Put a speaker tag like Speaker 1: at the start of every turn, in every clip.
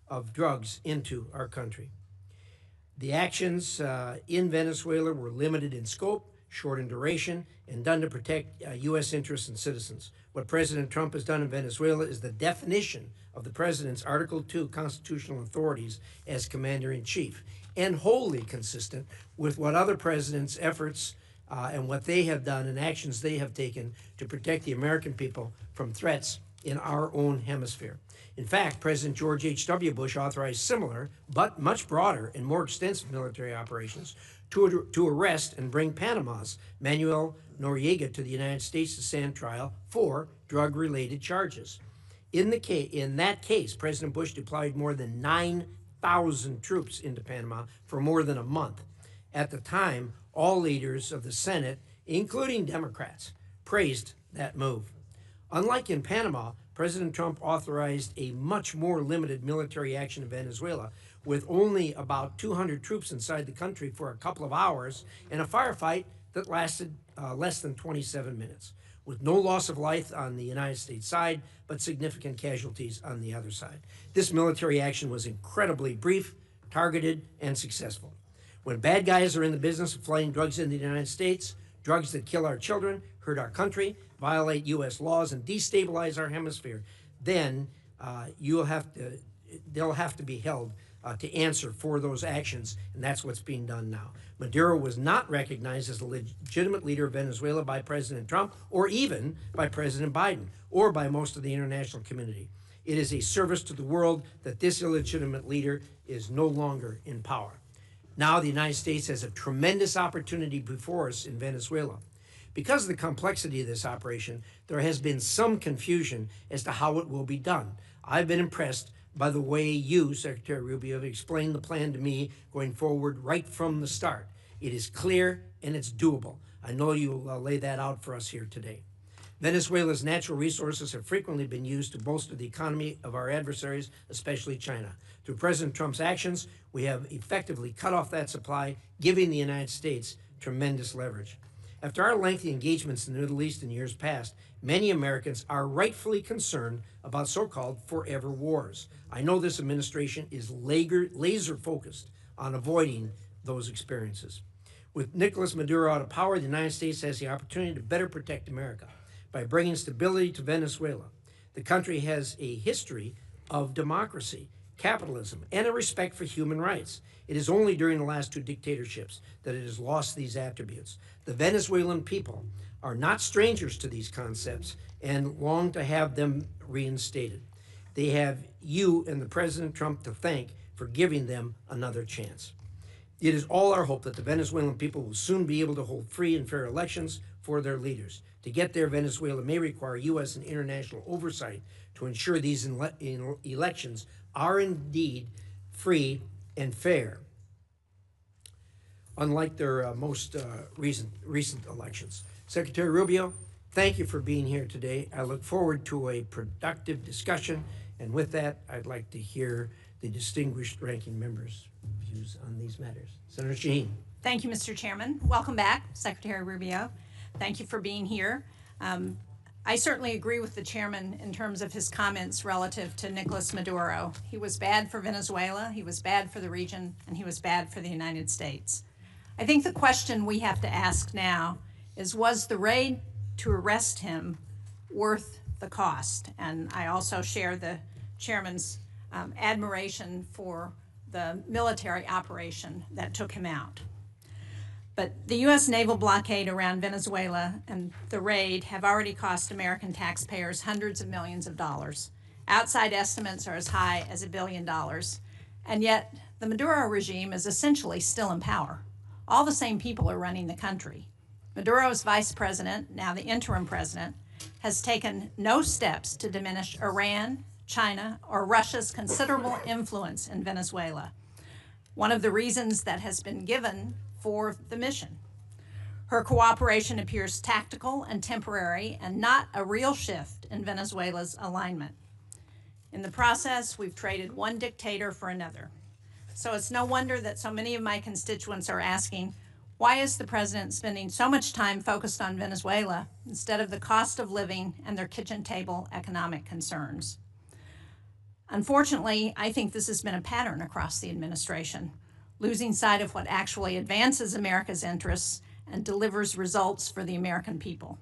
Speaker 1: of drugs into our country. The actions in Venezuela were limited in scope, short in duration, and done to protect U.S. interests and citizens. What President Trump has done in Venezuela is the definition of the president's Article 2 constitutional authorities as commander-in-chief, and wholly consistent with what other presidents' efforts and what they have done and actions they have taken to protect the American people from threats in our own hemisphere. In fact, President George H.W. Bush authorized similar, but much broader and more extensive military operations to arrest and bring Panama's Manuel Noriega to the United States to stand trial for drug-related charges. In that case, President Bush deployed more than 9,000 troops into Panama for more than a month. At the time, all leaders of the Senate, including Democrats, praised that move. Unlike in Panama, President Trump authorized a much more limited military action in Venezuela, with only about 200 troops inside the country for a couple of hours and a firefight that lasted less than 27 minutes, with no loss of life on the United States side, but significant casualties on the other side. This military action was incredibly brief, targeted, and successful. When bad guys are in the business of flying drugs into the United States, drugs that kill our children, hurt our country, violate U.S. laws, and destabilize our hemisphere, then they'll have to be held to answer for those actions, and that's what's being done now. Maduro was not recognized as a legitimate leader of Venezuela by President Trump, or even by President Biden, or by most of the international community. It is a service to the world that this illegitimate leader is no longer in power. Now the United States has a tremendous opportunity before us in Venezuela. Because of the complexity of this operation, there has been some confusion as to how it will be done. I've been impressed by the way you, Secretary Rubio, have explained the plan to me going forward right from the start. It is clear and it's doable. I know you'll lay that out for us here today. Venezuela's natural resources have frequently been used to bolster the economy of our adversaries, especially China. Through President Trump's actions, we have effectively cut off that supply, giving the United States tremendous leverage. After our lengthy engagements in the Middle East in years past, many Americans are rightfully concerned about so-called forever wars. I know this administration is laser-focused on avoiding those experiences. With Nicolas Maduro out of power, the United States has the opportunity to better protect America by bringing stability to Venezuela. The country has a history of democracy, capitalism, and a respect for human rights. It is only during the last two dictatorships that it has lost these attributes. The Venezuelan people are not strangers to these concepts and long to have them reinstated. They have you and the President Trump to thank for giving them another chance. It is all our hope that the Venezuelan people will soon be able to hold free and fair elections for their leaders. To get there, Venezuela may require U.S. and international oversight to ensure these elections are indeed free and fair, unlike their most recent elections. Secretary Rubio, thank you for being here today. I look forward to a productive discussion, and with that, I'd like to hear the distinguished ranking member's views on these matters. Senator Shaheen.
Speaker 2: Thank you, Mr. Chairman. Welcome back, Secretary Rubio. Thank you for being here. I certainly agree with the chairman in terms of his comments relative to Nicolas Maduro. He was bad for Venezuela, he was bad for the region, and he was bad for the United States. I think the question we have to ask now is, was the raid to arrest him worth the cost? And I also share the chairman's admiration for the military operation that took him out. But the U.S. naval blockade around Venezuela and the raid have already cost American taxpayers hundreds of millions of dollars. Outside estimates are as high as $1 billion. And yet the Maduro regime is essentially still in power. All the same people are running the country. Maduro's vice president, now the interim president, has taken no steps to diminish Iran, China, or Russia's considerable influence in Venezuela. One of the reasons that has been given for the mission. Her cooperation appears tactical and temporary and not a real shift in Venezuela's alignment. In the process, we've traded one dictator for another. So it's no wonder that so many of my constituents are asking, why is the president spending so much time focused on Venezuela instead of the cost of living and their kitchen table economic concerns? Unfortunately, I think this has been a pattern across the administration, losing sight of what actually advances America's interests and delivers results for the American people.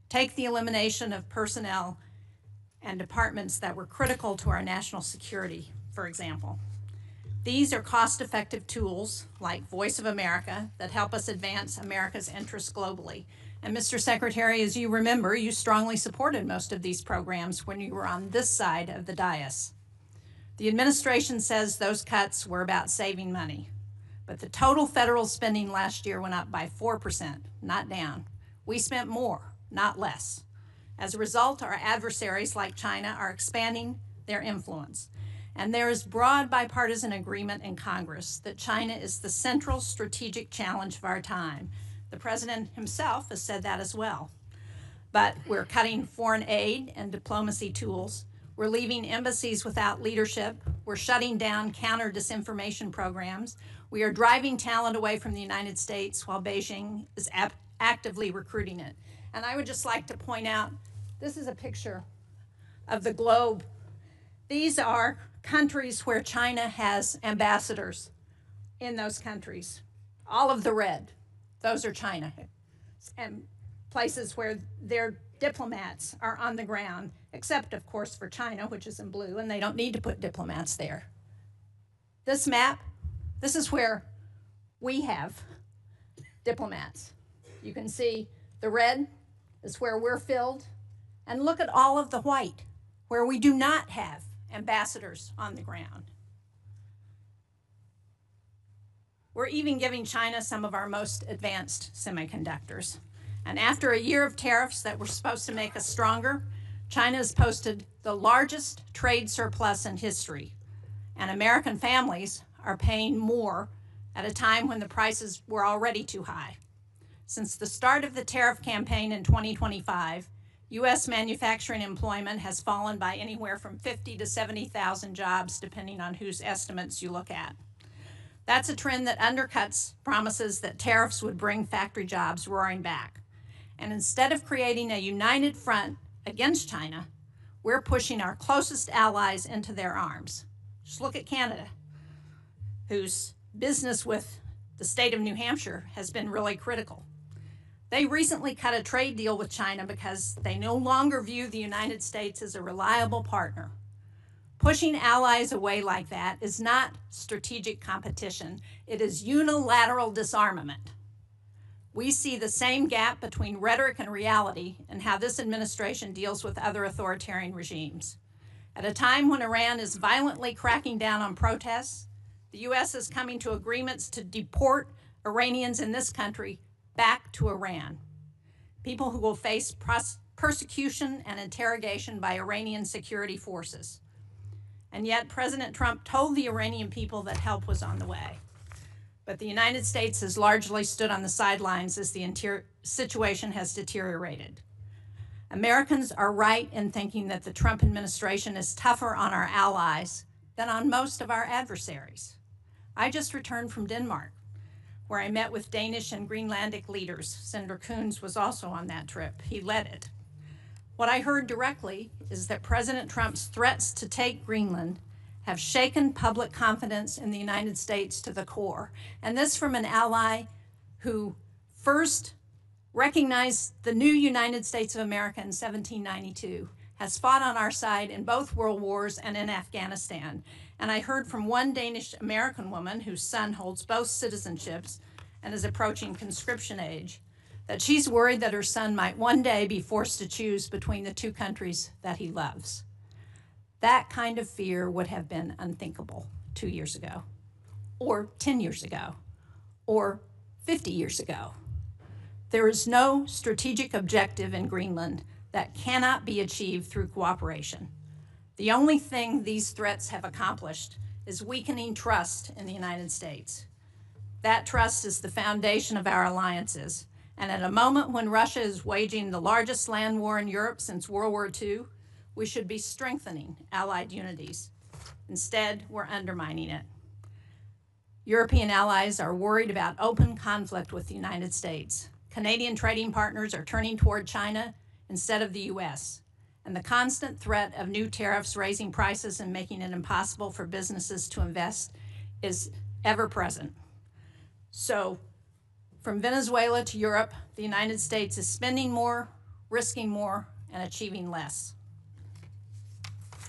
Speaker 2: Take the elimination of personnel and departments that were critical to our national security, for example. These are cost-effective tools like Voice of America that help us advance America's interests globally. And Mr. Secretary, as you remember, you strongly supported most of these programs when you were on this side of the dais. The administration says those cuts were about saving money, but the total federal spending last year went up by 4%, not down. We spent more, not less. As a result, our adversaries like China are expanding their influence. And there is broad bipartisan agreement in Congress that China is the central strategic challenge of our time. The president himself has said that as well. But we're cutting foreign aid and diplomacy tools. We're leaving embassies without leadership. We're shutting down counter-disinformation programs. We are driving talent away from the United States while Beijing is actively recruiting it. And I would just like to point out, this is a picture of the globe. These are countries where China has ambassadors in those countries. All of the red, those are China. And places where their diplomats are on the ground, except of course for China, which is in blue, and they don't need to put diplomats there. This map, this is where we have diplomats. You can see the red is where we're filled, and look at all of the white, where we do not have ambassadors on the ground. We're even giving China some of our most advanced semiconductors. And after a year of tariffs that were supposed to make us stronger, China has posted the largest trade surplus in history. And American families are paying more at a time when the prices were already too high. Since the start of the tariff campaign in 2025, U.S. manufacturing employment has fallen by anywhere from 50 to 70,000 jobs, depending on whose estimates you look at. That's a trend that undercuts promises that tariffs would bring factory jobs roaring back. And instead of creating a united front against China, we're pushing our closest allies into their arms. Just look at Canada, whose business with the state of New Hampshire has been really critical. They recently cut a trade deal with China because they no longer view the United States as a reliable partner. Pushing allies away like that is not strategic competition. It is unilateral disarmament. We see the same gap between rhetoric and reality in how this administration deals with other authoritarian regimes. At a time when Iran is violently cracking down on protests, the U.S. is coming to agreements to deport Iranians in this country back to Iran, people who will face persecution and interrogation by Iranian security forces. And yet President Trump told the Iranian people that help was on the way. But the United States has largely stood on the sidelines as the situation has deteriorated. Americans are right in thinking that the Trump administration is tougher on our allies than on most of our adversaries. I just returned from Denmark, where I met with Danish and Greenlandic leaders. Senator Coons was also on that trip. He led it. What I heard directly is that President Trump's threats to take Greenland have shaken public confidence in the United States to the core. And this from an ally who first recognized the new United States of America in 1792, has fought on our side in both world wars and in Afghanistan. And I heard from one Danish American woman whose son holds both citizenships and is approaching conscription age, that she's worried that her son might one day be forced to choose between the two countries that he loves. That kind of fear would have been unthinkable 2 years ago, or 10 years ago, or 50 years ago. There is no strategic objective in Greenland that cannot be achieved through cooperation. The only thing these threats have accomplished is weakening trust in the United States. That trust is the foundation of our alliances. And at a moment when Russia is waging the largest land war in Europe since World War II, we should be strengthening allied unities. Instead, we're undermining it. European allies are worried about open conflict with the United States. Canadian trading partners are turning toward China instead of the U.S. and the constant threat of new tariffs raising prices and making it impossible for businesses to invest is ever present. So from Venezuela to Europe, the United States is spending more, risking more, and achieving less.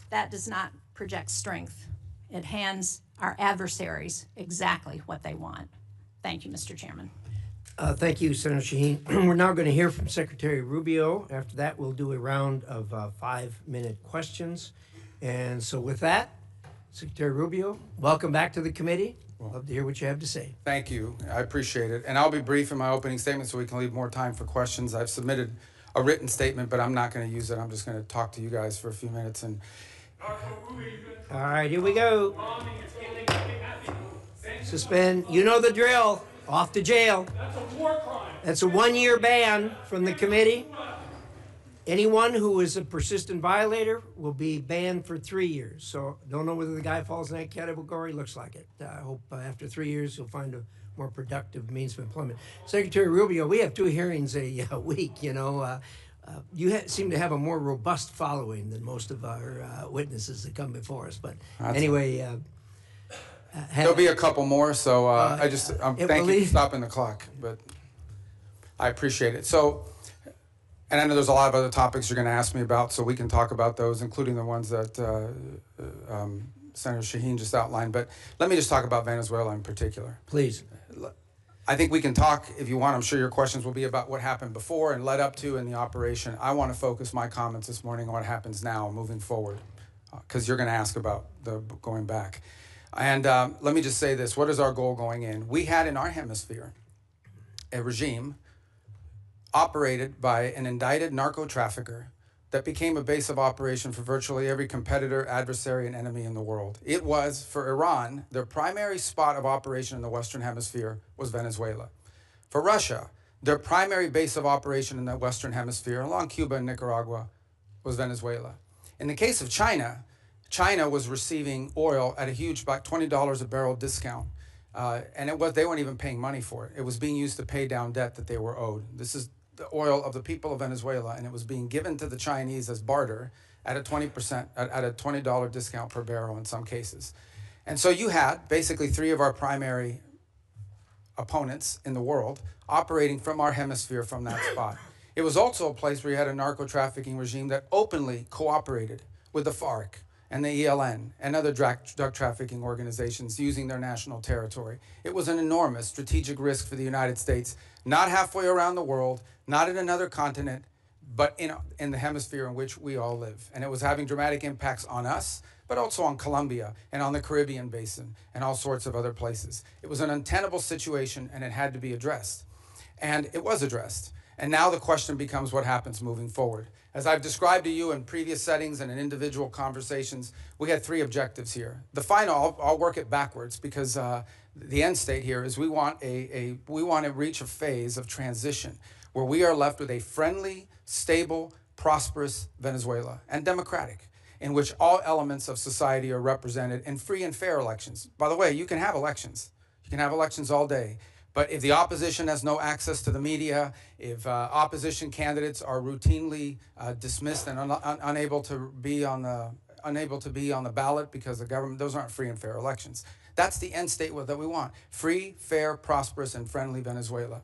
Speaker 2: That does not project strength. It hands our adversaries exactly what they want. Thank you, Mr. Chairman.
Speaker 1: Thank you, Senator Shaheen. We're now going to hear from Secretary Rubio. After that, we'll do a round of 5-minute questions. And so with that, Secretary Rubio, welcome back to the committee. Love to hear what you have to say.
Speaker 3: Thank you. I appreciate it. And I'll be brief in my opening statement so we can leave more time for questions. I've submitted a written statement, but I'm not going to use it. I'm just going to talk to you guys for a few minutes. And
Speaker 1: all right, here we go. Suspend. You know the drill. Off to jail.
Speaker 4: That's a war crime.
Speaker 1: That's a 1-year ban from the committee. Anyone who is a persistent violator will be banned for 3 years. So don't know whether the guy falls in that category. Looks like it. I hope after 3 years you'll find a more productive means of employment. Secretary Rubio, we have 2 hearings a week. You know, you seem to have a more robust following than most of our witnesses that come before us. But anyway.
Speaker 3: there'll be a couple more, so thank you for stopping the clock, but I appreciate it. So, and I know there's a lot of other topics you're going to ask me about, so we can talk about those, including the ones that Senator Shaheen just outlined. But let me just talk about Venezuela in particular.
Speaker 1: Please.
Speaker 3: I think we can talk, if you want. I'm sure your questions will be about what happened before and led up to in the operation. I want to focus my comments this morning on what happens now moving forward, because you're going to ask about the going back. And let me just say this. What is our goal going in? We had in our hemisphere a regime operated by an indicted narco-trafficker that became a base of operation for virtually every competitor, adversary, and enemy in the world. It was, for Iran, their primary spot of operation in the Western Hemisphere was Venezuela. For Russia, their primary base of operation in the Western Hemisphere, along Cuba and Nicaragua, was Venezuela. In the case of China, China was receiving oil at a huge, about $20 a barrel discount. And they weren't even paying money for it. It was being used to pay down debt that they were owed. This is the oil of the people of Venezuela, and it was being given to the Chinese as barter at a $20 discount per barrel in some cases. And so you had basically 3 of our primary opponents in the world operating from our hemisphere from that spot. It was also a place where you had a narco-trafficking regime that openly cooperated with the FARC and the ELN and other drug trafficking organizations using their national territory. It was an enormous strategic risk for the United States, not halfway around the world, not in another continent, but in the hemisphere in which we all live. And it was having dramatic impacts on us, but also on Colombia and on the Caribbean basin and all sorts of other places. It was an untenable situation, and it had to be addressed. And it was addressed. And now the question becomes what happens moving forward. As I've described to you in previous settings and in individual conversations, we had 3 objectives here. The final, I'll work it backwards, because the end state here is we want to reach a phase of transition where we are left with a friendly, stable, prosperous Venezuela, and democratic, in which all elements of society are represented in free and fair elections. By the way, you can have elections. You can have elections all day. But if the opposition has no access to the media, if opposition candidates are routinely dismissed and unable to be on the ballot because the government, those aren't free and fair elections. That's the end state that we want: free, fair, prosperous, and friendly Venezuela.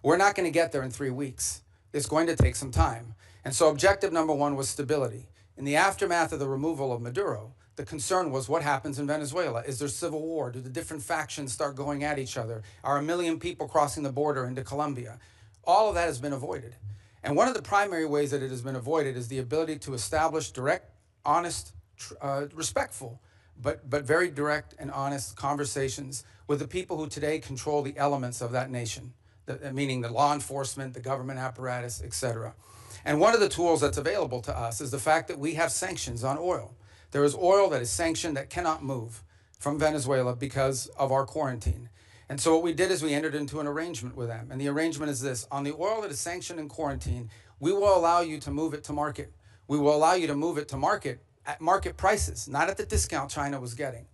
Speaker 3: We're not going to get there in 3 weeks. It's going to take some time. And so objective number 1 was stability. In the aftermath of the removal of Maduro, the concern was what happens in Venezuela. Is there civil war? Do the different factions start going at each other? Are 1 million people crossing the border into Colombia? All of that has been avoided. And one of the primary ways that it has been avoided is the ability to establish direct, honest, respectful, but very direct and honest conversations with the people who today control the elements of that nation, meaning the law enforcement, the government apparatus, etc. And one of the tools that's available to us is the fact that we have sanctions on oil. There is oil that is sanctioned that cannot move from Venezuela because of our quarantine. And so what we did is we entered into an arrangement with them. And the arrangement is this: on the oil that is sanctioned in quarantine, we will allow you to move it to market. We will allow you to move it to market at market prices, not at the discount China was getting.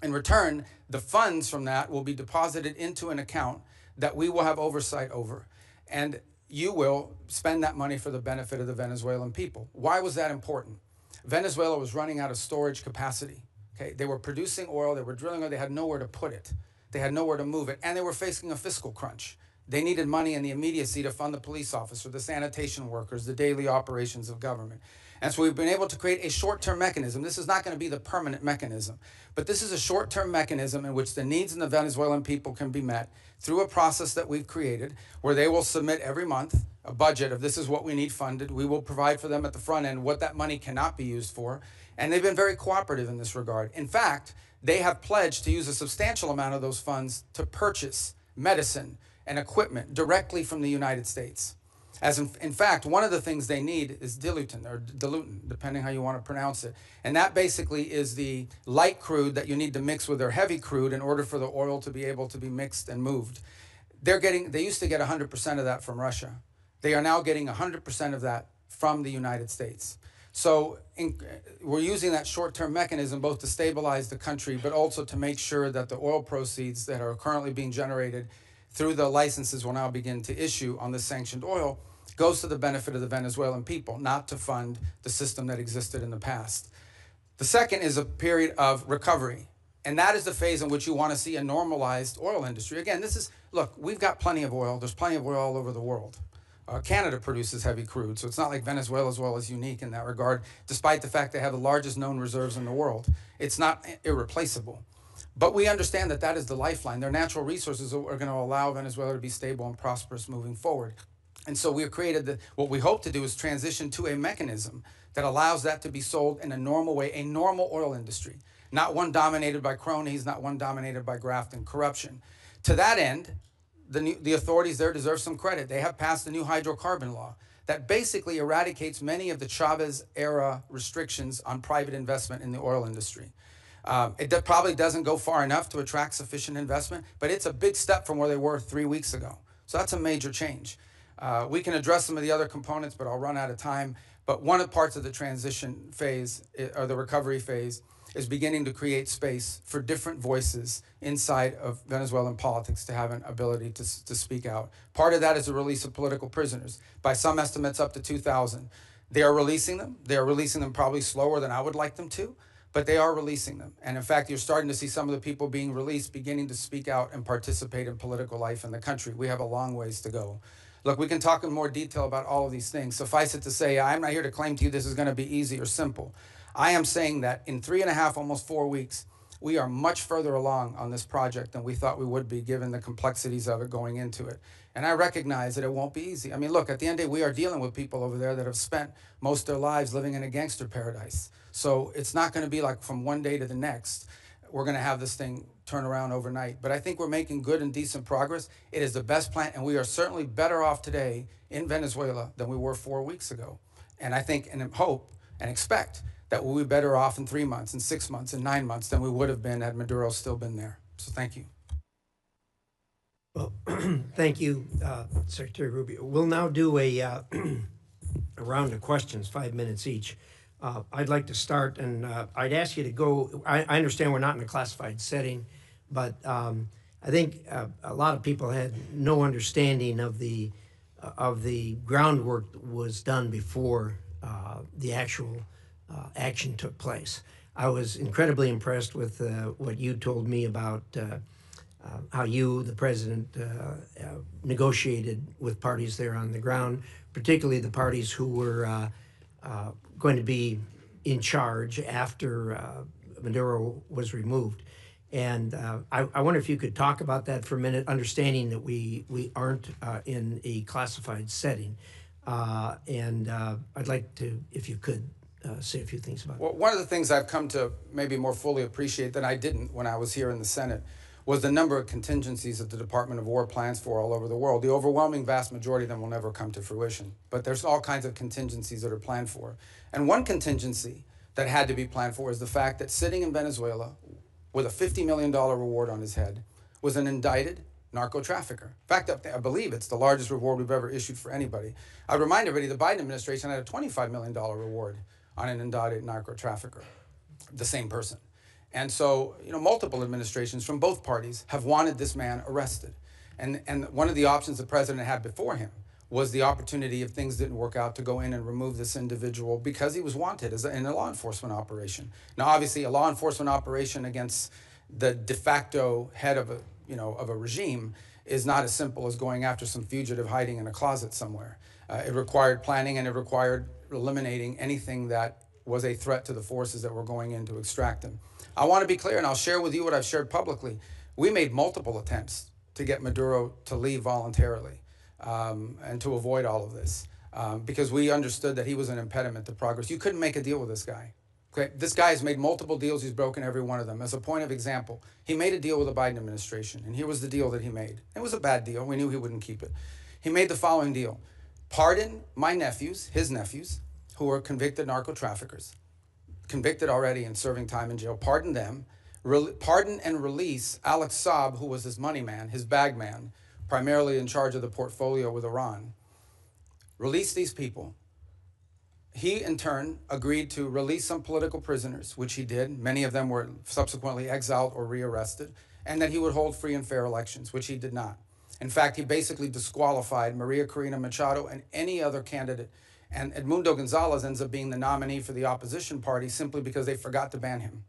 Speaker 3: In return, the funds from that will be deposited into an account that we will have oversight over. And you will spend that money for the benefit of the Venezuelan people. Why was that important? Venezuela was running out of storage capacity. Okay, they were producing oil, they were drilling oil, they had nowhere to put it. They had nowhere to move it, and they were facing a fiscal crunch. They needed money in the immediacy to fund the police officer, the sanitation workers, the daily operations of government. And so we've been able to create a short-term mechanism. This is not going to be the permanent mechanism, but this is a short-term mechanism in which the needs of the Venezuelan people can be met through a process that we've created where they will submit every month a budget of this is what we need funded. We will provide for them at the front end what that money cannot be used for. And they've been very cooperative in this regard. In fact, they have pledged to use a substantial amount of those funds to purchase medicine and equipment directly from the United States. As in fact, one of the things they need is dilutin, depending how you want to pronounce it. And that basically is the light crude that you need to mix with their heavy crude in order for the oil to be able to be mixed and moved. They used to get 100% of that from Russia. They are now getting 100% of that from the United States. So we're using that short-term mechanism both to stabilize the country, but also to make sure that the oil proceeds that are currently being generated through the licenses we'll now begin to issue on the sanctioned oil goes to the benefit of the Venezuelan people, not to fund the system that existed in the past. The second is a period of recovery. And that is the phase in which you want to see a normalized oil industry. Again, look, we've got plenty of oil. There's plenty of oil all over the world. Canada produces heavy crude, so it's not like Venezuela's oil is unique in that regard, despite the fact they have the largest known reserves in the world. It's not irreplaceable. But we understand that that is the lifeline. Their natural resources are going to allow Venezuela to be stable and prosperous moving forward. And so we've created what we hope to do is transition to a mechanism that allows that to be sold in a normal way, a normal oil industry, not one dominated by cronies, not one dominated by graft and corruption. To that end, the authorities there deserve some credit. They have passed a new hydrocarbon law that basically eradicates many of the Chavez-era restrictions on private investment in the oil industry. It probably doesn't go far enough to attract sufficient investment, but it's a big step from where they were 3 weeks ago. So that's a major change. We can address some of the other components, but I'll run out of time. But one of the parts of the transition phase, or the recovery phase, is beginning to create space for different voices inside of Venezuelan politics to have an ability to speak out. Part of that is the release of political prisoners. By some estimates, up to 2,000. They are releasing them. They are releasing them probably slower than I would like them to, but they are releasing them. And in fact, you're starting to see some of the people being released beginning to speak out and participate in political life in the country. We have a long ways to go. Look, we can talk in more detail about all of these things. Suffice it to say, I'm not here to claim to you this is going to be easy or simple. I am saying that in 3.5, almost 4 weeks, we are much further along on this project than we thought we would be given the complexities of it going into it. And I recognize that it won't be easy. I mean, look, at the end of the day, we are dealing with people over there that have spent most of their lives living in a gangster paradise. So it's not going to be like from one day to the next, we're going to have this thing turn around overnight. But I think we're making good and decent progress. It is the best plan, and we are certainly better off today in Venezuela than we were 4 weeks ago. And I think and hope and expect that we'll be better off in 3 months, and 6 months, and 9 months than we would have been had Maduro still been there. So thank you.
Speaker 1: Well, thank you, Secretary Rubio. We'll now do a round of questions, 5 minutes each. I'd like to start, and I'd ask you to go. I understand we're not in a classified setting, but I think a lot of people had no understanding of the groundwork that was done before the actual action took place. I was incredibly impressed with what you told me about how you, the president, negotiated with parties there on the ground, particularly the parties who were going to be in charge after Maduro was removed. And I wonder if you could talk about that for a minute, understanding that we aren't in a classified setting. And I'd like to, if you could, say a few things about it.
Speaker 3: Well, one of the things I've come to maybe more fully appreciate than I didn't when I was here in the Senate was the number of contingencies that the Department of War plans for all over the world. The overwhelming vast majority of them will never come to fruition, but there's all kinds of contingencies that are planned for. And one contingency that had to be planned for is the fact that sitting in Venezuela with a $50 million reward on his head was an indicted narco trafficker. In fact, I believe it's the largest reward we've ever issued for anybody. I remind everybody the Biden administration had a $25 million reward on an indicted narco trafficker, the same person. And so, multiple administrations from both parties have wanted this man arrested. And one of the options the president had before him was the opportunity, if things didn't work out, to go in and remove this individual because he was wanted in a law enforcement operation. Now, obviously, a law enforcement operation against the de facto head of a regime is not as simple as going after some fugitive hiding in a closet somewhere. It required planning, and it required eliminating anything that was a threat to the forces that were going in to extract him. I want to be clear, and I'll share with you what I've shared publicly. We made multiple attempts to get Maduro to leave voluntarily and to avoid all of this because we understood that he was an impediment to progress. You couldn't make a deal with this guy. Okay? This guy has made multiple deals. He's broken every one of them. As a point of example, he made a deal with the Biden administration, and here was the deal that he made. It was a bad deal. We knew he wouldn't keep it. He made the following deal. Pardon my nephews, his nephews, who are convicted narco-traffickers, convicted already and serving time in jail. Pardon them. Pardon and release Alex Saab, who was his money man, his bag man, primarily in charge of the portfolio with Iran. Release these people. He, in turn, agreed to release some political prisoners, which he did. Many of them were subsequently exiled or rearrested, and that he would hold free and fair elections, which he did not. In fact, he basically disqualified Maria Corina Machado and any other candidate. And Edmundo Gonzalez ends up being the nominee for the opposition party simply because they forgot to ban him.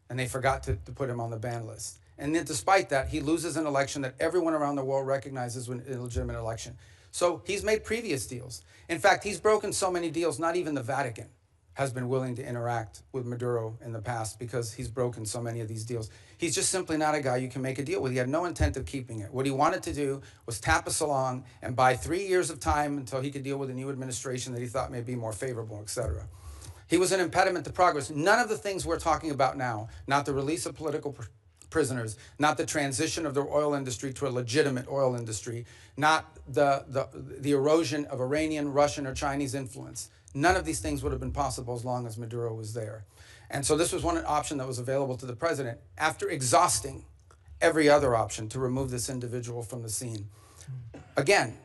Speaker 3: And they forgot to put him on the ban list. And then despite that, he loses an election that everyone around the world recognizes an illegitimate election. So he's made previous deals. In fact, he's broken so many deals, not even the Vatican has been willing to interact with Maduro in the past because he's broken so many of these deals. He's just simply not a guy you can make a deal with. He had no intent of keeping it. What he wanted to do was tap us along and buy 3 years of time until he could deal with a new administration that he thought may be more favorable, et cetera. He was an impediment to progress. None of the things we're talking about now, not the release of political prisoners, not the transition of the oil industry to a legitimate oil industry, not the erosion of Iranian, Russian, or Chinese influence. None of these things would have been possible as long as Maduro was there. And so this was one option that was available to the president after exhausting every other option to remove this individual from the scene. Again,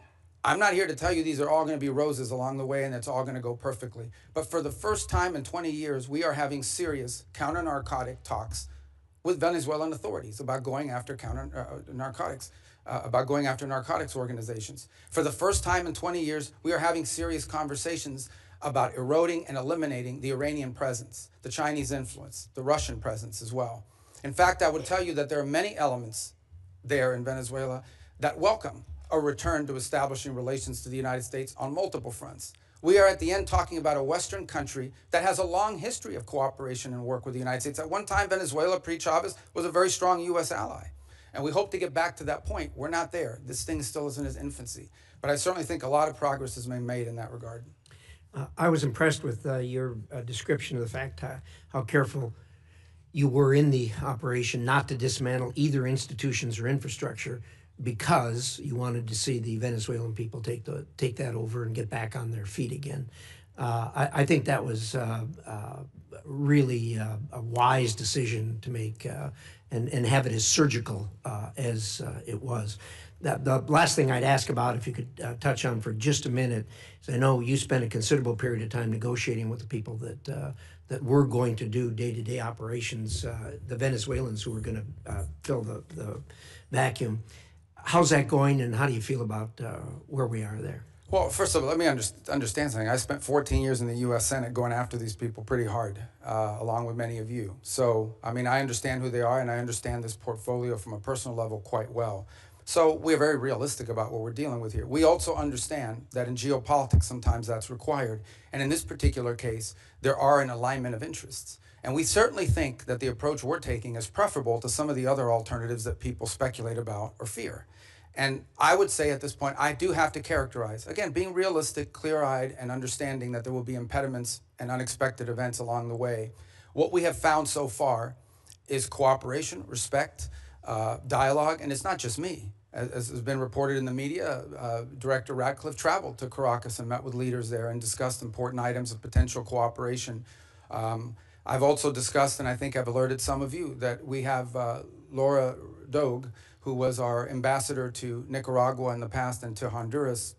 Speaker 3: I'm not here to tell you these are all going to be roses along the way and it's all going to go perfectly. But for the first time in 20 years, we are having serious counter-narcotic talks with Venezuelan authorities about going after narcotics organizations. For the first time in 20 years, we are having serious conversations about eroding and eliminating the Iranian presence, the Chinese influence, the Russian presence as well. In fact, I would tell you that there are many elements there in Venezuela that welcome a return to establishing relations to the United States on multiple fronts. We are at the end talking about a Western country that has a long history of cooperation and work with the United States. At one time, Venezuela, pre-Chavez, was a very strong U.S. ally. And we hope to get back to that point. We're not there. This thing still is in its infancy. But I certainly think a lot of progress has been made in that regard.
Speaker 1: I was impressed with your description of the fact how careful you were in the operation not to dismantle either institutions or infrastructure because you wanted to see the Venezuelan people take that over and get back on their feet again. I think that was really a wise decision to make and have it as surgical as it was. The last thing I'd ask about, if you could touch on for just a minute, is I know you spent a considerable period of time negotiating with the people that were going to do day-to-day operations, the Venezuelans who were going to fill the vacuum. How's that going, and how do you feel about where we are there?
Speaker 3: Well, first of all, let me understand something. I spent 14 years in the U.S. Senate going after these people pretty hard, along with many of you. So, I mean, I understand who they are, and I understand this portfolio from a personal level quite well. So we're very realistic about what we're dealing with here. We also understand that in geopolitics, sometimes that's required. And in this particular case, there are an alignment of interests. And we certainly think that the approach we're taking is preferable to some of the other alternatives that people speculate about or fear. And I would say at this point, I do have to characterize, again, being realistic, clear-eyed, and understanding that there will be impediments and unexpected events along the way. What we have found so far is cooperation, respect, dialogue, and it's not just me. As has been reported in the media, Director Ratcliffe traveled to Caracas and met with leaders there and discussed important items of potential cooperation. I've also discussed, and I think I've alerted some of you, that we have Laura Dogue, who was our ambassador to Nicaragua in the past and to Honduras,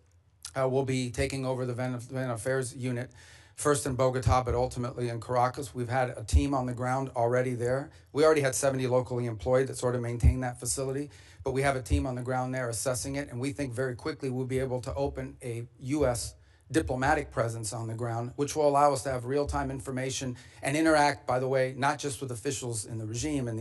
Speaker 3: will be taking over the Venezuelan Affairs unit first in Bogota, but ultimately in Caracas. We've had a team on the ground already there. We already had 70 locally employed that sort of maintain that facility, but we have a team on the ground there assessing it, and we think very quickly we'll be able to open a U.S. diplomatic presence on the ground, which will allow us to have real-time information and interact, by the way, not just with officials in the regime and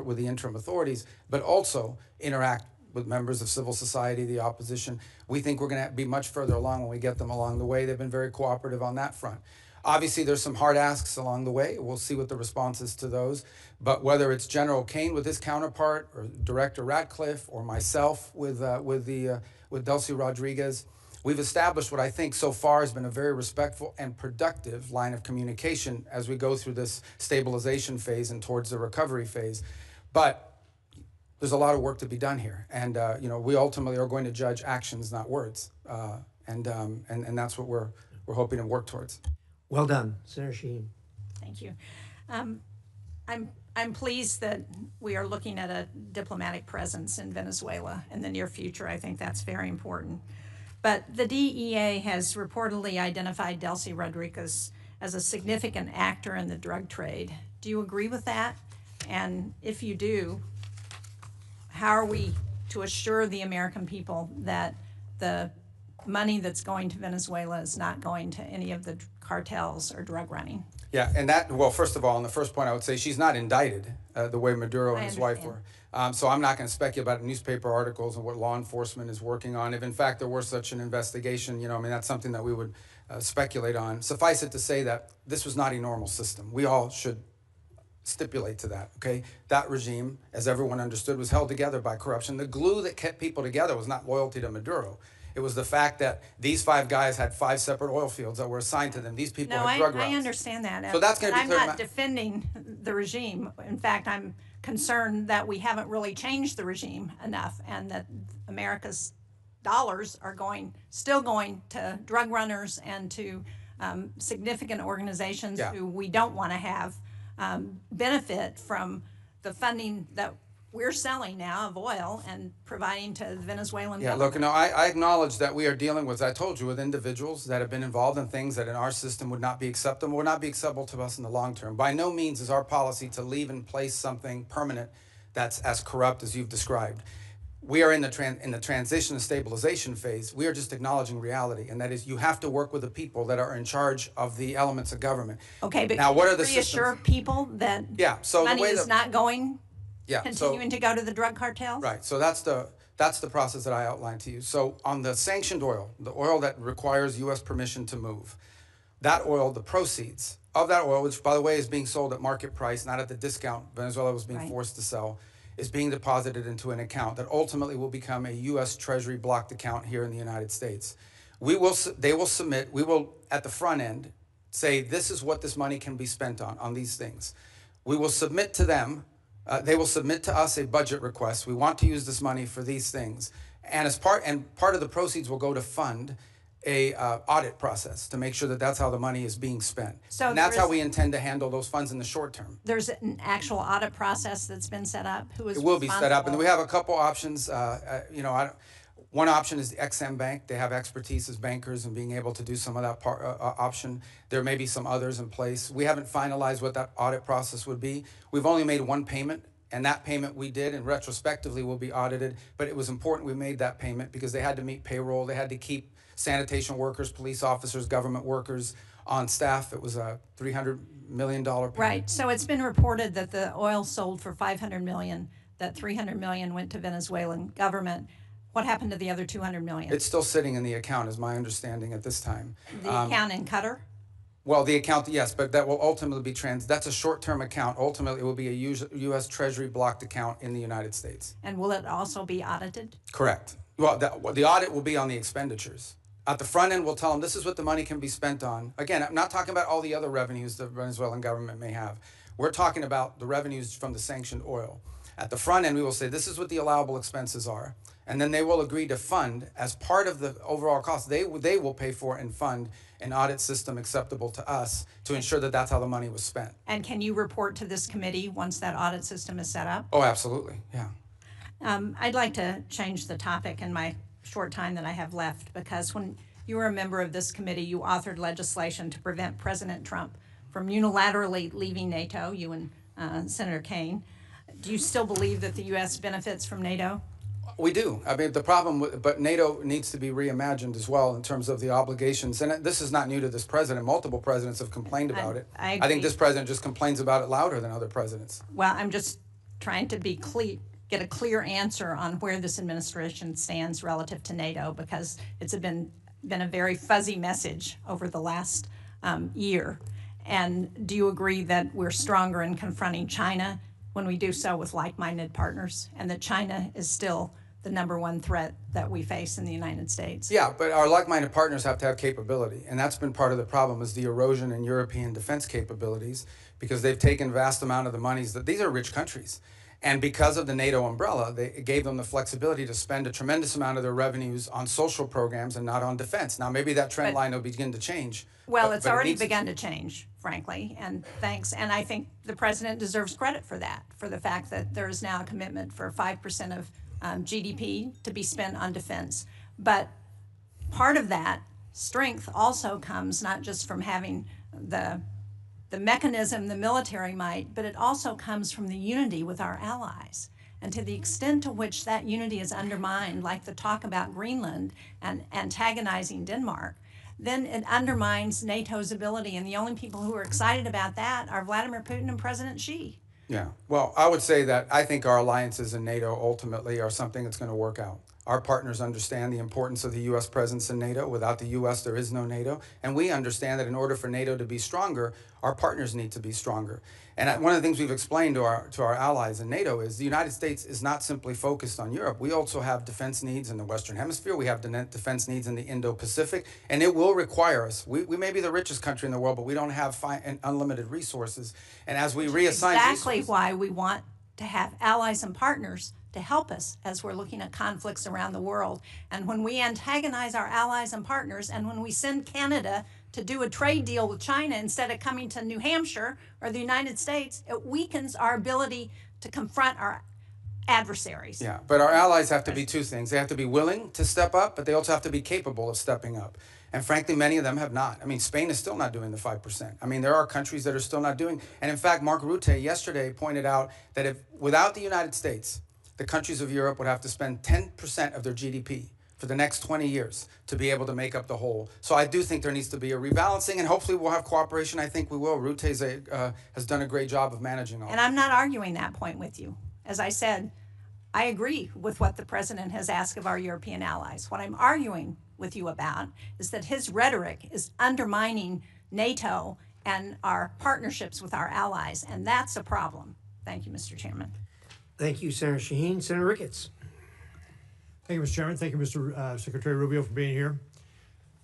Speaker 3: with the interim authorities, but also interact with members of civil society, the opposition. We think we're going to be much further along when we get them along the way. They've been very cooperative on that front. Obviously, there's some hard asks along the way. We'll see what the response is to those. But whether it's General Kane with his counterpart, or Director Ratcliffe, or myself with Delcy Rodriguez, we've established what I think so far has been a very respectful and productive line of communication as we go through this stabilization phase and towards the recovery phase. But there's a lot of work to be done here, and we ultimately are going to judge actions, not words, and that's what we're hoping to work towards.
Speaker 1: Well done, Senator Shaheen.
Speaker 2: Thank you. I'm pleased that we are looking at a diplomatic presence in Venezuela in the near future. I think that's very important. But the DEA has reportedly identified Delcy Rodriguez as a significant actor in the drug trade. Do you agree with that? And if you do, how are we to assure the American people that the money that's going to Venezuela is not going to any of the cartels or drug running?
Speaker 3: Yeah, and well, first of all, on the first point, I would say she's not indicted the way Maduro and his wife were. So I'm not going to speculate about newspaper articles and what law enforcement is working on. If in fact there were such an investigation, that's something that we would speculate on. Suffice it to say that this was not a normal system. We all should stipulate to that, okay? That regime, as everyone understood, was held together by corruption. The glue that kept people together was not loyalty to Maduro. It was the fact that these 5 guys had 5 separate oil fields that were assigned to them. These people had drug routes.
Speaker 2: I understand that.
Speaker 3: So that's going to be clear.
Speaker 2: I'm not defending the regime. In fact, I'm concerned that we haven't really changed the regime enough, and that America's dollars are still going to drug runners and to significant organizations who we don't want to have benefit from the funding that we're selling now of oil and providing to the Venezuelan government.
Speaker 3: Look, I acknowledge that we are dealing with, as I told you, with individuals that have been involved in things that in our system would not be acceptable, would not be acceptable to us in the long term. By no means is our policy to leave in place something permanent that's as corrupt as you've described. We are in the transition and stabilization phase. We are just acknowledging reality, and that is you have to work with the people that are in charge of the elements of government.
Speaker 2: Okay, but
Speaker 3: now, what are the
Speaker 2: reassure
Speaker 3: systems?
Speaker 2: People that money is not going continuing to go to the drug cartels?
Speaker 3: Right. So that's the process that I outlined to you. So on the sanctioned oil, the oil that requires U.S. permission to move, that oil, the proceeds of that oil, which by the way is being sold at market price, not at the discount Venezuela was being forced to sell, is being deposited into an account that ultimately will become a U.S. Treasury blocked account here in the United States. They will submit, we will at the front end say this is what this money can be spent on these things. We will submit to them. They will submit to us a budget request. We want to use this money for these things, and part of the proceeds will go to fund a audit process to make sure that that's how the money is being spent.
Speaker 2: So
Speaker 3: and that's how we intend to handle those funds in the short term.
Speaker 2: There's an actual audit process that's been set up.
Speaker 3: It will be set up, and we have a couple options. One option is the XM Bank. They have expertise as bankers and being able to do some of that option. There may be some others in place. We haven't finalized what that audit process would be. We've only made one payment, and that payment we did, and retrospectively will be audited. But it was important we made that payment because they had to meet payroll. They had to keep sanitation workers, police officers, government workers on staff. It was a $300 million payment.
Speaker 2: Right. So it's been reported that the oil sold for $500 million, that $300 million went to Venezuelan government. What happened to the other $200 million?
Speaker 3: It's still sitting in the account, is my understanding at this time.
Speaker 2: The account in Qatar?
Speaker 3: Well, the account, yes, but that will ultimately be that's a short-term account. Ultimately, it will be a U.S. Treasury blocked account in the United States.
Speaker 2: And will it also be audited?
Speaker 3: Correct. Well, the audit will be on the expenditures. At the front end, we'll tell them this is what the money can be spent on. Again, I'm not talking about all the other revenues the Venezuelan government may have. We're talking about the revenues from the sanctioned oil. At the front end, we will say this is what the allowable expenses are. And then they will agree to fund, as part of the overall cost, they will pay for and fund an audit system acceptable to us to ensure that that's how the money was spent.
Speaker 2: And can you report to this committee once that audit system is set up?
Speaker 3: Oh, absolutely, yeah.
Speaker 2: I'd like to change the topic in my short time that I have left, because when You were a member of this committee. You authored legislation to prevent President Trump from unilaterally leaving NATO, you and Senator Kaine. Do you still believe that the U.S. benefits from NATO?
Speaker 3: We do. I mean, the problem, but NATO needs to be reimagined as well in terms of the obligations. And this is not new to this president. Multiple presidents have complained about it.
Speaker 2: I
Speaker 3: think this president just complains about it louder than other presidents.
Speaker 2: Well, I'm just trying to be clear, get a clear answer on where this administration stands relative to NATO, because it's been a very fuzzy message over the last year. And do you agree that we're stronger in confronting China when we do so with like-minded partners, and that China is still the #1 threat that we face in the United States?
Speaker 3: Yeah, but our like-minded partners have to have capability, and that's been part of the problem, is the erosion in European defense capabilities, because they've taken vast amount of the monies that these are rich countries. And because of the NATO umbrella, it gave them the flexibility to spend a tremendous amount of their revenues on social programs and not on defense. Now, maybe that trend line will begin to change.
Speaker 2: Well, it's already begun to change, frankly, and thanks. And I think the president deserves credit for that, for the fact that there is now a commitment for 5% of GDP to be spent on defense. But part of that strength also comes not just from having the mechanism, the military might, but it also comes from the unity with our allies. And to the extent to which that unity is undermined, like the talk about Greenland and antagonizing Denmark, then it undermines NATO's ability. And the only people who are excited about that are Vladimir Putin and President Xi.
Speaker 3: Yeah, well, I would say that I think our alliances in NATO ultimately are something that's going to work out. Our partners understand the importance of the U.S. presence in NATO. Without the U.S., there is no NATO. And we understand that in order for NATO to be stronger, our partners need to be stronger. And one of the things we've explained to our allies in NATO is the United States is not simply focused on Europe. We also have defense needs in the Western Hemisphere. We have defense needs in the Indo-Pacific. And it will require us. We may be the richest country in the world, but we don't have unlimited resources. And as we reassign
Speaker 2: exactly why we want to have allies and partners to help us as we're looking at conflicts around the world. And when we antagonize our allies and partners, and when we send Canada to do a trade deal with China instead of coming to New Hampshire or the United States, it weakens our ability to confront our adversaries.
Speaker 3: Yeah, but our allies have to be two things. They have to be willing to step up, but they also have to be capable of stepping up. And frankly, many of them have not. I mean, Spain is still not doing the 5%. I mean, there are countries that are still not doing. And in fact, Mark Rutte yesterday pointed out that if without the United States, the countries of Europe would have to spend 10% of their GDP for the next 20 years to be able to make up the whole. So I do think there needs to be a rebalancing, and hopefully we'll have cooperation. I think we will. Rutte has done a great job of managing all
Speaker 2: And I'm not arguing that point with you. As I said, I agree with what the president has asked of our European allies. What I'm arguing with you about is that his rhetoric is undermining NATO and our partnerships with our allies, and that's a problem. Thank you, Mr. Chairman.
Speaker 1: Thank you, Senator Shaheen. Senator Ricketts.
Speaker 4: Thank you, Mr. Chairman. Thank you, Mr. Secretary Rubio, for being here.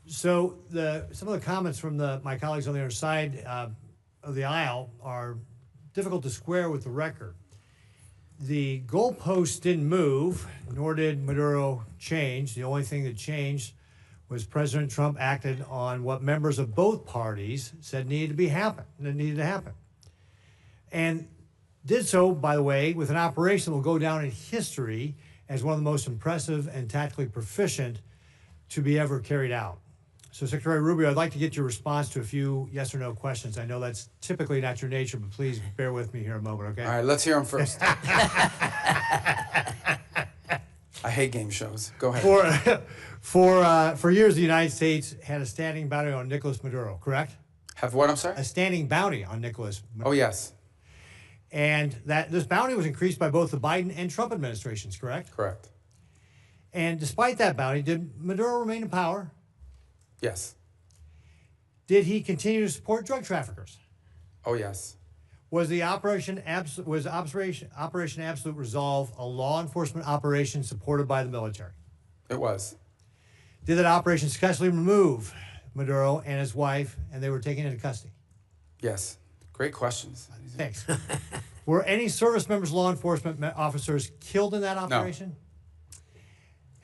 Speaker 4: So some of the comments from my colleagues on the other side of the aisle are difficult to square with the record. The goalposts didn't move, nor did Maduro change. The only thing that changed was President Trump acted on what members of both parties said needed to happen. And did so, by the way, with an operation that will go down in history as one of the most impressive and tactically proficient to be ever carried out. So, Secretary Rubio, I'd like to get your response to a few yes or no questions. I know that's typically not your nature, but please bear with me here a moment, okay?
Speaker 3: All right, let's hear them first. I hate game shows. Go ahead.
Speaker 4: For years, the United States had a standing bounty on Nicolas Maduro, correct?
Speaker 3: Have what, I'm sorry?
Speaker 4: A standing bounty on Nicolas Maduro.
Speaker 3: Oh, yes.
Speaker 4: And this bounty was increased by both the Biden and Trump administrations, correct?
Speaker 3: Correct.
Speaker 4: And despite that bounty, did Maduro remain in power?
Speaker 3: Yes.
Speaker 4: Did he continue to support drug traffickers?
Speaker 3: Oh, yes.
Speaker 4: Was Operation Absolute Resolve a law enforcement operation supported by the military?
Speaker 3: It was.
Speaker 4: Did that operation successfully remove Maduro and his wife, and they were taken into custody?
Speaker 3: Yes. Great questions.
Speaker 4: Thanks. Were any service members, law enforcement officers killed in that operation?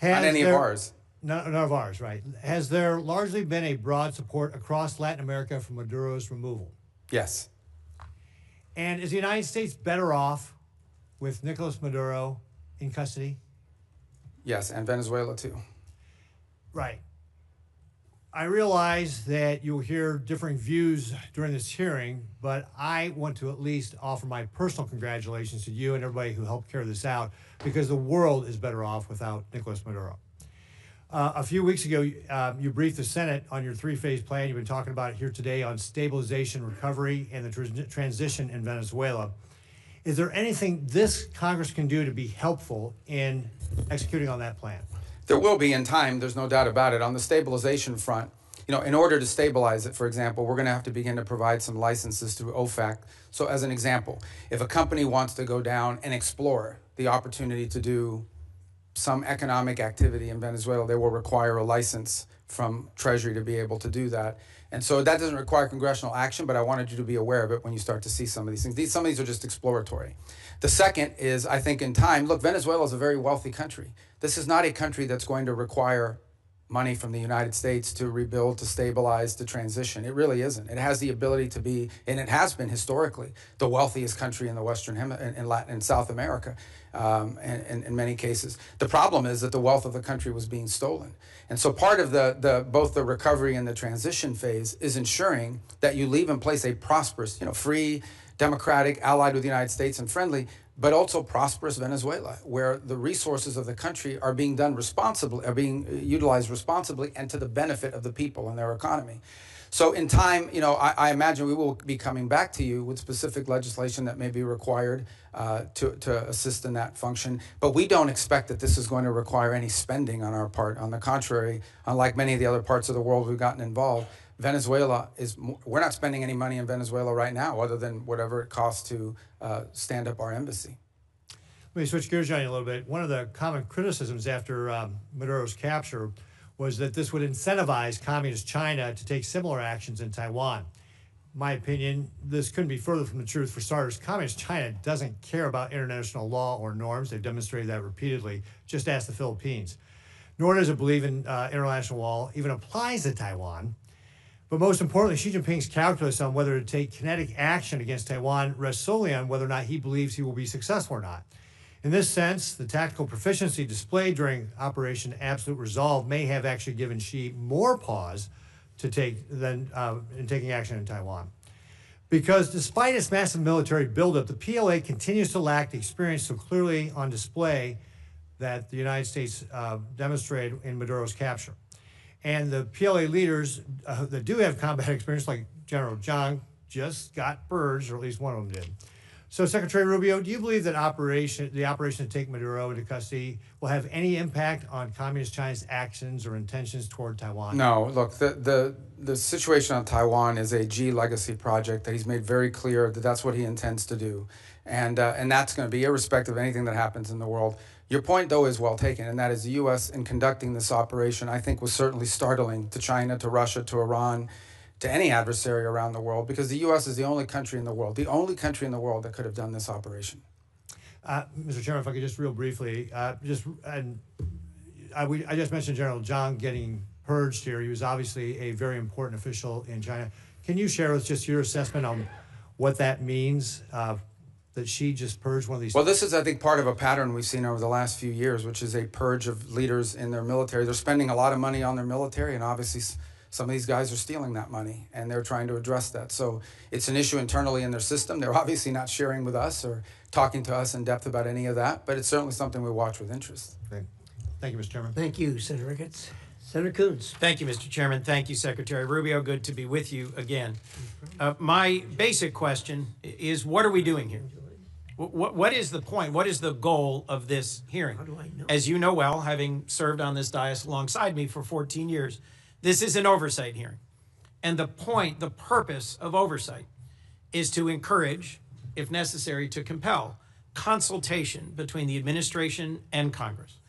Speaker 3: No. Not any of ours.
Speaker 4: None of ours, right. Has there largely been a broad support across Latin America for Maduro's removal?
Speaker 3: Yes.
Speaker 4: And is the United States better off with Nicolas Maduro in custody?
Speaker 3: Yes, and Venezuela too.
Speaker 4: Right. I realize that you'll hear differing views during this hearing, but I want to at least offer my personal congratulations to you and everybody who helped carry this out, because the world is better off without Nicolas Maduro. A few weeks ago, you briefed the Senate on your three-phase plan. You've been talking about it here today on stabilization, recovery, and the transition in Venezuela. Is there anything this Congress can do to be helpful in executing on that plan?
Speaker 3: There will be in time, there's no doubt about it. On the stabilization front, in order to stabilize it, for example, we're going to have to begin to provide some licenses through OFAC. So as an example, if a company wants to go down and explore the opportunity to do some economic activity in Venezuela, they will require a license from Treasury to be able to do that. And so that doesn't require congressional action, but I wanted you to be aware of it when you start to see some of these things. Some of these are just exploratory. The second is, I think in time, look, Venezuela is a very wealthy country. This is not a country that's going to require money from the United States to rebuild, to stabilize, to transition. It really isn't. It has the ability to be, and it has been historically, the wealthiest country in the Western in Latin and South America, in many cases. The problem is that the wealth of the country was being stolen. And so part of both the recovery and the transition phase is ensuring that you leave in place a prosperous, free, democratic, allied with the United States and friendly, but also prosperous Venezuela, where the resources of the country are being done responsibly, are being utilized responsibly and to the benefit of the people and their economy. So in time, I imagine we will be coming back to you with specific legislation that may be required to assist in that function. But we don't expect that this is going to require any spending on our part. On the contrary, unlike many of the other parts of the world we've gotten involved, Venezuela we're not spending any money in Venezuela right now other than whatever it costs to stand up our embassy.
Speaker 4: Let me switch gears on you a little bit. One of the common criticisms after Maduro's capture was that this would incentivize communist China to take similar actions in Taiwan. In my opinion, this couldn't be further from the truth. For starters, communist China doesn't care about international law or norms. They've demonstrated that repeatedly. Just ask the Philippines. Nor does it believe in international law, even applies to Taiwan. But most importantly, Xi Jinping's calculus on whether to take kinetic action against Taiwan rests solely on whether or not he believes he will be successful or not. In this sense, the tactical proficiency displayed during Operation Absolute Resolve may have actually given Xi more pause to take than in taking action in Taiwan. Because despite its massive military buildup, the PLA continues to lack the experience so clearly on display that the United States demonstrated in Maduro's capture. And the PLA leaders that do have combat experience, like General Zhang, just got purged, or at least one of them did. So, Secretary Rubio, do you believe that the operation to take Maduro into custody will have any impact on Communist China's actions or intentions toward Taiwan?
Speaker 3: No, look, the situation on Taiwan is a Xi legacy project that he's made very clear that that's what he intends to do. And that's going to be irrespective of anything that happens in the world. Your point, though, is well taken, and that is the U.S. in conducting this operation, I think, was certainly startling to China, to Russia, to Iran, to any adversary around the world, because the U.S. is the only country in the world that could have done this operation.
Speaker 4: Mr. Chairman, if I could just real briefly, I just mentioned General Zhang getting purged here. He was obviously a very important official in China. Can you share with us just your assessment on what that means? That she just purged one of these?
Speaker 3: Well, this is, I think, part of a pattern we've seen over the last few years, which is a purge of leaders in their military. They're spending a lot of money on their military, and obviously some of these guys are stealing that money, and they're trying to address that. So it's an issue internally in their system. They're obviously not sharing with us or talking to us in depth about any of that, but it's certainly something we watch with interest.
Speaker 4: Okay. Thank you, Mr. Chairman.
Speaker 1: Thank you, Senator Ricketts. Senator Coons.
Speaker 5: Thank you, Mr. Chairman. Thank you, Secretary Rubio. Good to be with you again. My basic question is, what are we doing here? What is the point? What is the goal of this hearing?
Speaker 1: How do I know?
Speaker 5: As you know well, having served on this dais alongside me for 14 years, this is an oversight hearing. And the purpose of oversight is to encourage, if necessary, to compel consultation between the administration and Congress.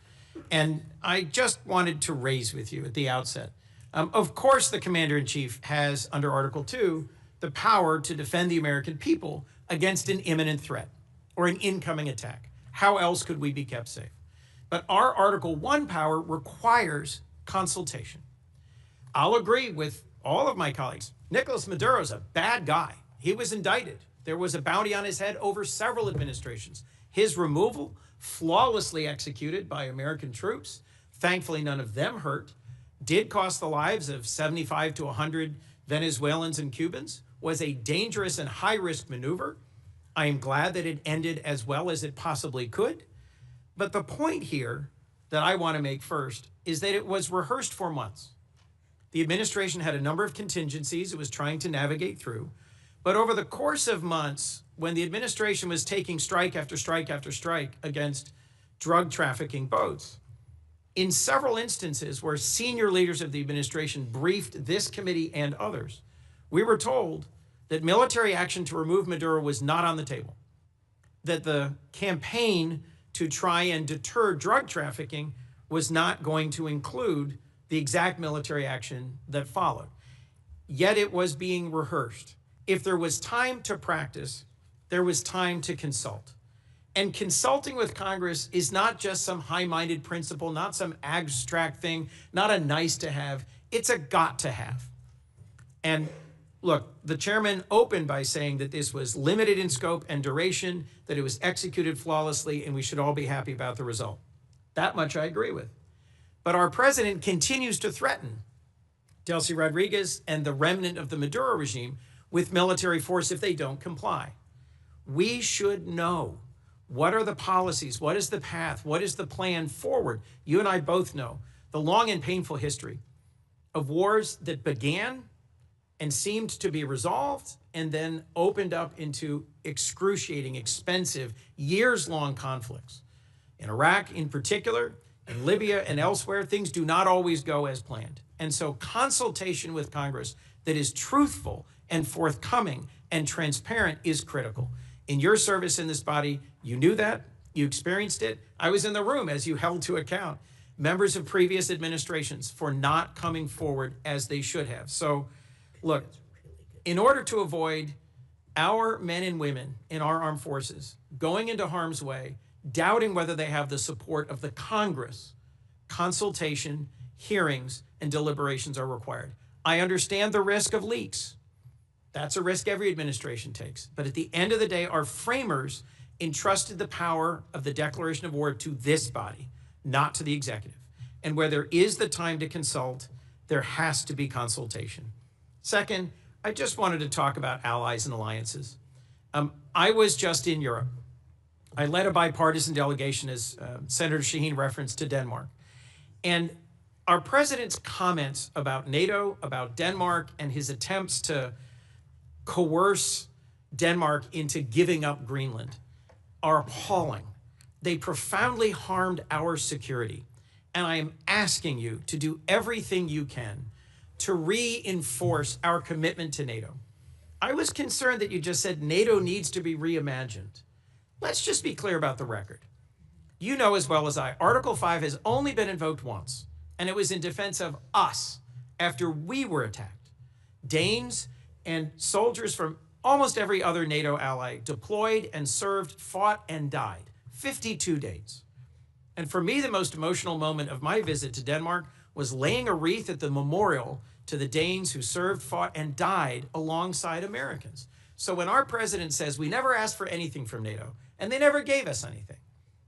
Speaker 5: And I just wanted to raise with you at the outset, of course, the Commander-in-Chief has, under Article 2, the power to defend the American people against an imminent threat or an incoming attack. How else could we be kept safe? But our Article 1 power requires consultation. I'll agree with all of my colleagues. Nicolas Maduro is a bad guy. He was indicted. There was a bounty on his head over several administrations. His removal, flawlessly executed by American troops. Thankfully, none of them hurt. did cost the lives of 75 to 100 Venezuelans and Cubans, was a dangerous and high-risk maneuver. I am glad that it ended as well as it possibly could. But the point here that I want to make first is that it was rehearsed for months. The administration had a number of contingencies it was trying to navigate through. But over the course of months, when the administration was taking strike after strike after strike against drug trafficking boats, in several instances where senior leaders of the administration briefed this committee and others, we were told that military action to remove Maduro was not on the table, that the campaign to try and deter drug trafficking was not going to include the exact military action that followed. Yet it was being rehearsed. If there was time to practice, there was time to consult. And consulting with Congress is not just some high-minded principle, not some abstract thing, not a nice to have, it's a got to have. And look, the chairman opened by saying that this was limited in scope and duration, that it was executed flawlessly, and we should all be happy about the result. That much I agree with. But our president continues to threaten Delcy Rodriguez and the remnant of the Maduro regime with military force if they don't comply. We should know, what are the policies, what is the path, what is the plan forward? You and I both know the long and painful history of wars that began and seemed to be resolved and then opened up into excruciating, expensive, years-long conflicts. In Iraq in particular, in Libya and elsewhere, things do not always go as planned. And so consultation with Congress that is truthful and forthcoming and transparent is critical. In your service in this body, you knew that, you experienced it. I was in the room as you held to account members of previous administrations for not coming forward as they should have. So look, in order to avoid our men and women in our armed forces going into harm's way, doubting whether they have the support of the Congress, consultation, hearings, and deliberations are required. I understand the risk of leaks. That's a risk every administration takes. But at the end of the day, our framers entrusted the power of the declaration of war to this body, not to the executive. And where there is the time to consult, there has to be consultation. Second, I just wanted to talk about allies and alliances. I was just in Europe. I led a bipartisan delegation, as Senator Shaheen referenced, to Denmark. And our president's comments about NATO, about Denmark, and his attempts to coerce Denmark into giving up Greenland are appalling. They profoundly harmed our security. And I am asking you to do everything you can to reinforce our commitment to NATO. I was concerned that you just said NATO needs to be reimagined. Let's just be clear about the record. You know as well as I, Article 5 has only been invoked once, and it was in defense of us after we were attacked. Danes and soldiers from almost every other NATO ally deployed and served, fought, and died. 52 days. And for me, the most emotional moment of my visit to Denmark was laying a wreath at the memorial to the Danes who served, fought, and died alongside Americans. So when our president says we never asked for anything from NATO, and they never gave us anything,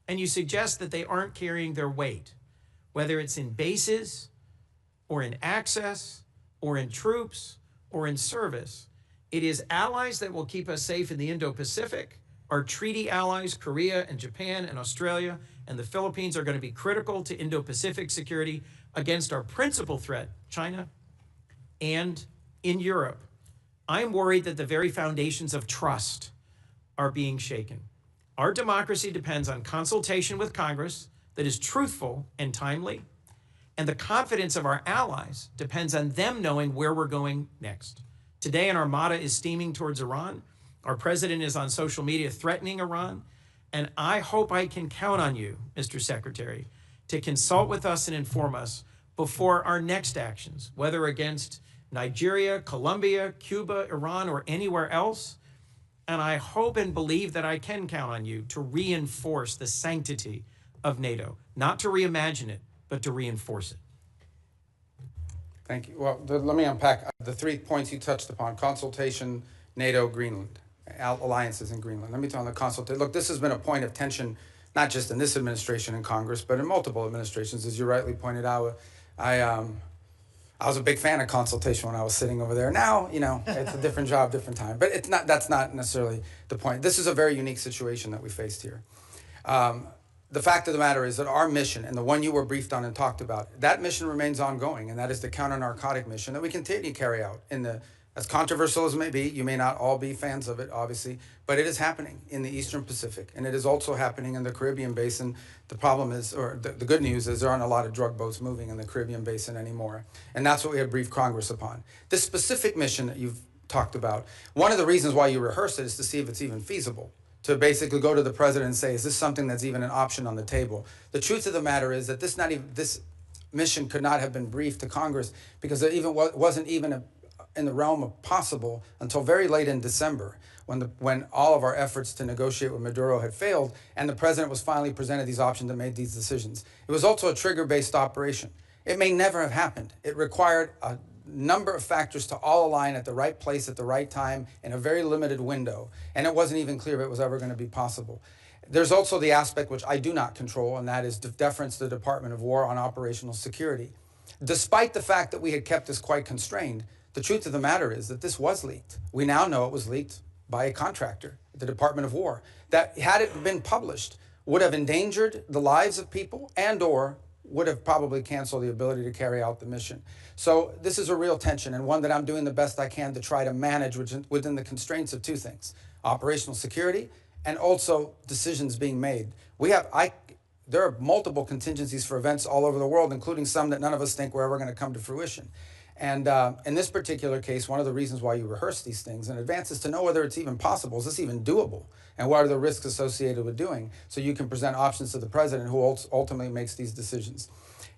Speaker 5: and you suggest that they aren't carrying their weight, whether it's in bases, or in access, or in troops, or in service, it is allies that will keep us safe in the Indo-Pacific. Our treaty allies, Korea and Japan and Australia and the Philippines, are going to be critical to Indo-Pacific security against our principal threat, China, and in Europe. I'm worried that the very foundations of trust are being shaken. Our democracy depends on consultation with Congress that is truthful and timely, and the confidence of our allies depends on them knowing where we're going next. Today, an armada is steaming towards Iran. Our president is on social media threatening Iran, and I hope I can count on you, Mr. Secretary, to consult with us and inform us before our next actions, whether against Nigeria, Colombia, Cuba, Iran, or anywhere else. And I hope and believe that I can count on you to reinforce the sanctity of NATO, not to reimagine it, but to reinforce it.
Speaker 3: Thank you. Well, let me unpack the 3 points you touched upon: consultation, NATO, Greenland, alliances in Greenland. Let me tell you on the consultation. Look, this has been a point of tension, not just in this administration and Congress, but in multiple administrations, as you rightly pointed out. I was a big fan of consultation when I was sitting over there. Now, you know, it's a different job, different time. But it's not. That's not necessarily the point. This is a very unique situation that we faced here. The fact of the matter is that our mission, and the one you were briefed on and talked about, that mission remains ongoing, and that is the counter-narcotic mission that we continue to carry out. As controversial as it may be, you may not all be fans of it, obviously, but it is happening in the Eastern Pacific, and it is also happening in the Caribbean Basin. The problem is, or the good news is, there aren't a lot of drug boats moving in the Caribbean Basin anymore, and that's what we had briefed Congress upon. This specific mission that you've talked about, one of the reasons why you rehearse it is to see if it's even feasible, to basically go to the president and say, is this something that's even an option on the table? The truth of the matter is that this mission could not have been briefed to Congress because it wasn't even in the realm of possible until very late in December, when all of our efforts to negotiate with Maduro had failed and the president was finally presented these options and made these decisions. It was also a trigger-based operation. It may never have happened. It required a number of factors to all align at the right place at the right time in a very limited window, and it wasn't even clear if it was ever going to be possible. There's also the aspect which I do not control, and that is deference to the Department of War on operational security. Despite the fact that we had kept this quite constrained, the truth of the matter is that this was leaked. We now know it was leaked by a contractor at the Department of War that, had it been published, would have endangered the lives of people and/or would have probably canceled the ability to carry out the mission. So this is a real tension, and one that I'm doing the best I can to try to manage within the constraints of two things: operational security and also decisions being made. There are multiple contingencies for events all over the world, including some that none of us think were ever going to come to fruition. And in this particular case, one of the reasons why you rehearse these things in advance is to know whether it's even possible. Is this even doable? And what are the risks associated with doing? So you can present options to the president who ultimately makes these decisions.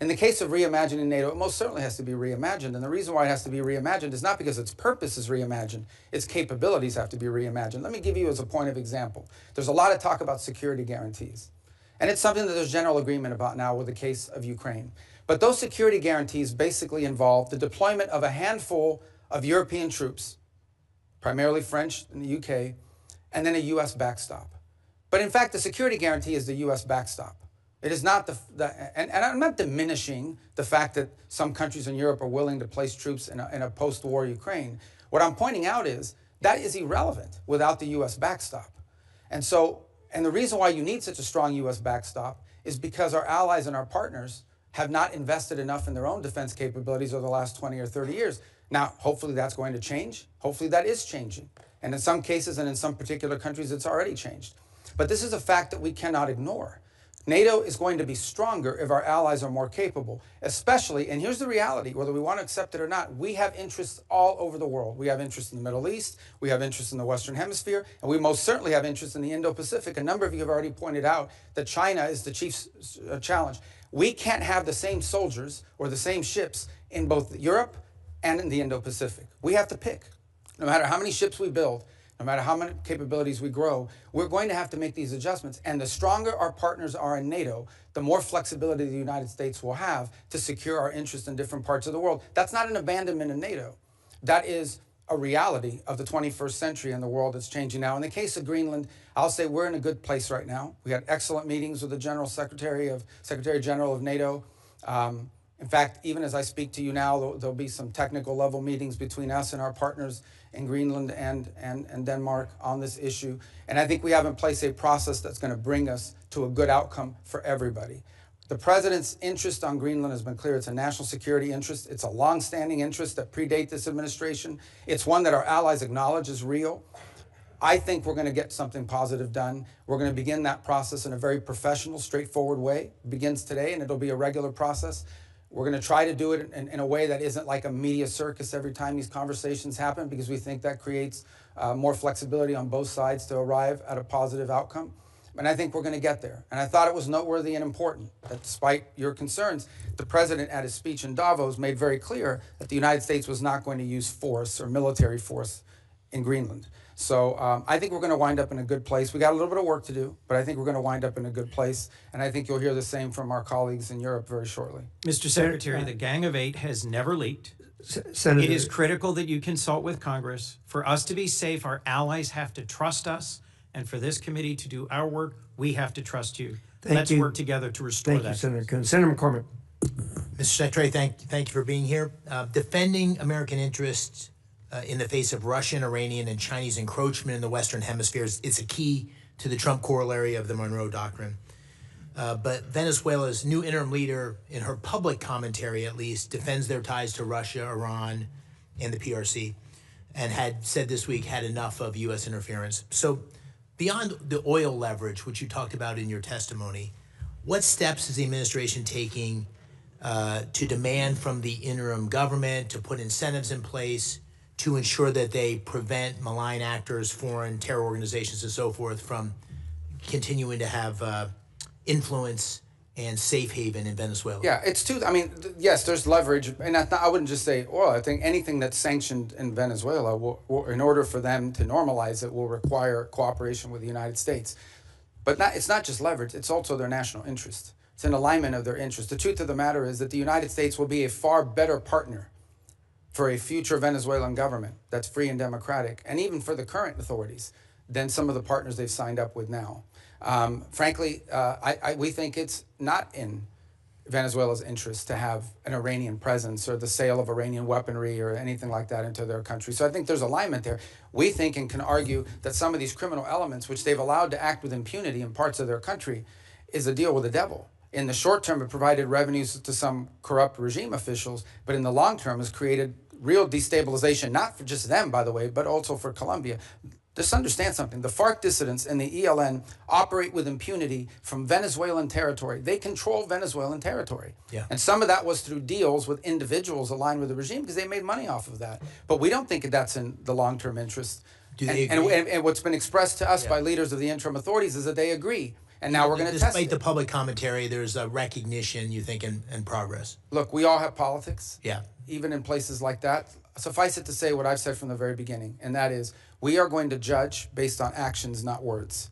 Speaker 3: In the case of reimagining NATO, it most certainly has to be reimagined. And the reason why it has to be reimagined is not because its purpose is reimagined. Its capabilities have to be reimagined. Let me give you as a point of example. There's a lot of talk about security guarantees. And it's something that there's general agreement about now with the case of Ukraine. But those security guarantees basically involve the deployment of a handful of European troops, primarily French in the UK, and then a U.S. backstop. But in fact, the security guarantee is the U.S. backstop. It is not and I'm not diminishing the fact that some countries in Europe are willing to place troops in a post-war Ukraine. What I'm pointing out is that is irrelevant without the U.S. backstop. And the reason why you need such a strong U.S. backstop is because our allies and our partners have not invested enough in their own defense capabilities over the last 20 or 30 years. Now, hopefully that's going to change. Hopefully that is changing. And in some cases and in some particular countries, it's already changed. But this is a fact that we cannot ignore. NATO is going to be stronger if our allies are more capable, especially, and here's the reality, whether we want to accept it or not, we have interests all over the world. We have interests in the Middle East, we have interests in the Western Hemisphere, and we most certainly have interests in the Indo-Pacific. A number of you have already pointed out that China is the chief challenge. We can't have the same soldiers or the same ships in both Europe and in the Indo-Pacific. We have to pick. No matter how many ships we build, no matter how many capabilities we grow, we're going to have to make these adjustments. And the stronger our partners are in NATO, the more flexibility the United States will have to secure our interests in different parts of the world. That's not an abandonment of NATO. That is a reality of the 21st century and the world that's changing now. In the case of Greenland, I'll say we're in a good place right now. We had excellent meetings with the Secretary General of NATO. In fact, even as I speak to you now, there'll be some technical level meetings between us and our partners in Greenland and Denmark on this issue. And I think we have in place a process that's going to bring us to a good outcome for everybody. The president's interest on Greenland has been clear. It's a national security interest. It's a long-standing interest that predate this administration. It's one that our allies acknowledge is real. I think we're going to get something positive done. We're going to begin that process in a very professional, straightforward way. It begins today, and it'll be a regular process. We're going to try to do it in a way that isn't like a media circus every time these conversations happen, because we think that creates more flexibility on both sides to arrive at a positive outcome. And I think we're going to get there. And I thought it was noteworthy and important that despite your concerns, the president at his speech in Davos made very clear that the United States was not going to use force or military force in Greenland. So I think we're going to wind up in a good place. We got a little bit of work to do, but I think we're going to wind up in a good place. And I think you'll hear the same from our colleagues in Europe very shortly.
Speaker 5: Mr. Secretary, the Gang of Eight has never leaked.
Speaker 1: Senator,
Speaker 5: It is critical that you consult with Congress. For us to be safe, our allies have to trust us. And for this committee to do our work, we have to trust you. Let's work together to restore that.
Speaker 1: Thank you, Senator Coons. Senator McCormick.
Speaker 6: Mr. Secretary, thank you for being here. Defending American interests in the face of Russian, Iranian, and Chinese encroachment in the Western Hemisphere is a key to the Trump corollary of the Monroe Doctrine. But Venezuela's new interim leader, in her public commentary at least, defends their ties to Russia, Iran, and the PRC, and had said this week had enough of U.S. interference. So beyond the oil leverage, which you talked about in your testimony, what steps is the administration taking to demand from the interim government to put incentives in place to ensure that they prevent malign actors, foreign terror organizations, and so forth from continuing to have influence and safe haven in Venezuela?
Speaker 3: Yeah, it's two. I mean, yes, there's leverage, and I wouldn't just say oil. I think anything that's sanctioned in Venezuela, will, in order for them to normalize it, will require cooperation with the United States. But it's not just leverage, it's also their national interest. It's an alignment of their interests. The truth of the matter is that the United States will be a far better partner for a future Venezuelan government that's free and democratic, and even for the current authorities, than some of the partners they've signed up with now. Frankly, we think it's not in Venezuela's interest to have an Iranian presence or the sale of Iranian weaponry or anything like that into their country. So I think there's alignment there. We think and can argue that some of these criminal elements, which they've allowed to act with impunity in parts of their country, is a deal with the devil. In the short term, it provided revenues to some corrupt regime officials, but in the long term has created real destabilization, not for just them, by the way, but also for Colombia. Just understand something. The FARC dissidents and the ELN operate with impunity from Venezuelan territory. They control Venezuelan territory.
Speaker 6: Yeah.
Speaker 3: And some of that was through deals with individuals aligned with the regime because they made money off of that. But we don't think that's in the long-term interest.
Speaker 6: Do they agree?
Speaker 3: And what's been expressed to us by leaders of the interim authorities is that they agree. And now we're going to test it.
Speaker 6: Despite the public commentary, there's a recognition, you think, and progress.
Speaker 3: Look, we all have politics.
Speaker 6: Yeah.
Speaker 3: Even in places like that. Suffice it to say what I've said from the very beginning, and that is we are going to judge based on actions, not words.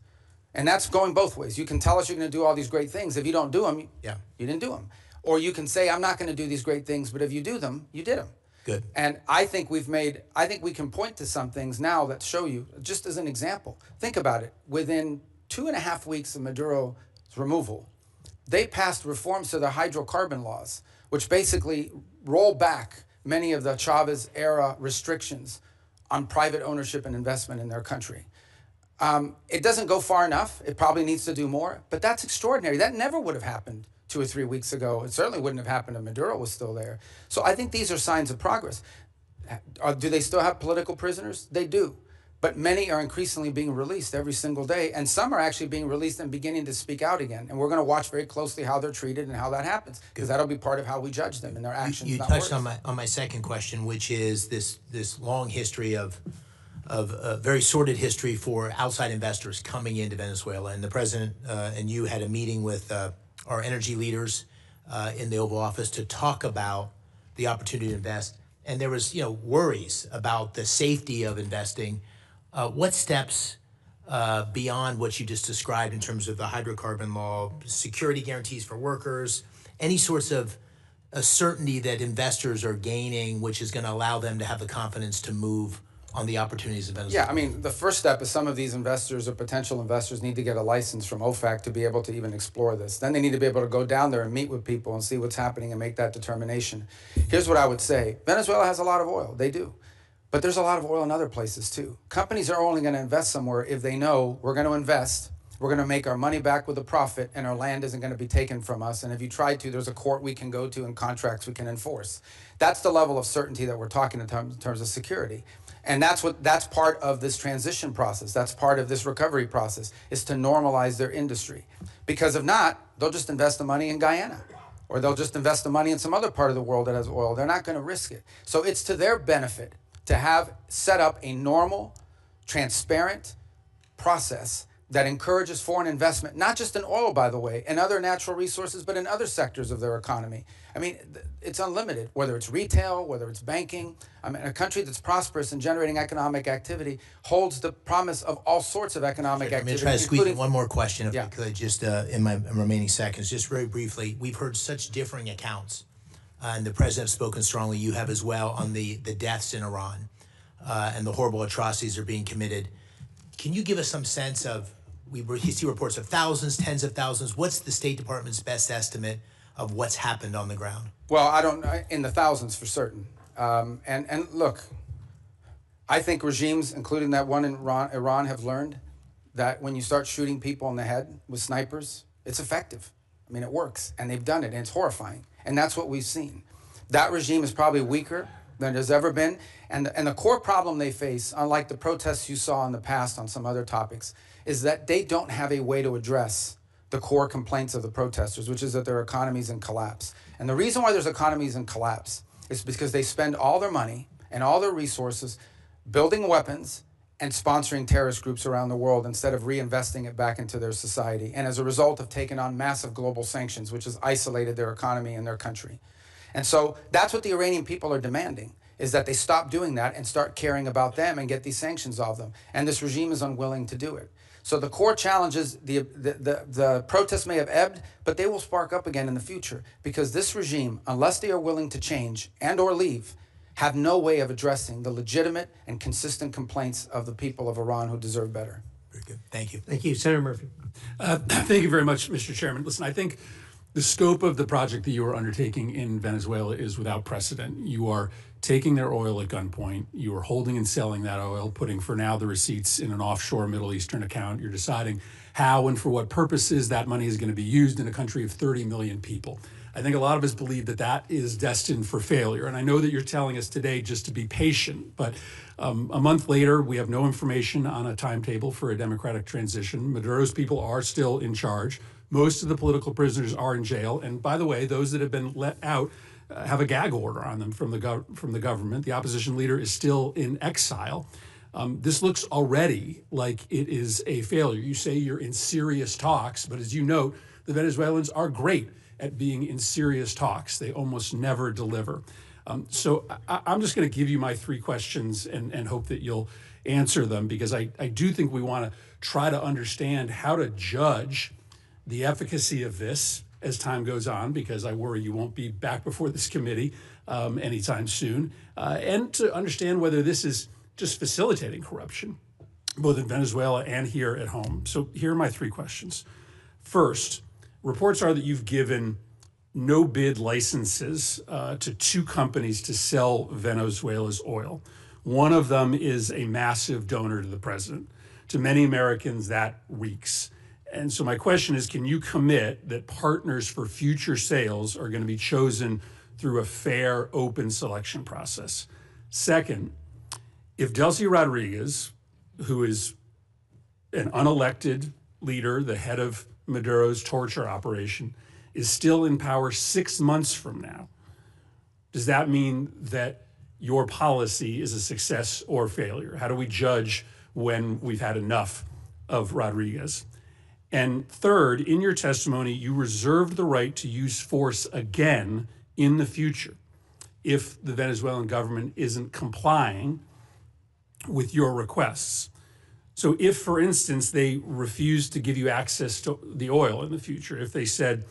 Speaker 3: And that's going both ways. You can tell us you're going to do all these great things. If you don't do them, you didn't do them. Or you can say, I'm not going to do these great things, but if you do them, you did them.
Speaker 6: Good.
Speaker 3: And I think we can point to some things now that show you, just as an example. Think about it. Within 2.5 weeks of Maduro's removal, they passed reforms to the hydrocarbon laws, which basically roll back many of the Chavez-era restrictions on private ownership and investment in their country. It doesn't go far enough. It probably needs to do more, but that's extraordinary. That never would have happened 2 or 3 weeks ago. It certainly wouldn't have happened if Maduro was still there. So I think these are signs of progress. Do they still have political prisoners? They do. But many are increasingly being released every single day, and some are actually being released and beginning to speak out again. And we're going to watch very closely how they're treated and how that happens, because that'll be part of how we judge them and their actions.
Speaker 6: You touched on my second question, which is this long history of very sordid history for outside investors coming into Venezuela. And the president and you had a meeting with our energy leaders in the Oval Office to talk about the opportunity to invest. And there was worries about the safety of investing. What steps beyond what you just described in terms of the hydrocarbon law, security guarantees for workers, any sorts of a certainty that investors are gaining, which is going to allow them to have the confidence to move on the opportunities of Venezuela?
Speaker 3: Yeah, I mean, the first step is some of these investors or potential investors need to get a license from OFAC to be able to even explore this. Then they need to be able to go down there and meet with people and see what's happening and make that determination. Here's what I would say. Venezuela has a lot of oil. They do. But there's a lot of oil in other places too. Companies are only going to invest somewhere if they know we're going to invest, we're going to make our money back with a profit, and our land isn't going to be taken from us. And if you try to, there's a court we can go to and contracts we can enforce. That's the level of certainty that we're talking in terms of security. And that's part of this transition process. That's part of this recovery process, is to normalize their industry. Because if not, they'll just invest the money in Guyana, or they'll just invest the money in some other part of the world that has oil. They're not going to risk it. So it's to their benefit to have set up a normal, transparent process that encourages foreign investment, not just in oil, by the way, and other natural resources, but in other sectors of their economy. I mean, it's unlimited, whether it's retail, whether it's banking. I mean, a country that's prosperous and generating economic activity holds the promise of all sorts of economic activity.
Speaker 6: I'm going to try to squeeze in one more question, if
Speaker 3: Yeah.
Speaker 6: I could, just in my remaining seconds. Just very briefly, we've heard such differing accounts, and the president has spoken strongly, you have as well, on the deaths in Iran and the horrible atrocities that are being committed. Can you give us some sense of, we see reports of thousands, tens of thousands. What's the State Department's best estimate of what's happened on the ground?
Speaker 3: Well, I don't, in the thousands for certain. And look, I think regimes, including that one in Iran, have learned that when you start shooting people in the head with snipers, it's effective. I mean, it works, and they've done it, and it's horrifying. And that's what we've seen. That regime is probably weaker than it has ever been. And the core problem they face, unlike the protests you saw in the past on some other topics, is that they don't have a way to address the core complaints of the protesters, which is that their economy is in collapse. And the reason why there's economies in collapse is because they spend all their money and all their resources building weapons and sponsoring terrorist groups around the world instead of reinvesting it back into their society. And as a result have taken on massive global sanctions, which has isolated their economy and their country. And so that's what the Iranian people are demanding, is that they stop doing that and start caring about them and get these sanctions off them. And this regime is unwilling to do it. So the core challenge is the protests may have ebbed, but they will spark up again in the future, because this regime, unless they are willing to change and or leave, have no way of addressing the legitimate and consistent complaints of the people of Iran who deserve better.
Speaker 6: Very good. Thank you.
Speaker 1: Thank you. Senator Murphy.
Speaker 7: Thank you very much, Mr. Chairman. Listen, I think the scope of the project that you are undertaking in Venezuela is without precedent. You are taking their oil at gunpoint. You are holding and selling that oil, putting for now the receipts in an offshore Middle Eastern account. You're deciding how and for what purposes that money is going to be used in a country of 30 million people. I think a lot of us believe that that is destined for failure. And I know that you're telling us today just to be patient, but a month later, we have no information on a timetable for a democratic transition. Maduro's people are still in charge. Most of the political prisoners are in jail. And by the way, those that have been let out have a gag order on them from the government. The opposition leader is still in exile. This looks already like it is a failure. You say you're in serious talks, but as you note, the Venezuelans are great at being in serious talks. They almost never deliver. So I'm just going to give you my three questions and hope that you'll answer them, because I do think we want to try to understand how to judge the efficacy of this as time goes on, because I worry you won't be back before this committee anytime soon, and to understand whether this is just facilitating corruption, both in Venezuela and here at home. So here are my three questions. First, reports are that you've given no-bid licenses to two companies to sell Venezuela's oil. One of them is a massive donor to the president. To many Americans, that reeks. And so my question is, can you commit that partners for future sales are going to be chosen through a fair, open selection process? Second, if Delcy Rodriguez, who is an unelected leader, the head of Maduro's torture operation, is still in power 6 months from now, does that mean that your policy is a success or failure? How do we judge when we've had enough of Rodriguez? And third, in your testimony, you reserved the right to use force again in the future if the Venezuelan government isn't complying with your requests. So if, for instance, they refuse to give you access to the oil in the future, if they said,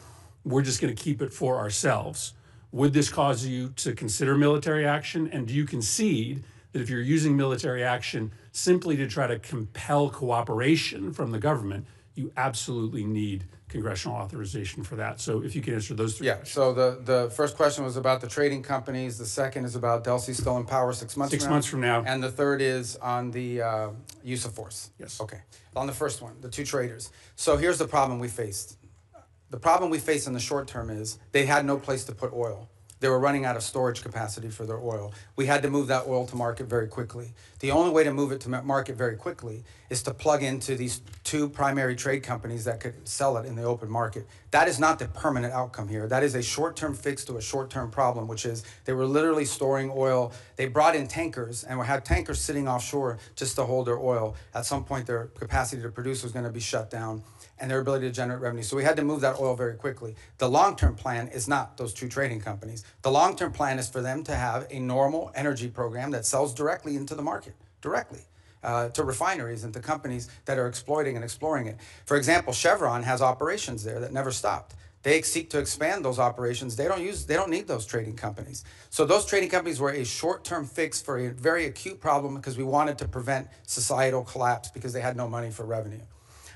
Speaker 7: we're just going to keep it for ourselves, would this cause you to consider military action? And do you concede that if you're using military action simply to try to compel cooperation from the government, you absolutely need congressional authorization for that? So if you can answer those three questions.
Speaker 3: So the first question was about the trading companies. The second is about Delcy still in power 6 months from now.
Speaker 7: 6 months from now.
Speaker 3: And the third is on the use of force.
Speaker 7: Yes.
Speaker 3: Okay. On the first one, the two traders. So here's the problem we faced. The problem we faced in the short term is they had no place to put oil. They were running out of storage capacity for their oil. We had to move that oil to market very quickly. The only way to move it to market very quickly is to plug into these two primary trade companies that could sell it in the open market. That is not the permanent outcome here. That is a short-term fix to a short-term problem, which is they were literally storing oil. They brought in tankers and had tankers sitting offshore just to hold their oil. At some point, their capacity to produce was going to be shut down, and their ability to generate revenue. So we had to move that oil very quickly. The long-term plan is not those two trading companies. The long-term plan is for them to have a normal energy program that sells directly into the market, directly to refineries and to companies that are exploiting and exploring it. For example, Chevron has operations there that never stopped. They seek to expand those operations. They don't need those trading companies. So those trading companies were a short-term fix for a very acute problem because we wanted to prevent societal collapse because they had no money for revenue.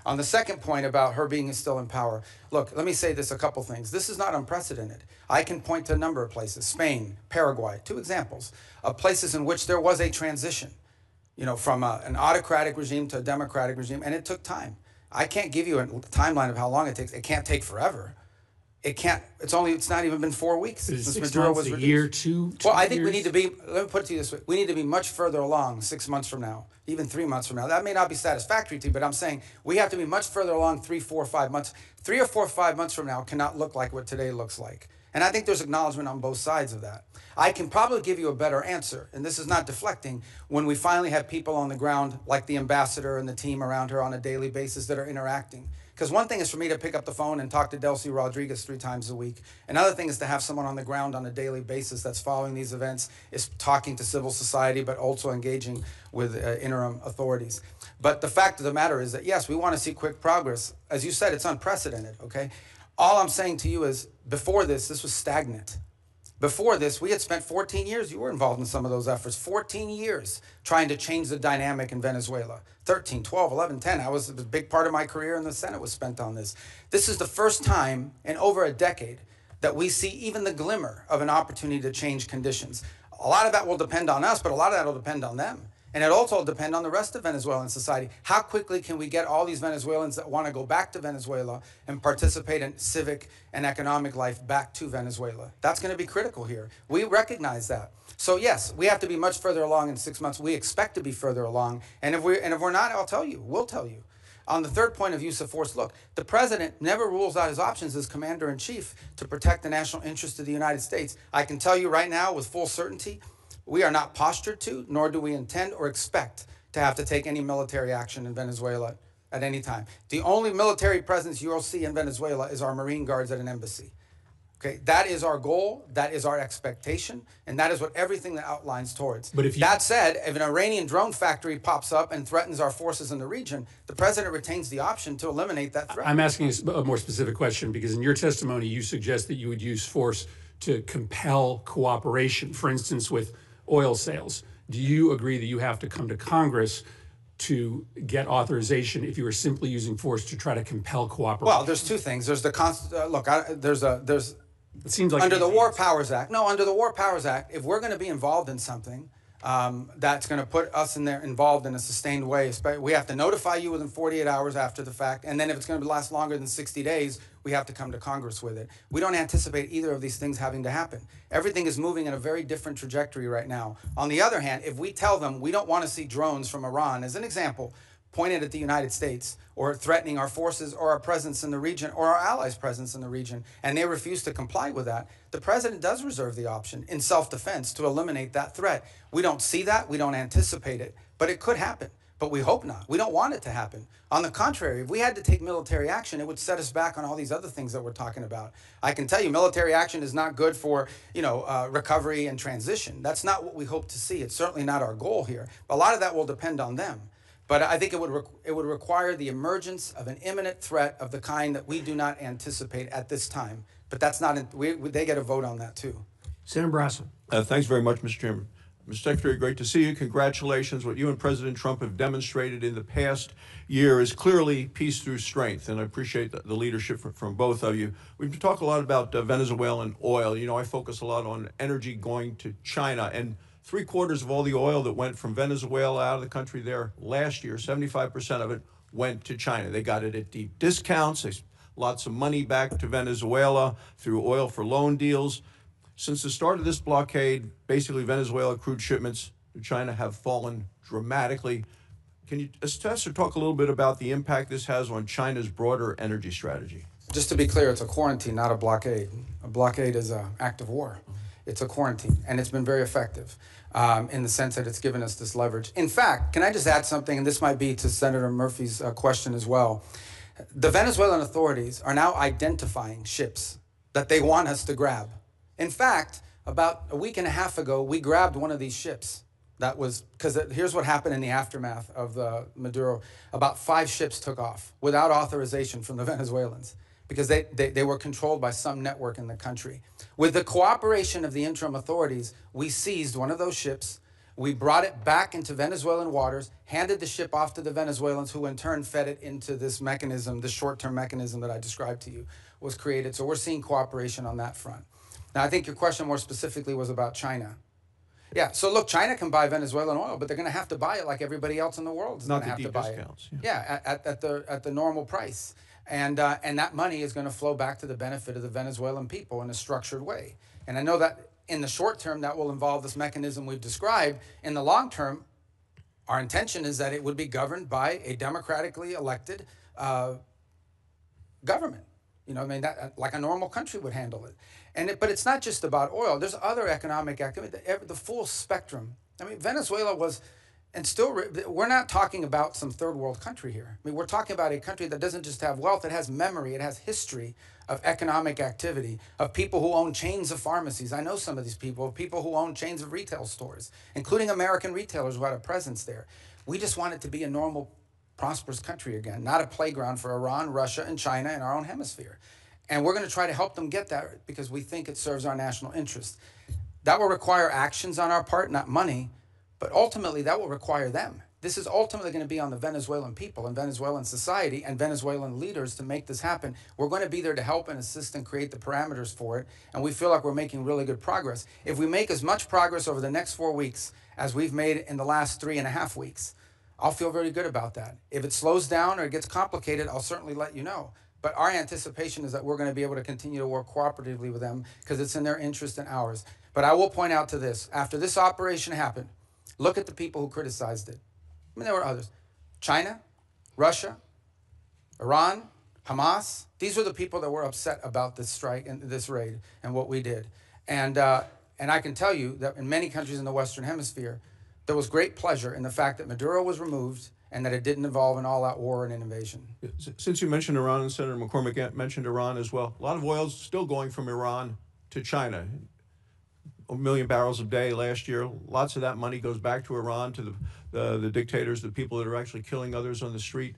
Speaker 3: On the second point about her being still in power, look, let me say this, a couple things. This is not unprecedented. I can point to a number of places, Spain, Paraguay, 2 examples of places in which there was a transition, you know, from an autocratic regime to a democratic regime, and it took time. I can't give you a timeline of how long it takes. It can't take forever. It can't, it's not even been 4 weeks since Maduro was reduced.
Speaker 7: A year, two
Speaker 3: Well, I think
Speaker 7: years?
Speaker 3: we need to be, let me put it to you this way, we need to be much further along 6 months from now, even 3 months from now. That may not be satisfactory to you, but I'm saying we have to be much further along 3, 4, 5 months. 3 or 4, 5 months from now cannot look like what today looks like. And I think there's acknowledgement on both sides of that. I can probably give you a better answer, and this is not deflecting, when we finally have people on the ground like the ambassador and the team around her on a daily basis that are interacting. Because one thing is for me to pick up the phone and talk to Delcy Rodriguez 3 times a week. Another thing is to have someone on the ground on a daily basis that's following these events, is talking to civil society, but also engaging with interim authorities. But the fact of the matter is that, yes, we want to see quick progress. As you said, it's unprecedented, okay? All I'm saying to you is, before this was stagnant. Before this, we had spent 14 years, you were involved in some of those efforts, 14 years trying to change the dynamic in Venezuela. 13, 12, 11, 10, a big part of my career in the Senate was spent on this. This is the first time in over a decade that we see even the glimmer of an opportunity to change conditions. A lot of that will depend on us, but a lot of that will depend on them. And it also will depend on the rest of Venezuelan society. How quickly can we get all these Venezuelans that want to go back to Venezuela and participate in civic and economic life back to Venezuela? That's going to be critical here. We recognize that. So yes, we have to be much further along in 6 months. We expect to be further along. And if we're not, I'll tell you, we'll tell you. On the third point of use of force, look, the president never rules out his options as commander-in-chief to protect the national interest of the United States. I can tell you right now with full certainty, we are not postured to, nor do we intend or expect to have to take any military action in Venezuela at any time. The only military presence you'll see in Venezuela is our Marine Guards at an embassy. Okay, that is our goal, that is our expectation, and that is what everything that outlines towards.
Speaker 7: But if you,
Speaker 3: that said, if an Iranian drone factory pops up and threatens our forces in the region, the president retains the option to eliminate that threat.
Speaker 7: I'm asking a more specific question because in your testimony, you suggest that you would use force to compel cooperation, for instance, with oil sales. Do you agree that you have to come to Congress to get authorization if you were simply using force to try to compel cooperation?
Speaker 3: Well, there's 2 things. There's the
Speaker 7: it seems like
Speaker 3: under the War Powers Act. No, under the War Powers Act, if we're going to be involved in something that's going to put us involved in a sustained way, we have to notify you within 48 hours after the fact, and then if it's going to last longer than 60 days, we have to come to Congress with it. We don't anticipate either of these things having to happen. Everything is moving in a very different trajectory right now. On the other hand, if we tell them we don't want to see drones from Iran, as an example, pointed at the United States or threatening our forces or our presence in the region or our allies' presence in the region, and they refuse to comply with that, the president does reserve the option in self-defense to eliminate that threat. We don't see that, we don't anticipate it, but it could happen. But we hope not. We don't want it to happen. On the contrary, if we had to take military action, it would set us back on all these other things that we're talking about. I can tell you military action is not good for, recovery and transition. That's not what we hope to see. It's certainly not our goal here. A lot of that will depend on them. But I think it would require the emergence of an imminent threat of the kind that we do not anticipate at this time. But that's not, they get a vote on that too.
Speaker 1: Senator Brasso.
Speaker 8: Thanks very much, Mr. Chairman. Mr. Secretary, great to see you. Congratulations. What you and President Trump have demonstrated in the past year is clearly peace through strength, and I appreciate the leadership from both of you. We've talked a lot about Venezuelan oil. You know, I focus a lot on energy going to China, and 3/4 of all the oil that went from Venezuela out of the country there last year, 75% of it went to China. They got it at deep discounts. Lots of money back to Venezuela through oil for loan deals. Since the start of this blockade, basically Venezuela crude shipments to China have fallen dramatically. Can you assess or talk a little bit about the impact this has on China's broader energy strategy?
Speaker 3: Just to be clear, it's a quarantine, not a blockade. A blockade is an act of war. It's a quarantine, and it's been very effective in the sense that it's given us this leverage. In fact, can I just add something, and this might be to Senator Murphy's question as well. The Venezuelan authorities are now identifying ships that they want us to grab. In fact, about a week and a half ago, we grabbed one of these ships. That was, because here's what happened in the aftermath of the Maduro. About 5 ships took off without authorization from the Venezuelans because they were controlled by some network in the country. With the cooperation of the interim authorities, we seized one of those ships. We brought it back into Venezuelan waters, handed the ship off to the Venezuelans, who in turn fed it into this mechanism, this short-term mechanism that I described to you was created. So we're seeing cooperation on that front. Now, I think your question more specifically was about China. Yeah, so look, China can buy Venezuelan oil, but they're going to have to buy it like everybody else in the world is going to have to buy it. Yeah, at the normal price. And that money is going to flow back to the benefit of the Venezuelan people in a structured way. And I know that in the short term, that will involve this mechanism we've described. In the long term, our intention is that it would be governed by a democratically elected government. You know, I mean, that like a normal country would handle it. But it's not just about oil. There's other economic activity, the full spectrum. I mean, Venezuela was, and still, we're not talking about some third world country here. I mean, we're talking about a country that doesn't just have wealth, it has memory, it has history of economic activity, of people who own chains of pharmacies. I know some of these people who own chains of retail stores, including American retailers who had a presence there. We just want it to be a normal, prosperous country again, not a playground for Iran, Russia, and China in our own hemisphere. And we're going to try to help them get that because we think it serves our national interest. That will require actions on our part, not money, but ultimately that will require them. This is ultimately going to be on the Venezuelan people and Venezuelan society and Venezuelan leaders to make this happen. We're going to be there to help and assist and create the parameters for it, and we feel like we're making really good progress. If we make as much progress over the next 4 weeks as we've made in the last 3.5 weeks, I'll feel very good about that. If it slows down or it gets complicated, I'll certainly let you know. But our anticipation is that we're going to be able to continue to work cooperatively with them because it's in their interest and ours. But I will point out to this, after this operation happened, look at the people who criticized it. I mean, there were others. China, Russia, Iran, Hamas. These are the people that were upset about this strike and this raid and what we did. And I can tell you that in many countries in the Western Hemisphere, there was great pleasure in the fact that Maduro was removed and that it didn't involve an all-out war and an invasion.
Speaker 8: Since you mentioned Iran, and Senator McCormick mentioned Iran as well, a lot of oil is still going from Iran to China. 1 million barrels a day last year. Lots of that money goes back to Iran, to the dictators, the people that are actually killing others on the street.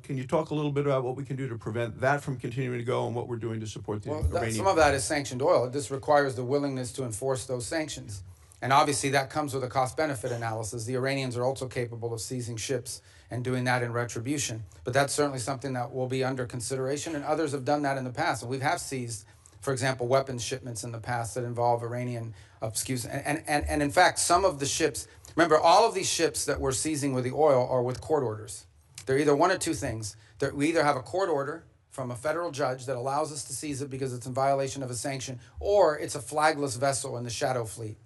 Speaker 8: Can you talk a little bit about what we can do to prevent that from continuing to go and what we're doing to support the Iranian?
Speaker 3: Some of that is sanctioned oil. This requires the willingness to enforce those sanctions. And obviously that comes with a cost-benefit analysis. The Iranians are also capable of seizing ships and doing that in retribution. But that's certainly something that will be under consideration, and others have done that in the past. And we have seized, for example, weapons shipments in the past that involve Iranian, and in fact, some of the ships, remember, all of these ships that we're seizing with the oil are with court orders. They're either one of two things. We either have a court order from a federal judge that allows us to seize it because it's in violation of a sanction, or it's a flagless vessel in the shadow fleet.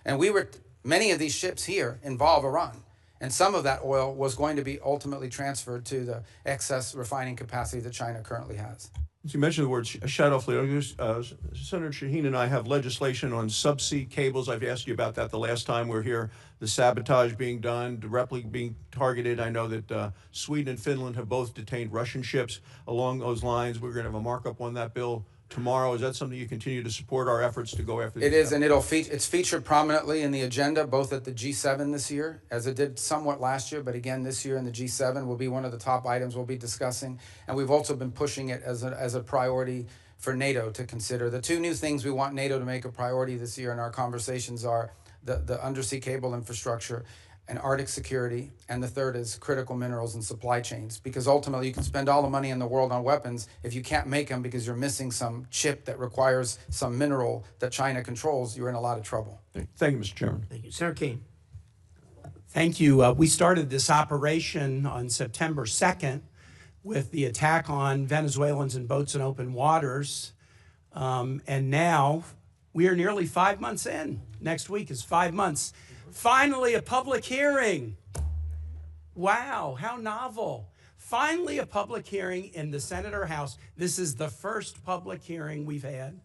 Speaker 3: And many of these ships here involve Iran. And some of that oil was going to be ultimately transferred to the excess refining capacity that China currently has.
Speaker 8: You mentioned the word shadow fleet. Senator Shaheen and I have legislation on subsea cables. I've asked you about that the last time we were here. The sabotage being done, directly being targeted. I know that Sweden and Finland have both detained Russian ships along those lines. We're going to have a markup on that bill tomorrow. Is that something you continue to support our efforts to go after?
Speaker 3: It is, and it's featured prominently in the agenda, both at the G7 this year, as it did somewhat last year, but again this year in the G7 will be one of the top items we'll be discussing. And we've also been pushing it as a priority for NATO to consider. The two new things we want NATO to make a priority this year in our conversations are the undersea cable infrastructure and Arctic security, and the third is critical minerals and supply chains, because ultimately you can spend all the money in the world on weapons if you can't make them because you're missing some chip that requires some mineral that China controls, you're in a lot of trouble.
Speaker 8: Thank you, Mr. Chairman.
Speaker 1: Thank you. Senator Kane.
Speaker 9: Thank you. We started this operation on September 2nd with the attack on Venezuelans and boats in open waters. And now we are nearly 5 months in. Next week is 5 months. Finally, a public hearing. Wow, how novel. Finally, a public hearing in the Senate or House. This is the first public hearing we've had.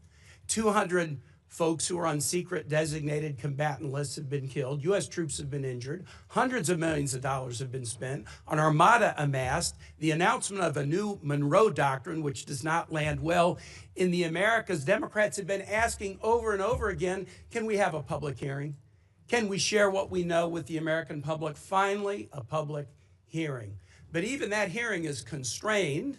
Speaker 9: 200 folks who are on secret designated combatant lists have been killed. U.S. troops have been injured. Hundreds of millions of dollars have been spent. An armada amassed. The announcement of a new Monroe Doctrine, which does not land well in the Americas. Democrats have been asking over and over again, can we have a public hearing? Can we share what we know with the American public? Finally, a public hearing. But even that hearing is constrained.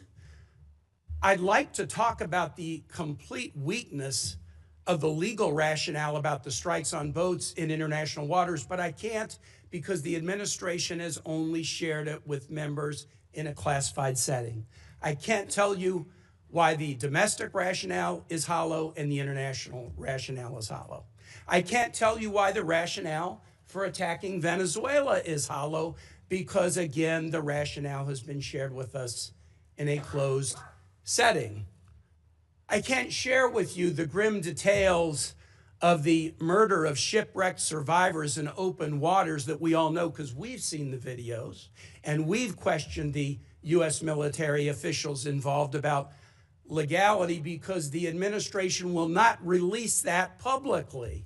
Speaker 9: I'd like to talk about the complete weakness of the legal rationale about the strikes on boats in international waters, but I can't because the administration has only shared it with members in a classified setting. I can't tell you why the domestic rationale is hollow and the international rationale is hollow. I can't tell you why the rationale for attacking Venezuela is hollow because, again, the rationale has been shared with us in a closed setting. I can't share with you the grim details of the murder of shipwrecked survivors in open waters that we all know because we've seen the videos and we've questioned the U.S. military officials involved about legality because the administration will not release that publicly.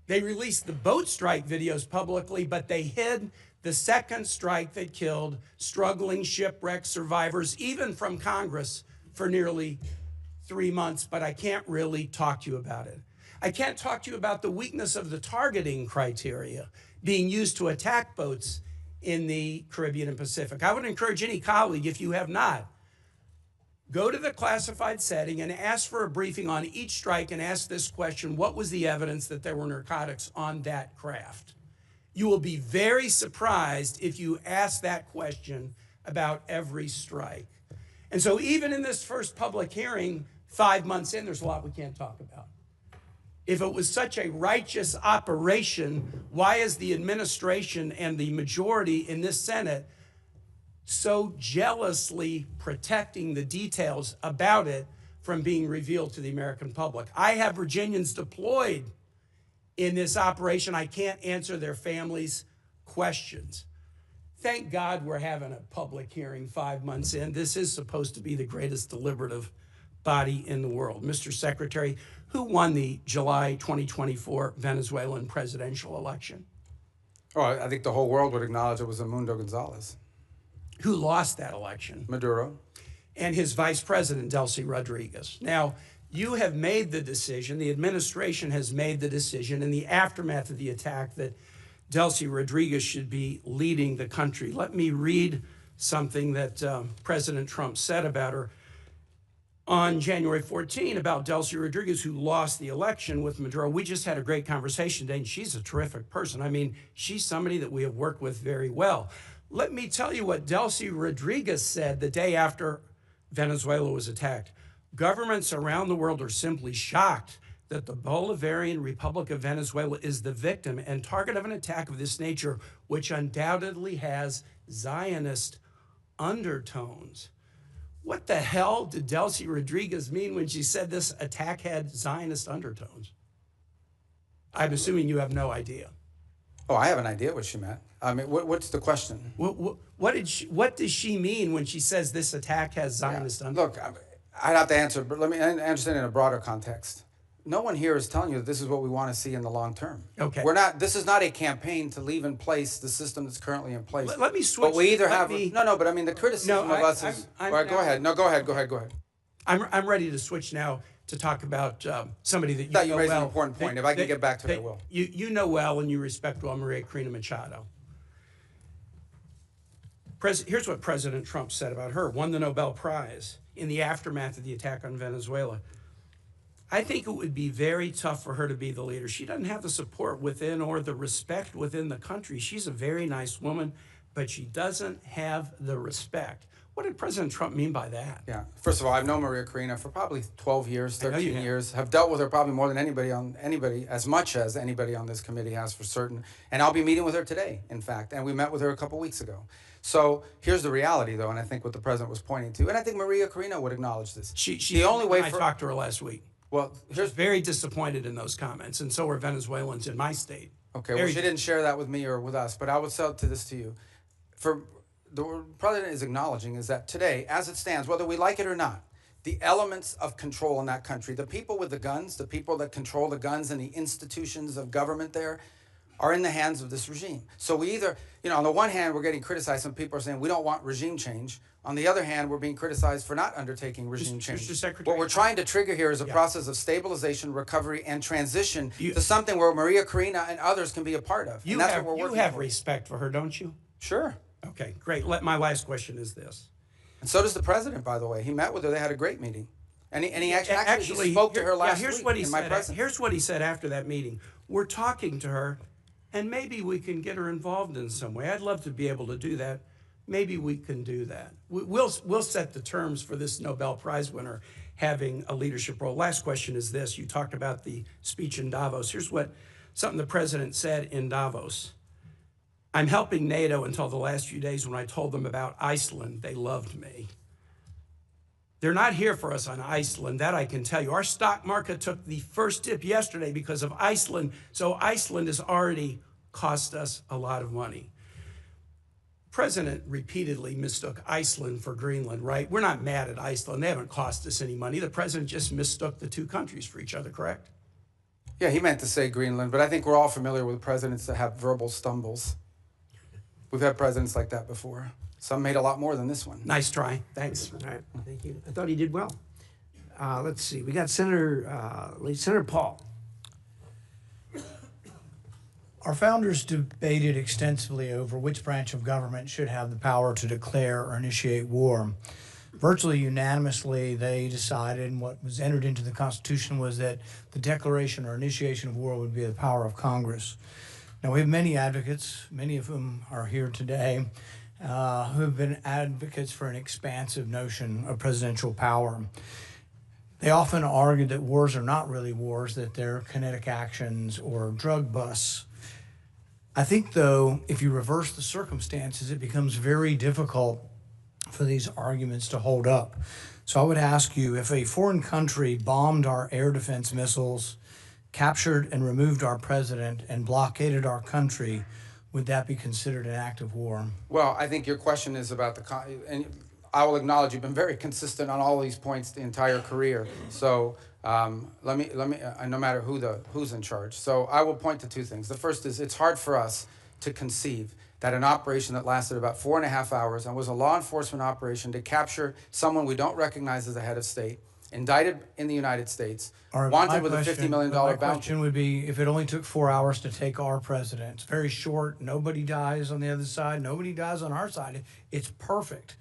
Speaker 9: They released the boat strike videos publicly, but they hid the second strike that killed struggling shipwreck survivors, even from Congress, for nearly 3 months, but I can't really talk to you about it. I can't talk to you about the weakness of the targeting criteria being used to attack boats in the Caribbean and Pacific. I would encourage any colleague, if you have not, go to the classified setting and ask for a briefing on each strike and ask this question: what was the evidence that there were narcotics on that craft? You will be very surprised if you ask that question about every strike. And so even in this first public hearing, 5 months in, there's a lot we can't talk about. If it was such a righteous operation, why is the administration and the majority in this Senate so jealously protecting the details about it from being revealed to the American public? I have Virginians deployed in this operation. I can't answer their families' questions. Thank God we're having a public hearing 5 months in. This is supposed to be the greatest deliberative body in the world. Mr. Secretary, who won the July 2024 Venezuelan presidential election?
Speaker 3: Oh, I think the whole world would acknowledge it was Edmundo Gonzalez.
Speaker 9: Who lost that election?
Speaker 3: Maduro.
Speaker 9: And his vice president, Delcy Rodriguez. Now, you have made the decision, the administration has made the decision in the aftermath of the attack that Delcy Rodriguez should be leading the country. Let me read something that President Trump said about her on January 14 about Delcy Rodriguez, who lost the election with Maduro. We just had a great conversation today, and she's a terrific person. I mean, she's somebody that we have worked with very well. Let me tell you what Delcy Rodriguez said the day after Venezuela was attacked. Governments around the world are simply shocked that the Bolivarian Republic of Venezuela is the victim and target of an attack of this nature, which undoubtedly has Zionist undertones. What the hell did Delcy Rodriguez mean when she said this attack had Zionist undertones? I'm assuming you have no idea.
Speaker 3: Oh, I have an idea what she meant. I mean, what's the question?
Speaker 9: What does she mean when she says this attack has Zionist undertones?
Speaker 3: Look, I'd have to answer, but let me understand in a broader context. No one here is telling you that this is what we want to see in the long term.
Speaker 9: Okay.
Speaker 3: This is not a campaign to leave in place the system that's currently in place.
Speaker 9: Let me switch.
Speaker 3: But we either but I mean, the criticism of us is, all right, go ahead. No, go ahead.
Speaker 9: I'm ready to switch now to talk about somebody that you know well.
Speaker 3: You raised an important point. If I can get back to it, I will.
Speaker 9: You know well and you respect well Maria Corina Machado. Here's what President Trump said about her. Won the Nobel Prize in the aftermath of the attack on Venezuela. I think it would be very tough for her to be the leader. She doesn't have the support within or the respect within the country. She's a very nice woman, but she doesn't have the respect. What did President Trump mean by that?
Speaker 3: Yeah. First of all, I've known Maria Corina for probably 12 years, 13 years. Have dealt with her probably more than anybody, as much as anybody on this committee has for certain. And I'll be meeting with her today, in fact. And we met with her a couple weeks ago. So here's the reality, though, and I think what the president was pointing to, and I think Maria Corina would acknowledge this.
Speaker 9: The only way I talked to her last week.
Speaker 3: Well,
Speaker 9: she's very disappointed in those comments, and so are Venezuelans in my state.
Speaker 3: Okay, well, she didn't share that with me or with us, but I would sell this to you. For the president is acknowledging is that today, as it stands, whether we like it or not, the elements of control in that country, the people with the guns, the people that control the guns and the institutions of government there, are in the hands of this regime. So we either, on the one hand, we're getting criticized. Some people are saying we don't want regime change. On the other hand, we're being criticized for not undertaking regime change.
Speaker 9: Mr. Secretary,
Speaker 3: what we're trying to trigger here is a process of stabilization, recovery, and transition to something where Maria Corina and others can be a part of.
Speaker 9: You have respect for her, don't you?
Speaker 3: Sure.
Speaker 9: Okay, great. My last question is this.
Speaker 3: And so does the president, by the way. He met with her. They had a great meeting. And he actually he spoke to her last
Speaker 9: here's
Speaker 3: week
Speaker 9: what he
Speaker 3: in my
Speaker 9: said.
Speaker 3: presence.
Speaker 9: Here's what he said after that meeting. We're talking to her, and maybe we can get her involved in some way. I'd love to be able to do that. Maybe we can do that. We'll set the terms for this Nobel Prize winner having a leadership role. Last question is this. You talked about the speech in Davos. Here's something the president said in Davos. I'm helping NATO until the last few days when I told them about Iceland. They loved me. They're not here for us on Iceland, that I can tell you. Our stock market took the first dip yesterday because of Iceland, so Iceland has already cost us a lot of money. President repeatedly mistook Iceland for Greenland, right? We're not mad at Iceland. They haven't cost us any money. The president just mistook the two countries for each other, correct?
Speaker 3: Yeah, he meant to say Greenland, but I think we're all familiar with presidents that have verbal stumbles. We've had presidents like that before. Some made a lot more than this one.
Speaker 9: Nice try. Thanks.
Speaker 1: All right, thank you. I thought he did well. Let's see. We got Senator Paul.
Speaker 10: Our founders debated extensively over which branch of government should have the power to declare or initiate war. Virtually unanimously, they decided, and what was entered into the Constitution was that the declaration or initiation of war would be the power of Congress. Now, we have many advocates, many of whom are here today, who have been advocates for an expansive notion of presidential power. They often argue that wars are not really wars, that they're kinetic actions or drug busts. I think, though, if you reverse the circumstances, it becomes very difficult for these arguments to hold up. So I would ask you, if a foreign country bombed our air defense missiles, captured and removed our president, and blockaded our country, would that be considered an act of war?
Speaker 3: Well, I think your question is about and I will acknowledge you've been very consistent on all these points the entire career. So let me no matter who's in charge. So I will point to two things. The first is it's hard for us to conceive that an operation that lasted about 4.5 hours and was a law enforcement operation to capture someone we don't recognize as a head of state, indicted in the United States, wanted with a $50 million bounty.
Speaker 10: My question would be, if it only took 4 hours to take our president, it's very short, nobody dies on the other side, nobody dies on our side, it's perfect.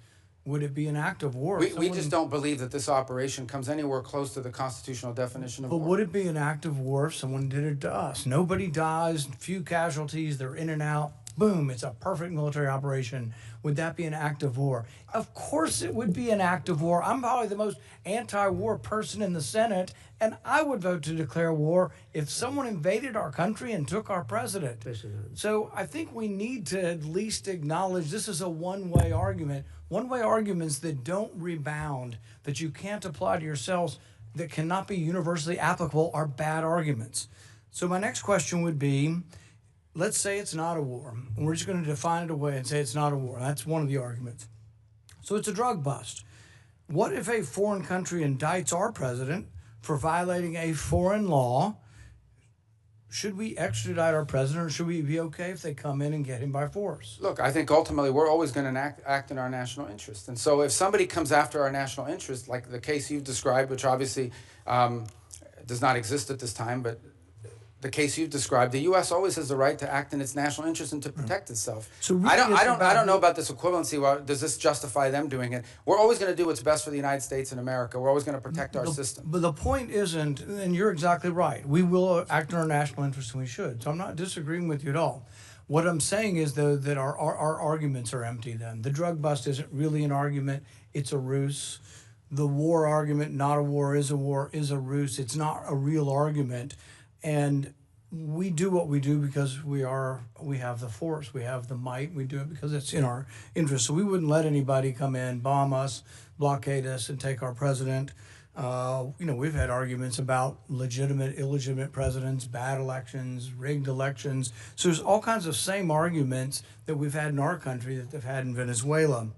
Speaker 10: Would it be an act of war?
Speaker 3: We just don't believe that this operation comes anywhere close to the constitutional definition of war.
Speaker 10: But would it be an act of war if someone did it to us? Nobody dies, few casualties, they're in and out. Boom, it's a perfect military operation. Would that be an act of war? Of course it would be an act of war. I'm probably the most anti-war person in the Senate, and I would vote to declare war if someone invaded our country and took our president. So I think we need to at least acknowledge this is a one-way argument. One-way arguments that don't rebound, that you can't apply to yourselves, that cannot be universally applicable are bad arguments. So my next question would be, let's say it's not a war. And we're just going to define it away and say it's not a war. That's one of the arguments. So it's a drug bust. What if a foreign country indicts our president for violating a foreign law? Should we extradite our president, or should we be okay if they come in and get him by force?
Speaker 3: Look, I think ultimately we're always going to act in our national interest. And so if somebody comes after our national interest, like the case you've described, which obviously does not exist at this time, but the case you've described, the U.S. always has the right to act in its national interest and to protect itself.
Speaker 10: So really
Speaker 3: I don't know about this equivalency. Well, does this justify them doing it? We're always going to do what's best for the United States and America. We're always going to protect our system.
Speaker 10: But the point isn't, and you're exactly right, we will act in our national interest and we should. So I'm not disagreeing with you at all. What I'm saying is, though, that our arguments are empty then. The drug bust isn't really an argument. It's a ruse. The war argument, not a war, is a ruse. It's not a real argument. And we do what we do because we have the force, we have the might, we do it because it's in our interest. So we wouldn't let anybody come in, bomb us, blockade us, and take our president. We've had arguments about legitimate, illegitimate presidents, bad elections, rigged elections. So there's all kinds of same arguments that we've had in our country that they've had in Venezuela.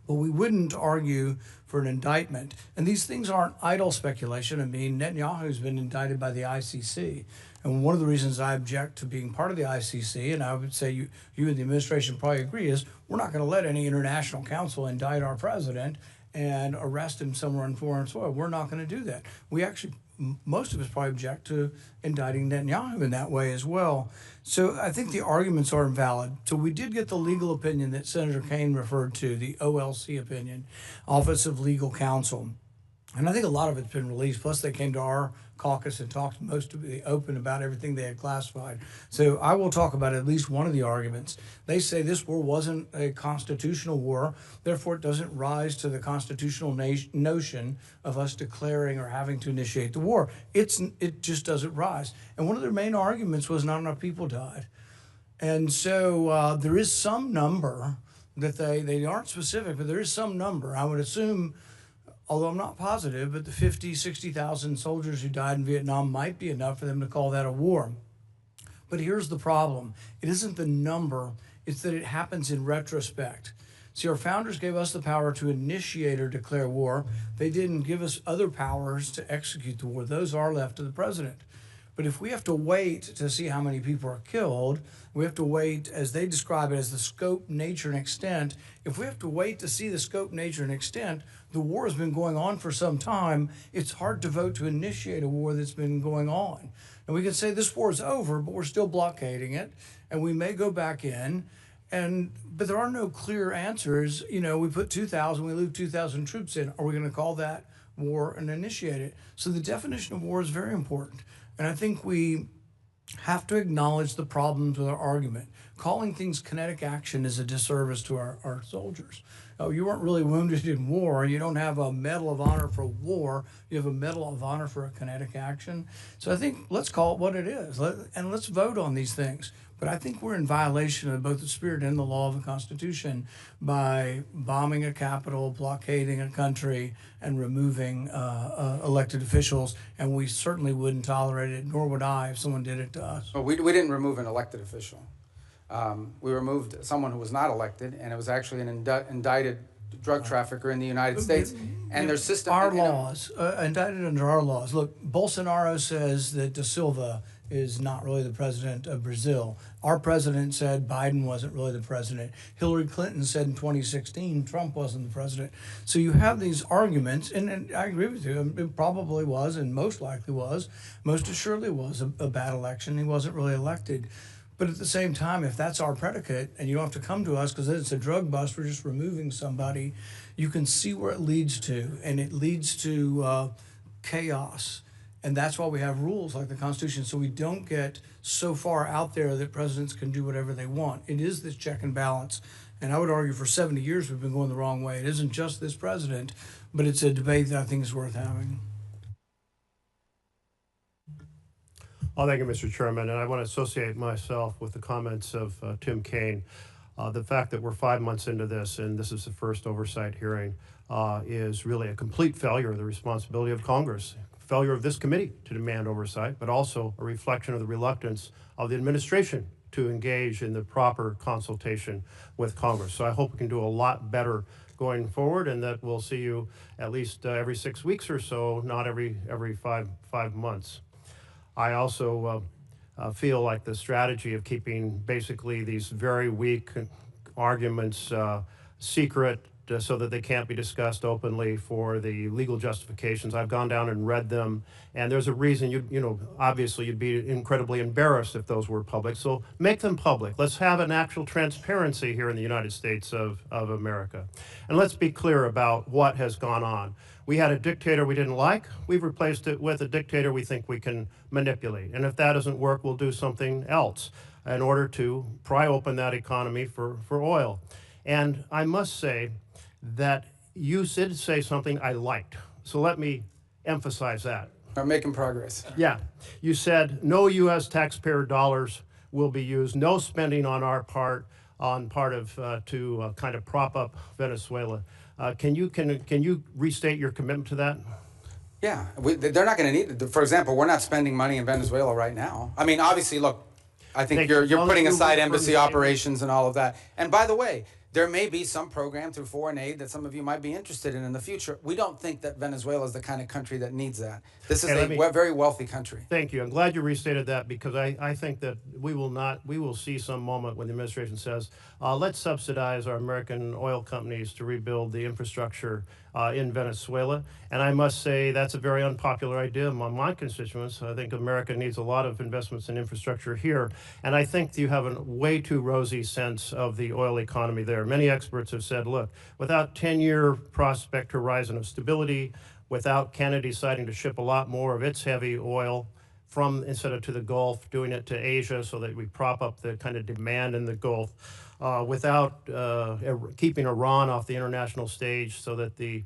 Speaker 10: But we wouldn't argue for an indictment. And these things aren't idle speculation. I mean, Netanyahu's been indicted by the ICC. And one of the reasons I object to being part of the ICC, and I would say you and the administration probably agree, is we're not going to let any international council indict our president and arrest him somewhere on foreign soil. We're not going to do that. We actually, most of us probably object to indicting Netanyahu in that way as well. So I think the arguments are invalid. So we did get the legal opinion that Senator Kaine referred to, the OLC opinion, Office of Legal Counsel. And I think a lot of it's been released. Plus, they came to our caucus and talked most of the open about everything they had classified. So I will talk about at least one of the arguments. They say this war wasn't a constitutional war, therefore it doesn't rise to the constitutional notion of us declaring or having to initiate the war. It just doesn't rise. And one of their main arguments was not enough people died. And so there is some number that they aren't specific, but there is some number. I would assume, although I'm not positive, but the 50, 60,000 soldiers who died in Vietnam might be enough for them to call that a war. But here's the problem. It isn't the number, it's that it happens in retrospect. See, our founders gave us the power to initiate or declare war. They didn't give us other powers to execute the war. Those are left to the president. But if we have to wait to see how many people are killed, we have to wait, as they describe it, as the scope, nature, and extent. If we have to wait to see the scope, nature, and extent, the war has been going on for some time. It's hard to vote to initiate a war that's been going on. And we can say this war is over, but we're still blockading it, and we may go back in. But there are no clear answers. You know, we put 2,000, we leave 2,000 troops in. Are we going to call that war and initiate it? So the definition of war is very important. And I think we have to acknowledge the problems with our argument. Calling things kinetic action is a disservice to our soldiers. Oh, you weren't really wounded in war. You don't have a Medal of Honor for war. You have a Medal of Honor for a kinetic action. So I think let's call it what it is, and let's vote on these things. But I think we're in violation of both the spirit and the law of the Constitution by bombing a capital, blockading a country, and removing elected officials. And we certainly wouldn't tolerate it, nor would I if someone did it to us.
Speaker 3: Well, we didn't remove an elected official. We removed someone who was not elected, and it was actually an indicted drug trafficker in the United States. And their system...
Speaker 10: Our laws, indicted under our laws. Look, Bolsonaro says that Da Silva is not really the president of Brazil. Our president said Biden wasn't really the president. Hillary Clinton said in 2016 Trump wasn't the president. So you have these arguments, and I agree with you, it probably was, and most likely was, most assuredly was a bad election. He wasn't really elected. But at the same time, if that's our predicate, and you don't have to come to us because it's a drug bust, we're just removing somebody, you can see where it leads to, and it leads to chaos. And that's why we have rules like the Constitution, so we don't get so far out there that presidents can do whatever they want. It is this check and balance. And I would argue for 70 years we've been going the wrong way. It isn't just this president, but it's a debate that I think is worth having.
Speaker 4: Oh, thank you, Mr. Chairman. And I want to associate myself with the comments of Tim Kaine. The fact that we're 5 months into this, and this is the first oversight hearing, is really a complete failure of the responsibility of Congress. Failure of this committee to demand oversight, but also a reflection of the reluctance of the administration to engage in the proper consultation with Congress. So I hope we can do a lot better going forward, and that we'll see you at least every 6 weeks or so, not every five months. I also feel like the strategy of keeping basically these very weak arguments secret so that they can't be discussed openly for the legal justifications. I've gone down and read them, and there's a reason you know, obviously you'd be incredibly embarrassed if those were public. So make them public. Let's have an actual transparency here in the United States of America. And let's be clear about what has gone on. We had a dictator we didn't like. We've replaced it with a dictator we think we can manipulate. And if that doesn't work, we'll do something else in order to pry open that economy for oil. And I must say that you did say something I liked. So let me emphasize that.
Speaker 3: We're making progress.
Speaker 4: Yeah. You said no U.S. taxpayer dollars will be used, no spending on our part, to kind of prop up Venezuela. Can you restate your commitment to that?
Speaker 3: Yeah, they're not going to need it. For example, we're not spending money in Venezuela right now. I mean, obviously, look, I think you're putting aside embassy operations and all of that. And by the way, there may be some program through foreign aid that some of you might be interested in the future. We don't think that Venezuela is the kind of country that needs that. This is a very wealthy country.
Speaker 4: Thank you. I'm glad you restated that, because I think that we will see some moment when the administration says, let's subsidize our American oil companies to rebuild the infrastructure in Venezuela. And I must say that's a very unpopular idea among my constituents. I think America needs a lot of investments in infrastructure here. And I think you have a way too rosy sense of the oil economy there. Many experts have said, look, without 10-year prospect horizon of stability,
Speaker 11: without Canada deciding to ship a lot more of its heavy oil from, instead of to the Gulf, doing it to Asia so that we prop up the kind of demand in the Gulf, without keeping Iran off the international stage so that the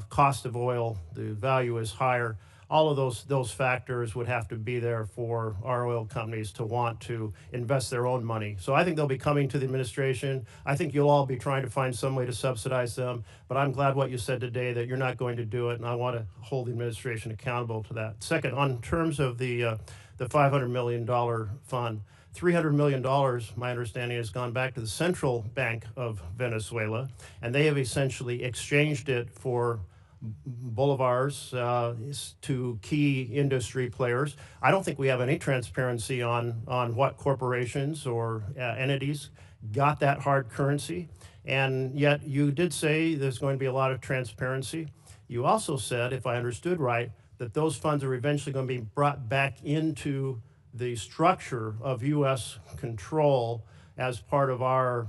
Speaker 11: cost of oil, the value is higher. All of those factors would have to be there for our oil companies to want to invest their own money. So I think they'll be coming to the administration. I think you'll all be trying to find some way to subsidize them, but I'm glad what you said today that you're not going to do it, and I want to hold the administration accountable to that. Second, on terms of the $500 million fund, $300 million, my understanding, has gone back to the Central Bank of Venezuela, and they have essentially exchanged it for bolivars to key industry players. I don't think we have any transparency on what corporations or entities got that hard currency, and yet you did say there's going to be a lot of transparency. You also said, if I understood right, that those funds are eventually going to be brought back into the structure of U.S. control as part of our,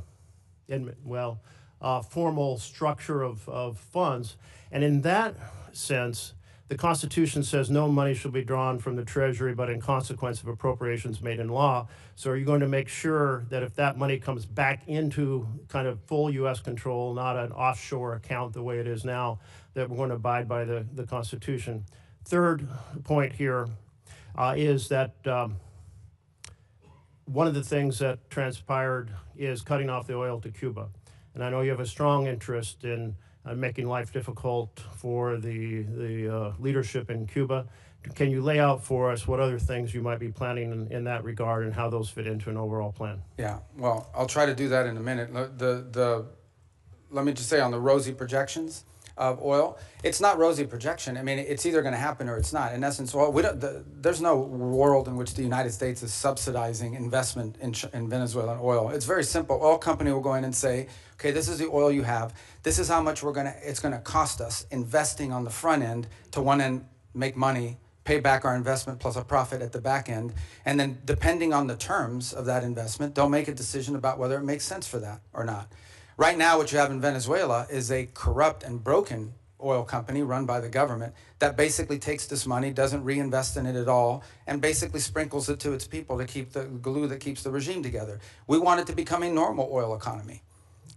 Speaker 11: formal structure of funds. And in that sense, the Constitution says no money shall be drawn from the Treasury but in consequence of appropriations made in law. So are you going to make sure that if that money comes back into kind of full U.S. control, not an offshore account the way it is now, that we're going to abide by the Constitution? Third point here is that one of the things that transpired is cutting off the oil to Cuba. And I know you have a strong interest in making life difficult for the leadership in Cuba. Can you lay out for us what other things you might be planning in that regard and how those fit into an overall plan?
Speaker 3: Yeah, well, I'll try to do that in a minute. Let me just say on the rosy projections of oil, it's not rosy projection. I mean, it's either going to happen or it's not. In essence, oil, there's no world in which the United States is subsidizing investment in Venezuelan oil. It's very simple. Oil company will go in and say, okay, this is the oil you have. This is how much it's going to cost us investing on the front end to one end make money, pay back our investment plus a profit at the back end. And then depending on the terms of that investment, they'll make a decision about whether it makes sense for that or not. Right now, what you have in Venezuela is a corrupt and broken oil company run by the government that basically takes this money, doesn't reinvest in it at all, and basically sprinkles it to its people to keep the glue that keeps the regime together. We want it to become a normal oil economy.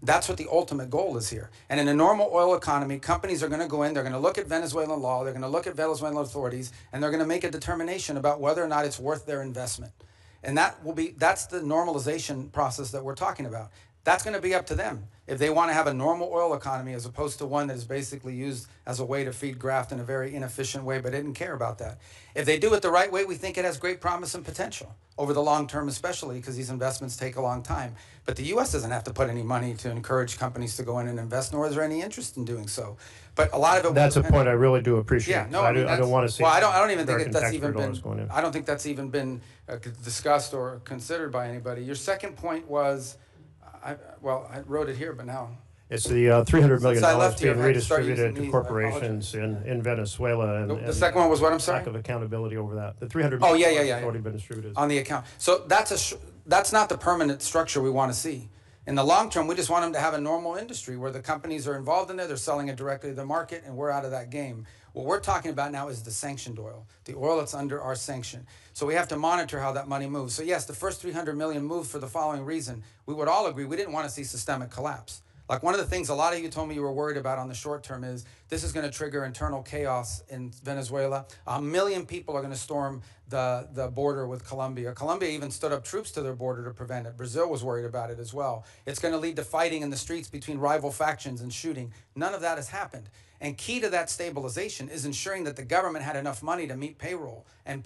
Speaker 3: That's what the ultimate goal is here. And in a normal oil economy, companies are going to go in, they're going to look at Venezuelan law, they're going to look at Venezuelan authorities, and they're going to make a determination about whether or not it's worth their investment. And that's the normalization process that we're talking about. That's going to be up to them. If they want to have a normal oil economy as opposed to one that is basically used as a way to feed graft in a very inefficient way, but they didn't care about that. If they do it the right way, we think it has great promise and potential over the long term, especially because these investments take a long time. But the U.S. doesn't have to put any money to encourage companies to go in and invest, nor is there any interest in doing so. But a lot of it.
Speaker 11: That's a point I really do appreciate.
Speaker 3: Yeah, no,
Speaker 11: I don't want to see.
Speaker 3: Well, I don't even think that's even been.
Speaker 11: Going in.
Speaker 3: I don't think that's even been discussed or considered by anybody. Your second point was, I wrote it here, but now.
Speaker 11: It's the $300 million being
Speaker 3: I had to start
Speaker 11: redistributed
Speaker 3: using
Speaker 11: to
Speaker 3: these.
Speaker 11: corporations in Venezuela. And
Speaker 3: the second one was what, I'm sorry?
Speaker 11: Lack of accountability over that. The $300 million has already been distributed.
Speaker 3: On the account. So that's not the permanent structure we want to see. In the long term, we just want them to have a normal industry where the companies are involved in it, they're selling it directly to the market, and we're out of that game. What we're talking about now is the sanctioned oil, the oil that's under our sanction. So we have to monitor how that money moves. So yes, the first 300 million moved for the following reason. We would all agree we didn't want to see systemic collapse. Like one of the things a lot of you told me you were worried about on the short term is this is going to trigger internal chaos in Venezuela. 1 million people are going to storm the border with Colombia. Colombia even stood up troops to their border to prevent it. Brazil was worried about it as well. It's going to lead to fighting in the streets between rival factions and shooting. None of that has happened. And key to that stabilization is ensuring that the government had enough money to meet payroll and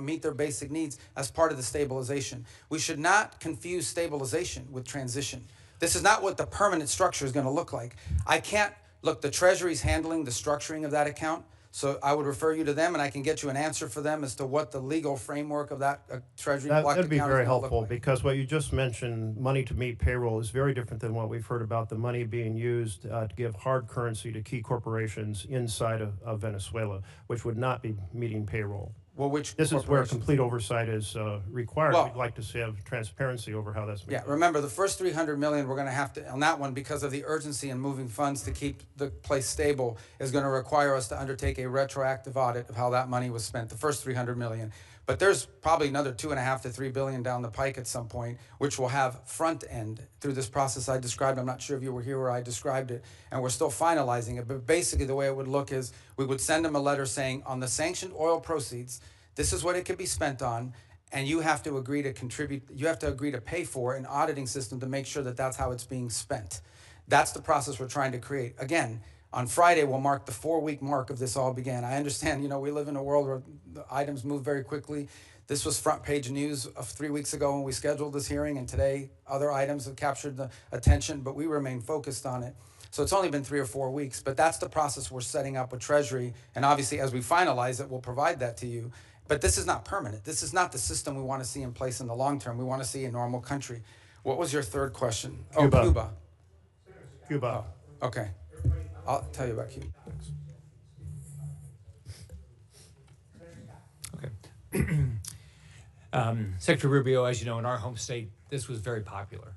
Speaker 3: meet their basic needs as part of the stabilization. We should not confuse stabilization with transition. This is not what the permanent structure is going to look like. The Treasury's handling the structuring of that account, so I would refer you to them, and I can get you an answer for them as to what the legal framework of that Treasury block account is going to look like.
Speaker 11: That would be very helpful, because what you just mentioned, money to meet payroll, is very different than what we've heard about the money being used to give hard currency to key corporations inside of Venezuela, which would not be meeting payroll.
Speaker 3: Well, which
Speaker 11: This is where
Speaker 3: corporations?
Speaker 11: complete oversight is required.
Speaker 3: Well-
Speaker 11: We'd like to see have transparency over how that's being
Speaker 3: Yeah, remember, the first 300 million, we're going to have to, on that one, because of the urgency in moving funds to keep the place stable, is going to require us to undertake a retroactive audit of how that money was spent, the first 300 million. But there's probably another 2.5 to 3 billion down the pike at some point, which will have front end through this process I described. I'm not sure if you were here where I described it, and we're still finalizing it. But basically, the way it would look is we would send them a letter saying, on the sanctioned oil proceeds, this is what it could be spent on, and you have to agree to contribute, you have to agree to pay for an auditing system to make sure that that's how it's being spent. That's the process we're trying to create. Again, on Friday, we'll mark the 4-week mark of this all began. I understand, we live in a world where the items move very quickly. This was front page news of 3 weeks ago when we scheduled this hearing, and today other items have captured the attention, but we remain focused on it. So it's only been 3 or 4 weeks, but that's the process we're setting up with Treasury. And obviously, as we finalize it, we'll provide that to you. But this is not permanent. This is not the system we want to see in place in the long term. We want to see a normal country. What was your third question?
Speaker 11: Cuba.
Speaker 3: Oh, Cuba.
Speaker 11: Cuba.
Speaker 3: Okay. I'll tell you about Cuba.
Speaker 12: Secretary Rubio, as you know, in our home state, this was very popular.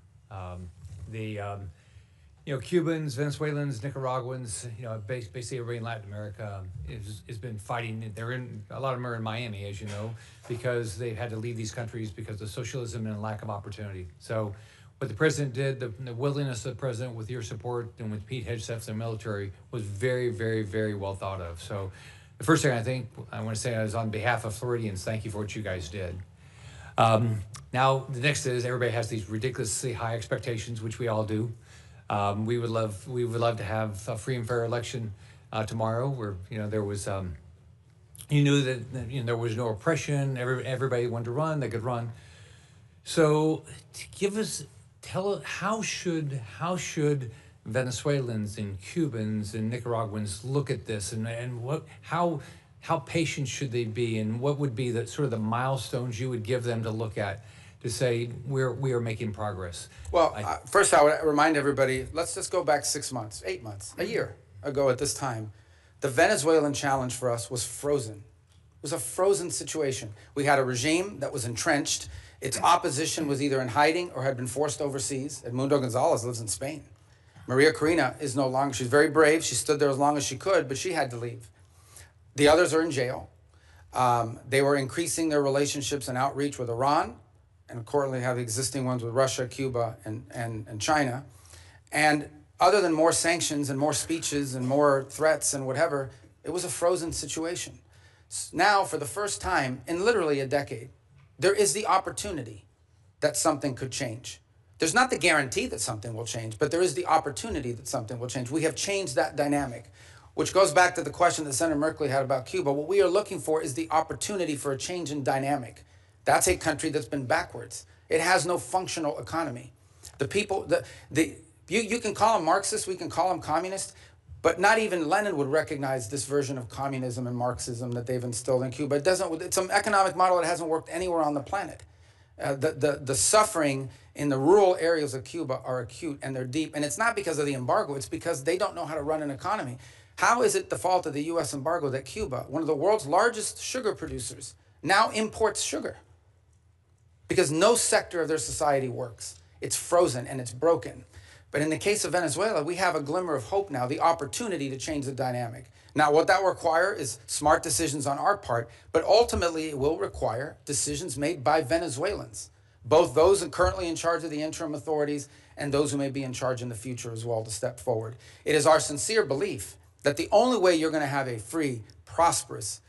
Speaker 12: Cubans, Venezuelans, Nicaraguans, basically everybody in Latin America has been fighting. A lot of them are in Miami, as you know, because they've had to leave these countries because of socialism and lack of opportunity. So what the president did, the willingness of the president with your support and with Pete Hegseth's and military was very, very, very well thought of. So the first thing I want to say is on behalf of Floridians, thank you for what you guys did. Now the next is everybody has these ridiculously high expectations, which we all do. We would love to have a free and fair election tomorrow, where there was you knew that there was no oppression. Everybody wanted to run; they could run. So, tell us how should Venezuelans and Cubans and Nicaraguans look at this, and how patient should they be, and what would be the sort of the milestones you would give them to look at to say we are making progress?
Speaker 3: Well, first I would remind everybody, let's just go back 6 months, 8 months, a year ago at this time. The Venezuelan challenge for us was frozen. It was a frozen situation. We had a regime that was entrenched. Its opposition was either in hiding or had been forced overseas. Edmundo Gonzalez lives in Spain. Maria Corina is no longer, she's very brave. She stood there as long as she could, but she had to leave. The others are in jail. They were increasing their relationships and outreach with Iran, and currently have existing ones with Russia, Cuba, and China. And other than more sanctions and more speeches and more threats and whatever, it was a frozen situation. Now, for the first time in literally a decade, there is the opportunity that something could change. There's not the guarantee that something will change, but there is the opportunity that something will change. We have changed that dynamic, which goes back to the question that Senator Merkley had about Cuba. What we are looking for is the opportunity for a change in dynamic. That's a country that's been backwards. It has no functional economy. The people, you can call them Marxist, we can call them communist, but not even Lenin would recognize this version of communism and Marxism that they've instilled in Cuba. It's an economic model that hasn't worked anywhere on the planet. The suffering in the rural areas of Cuba are acute and they're deep, and it's not because of the embargo, it's because they don't know how to run an economy. How is it the fault of the U.S. embargo that Cuba, one of the world's largest sugar producers, now imports sugar? Because no sector of their society works. It's frozen and it's broken. But in the case of Venezuela, we have a glimmer of hope now, the opportunity to change the dynamic. Now, what that will require is smart decisions on our part, but ultimately it will require decisions made by Venezuelans, both those currently in charge of the interim authorities and those who may be in charge in the future as well to step forward. It is our sincere belief that the only way you're going to have a free, prosperous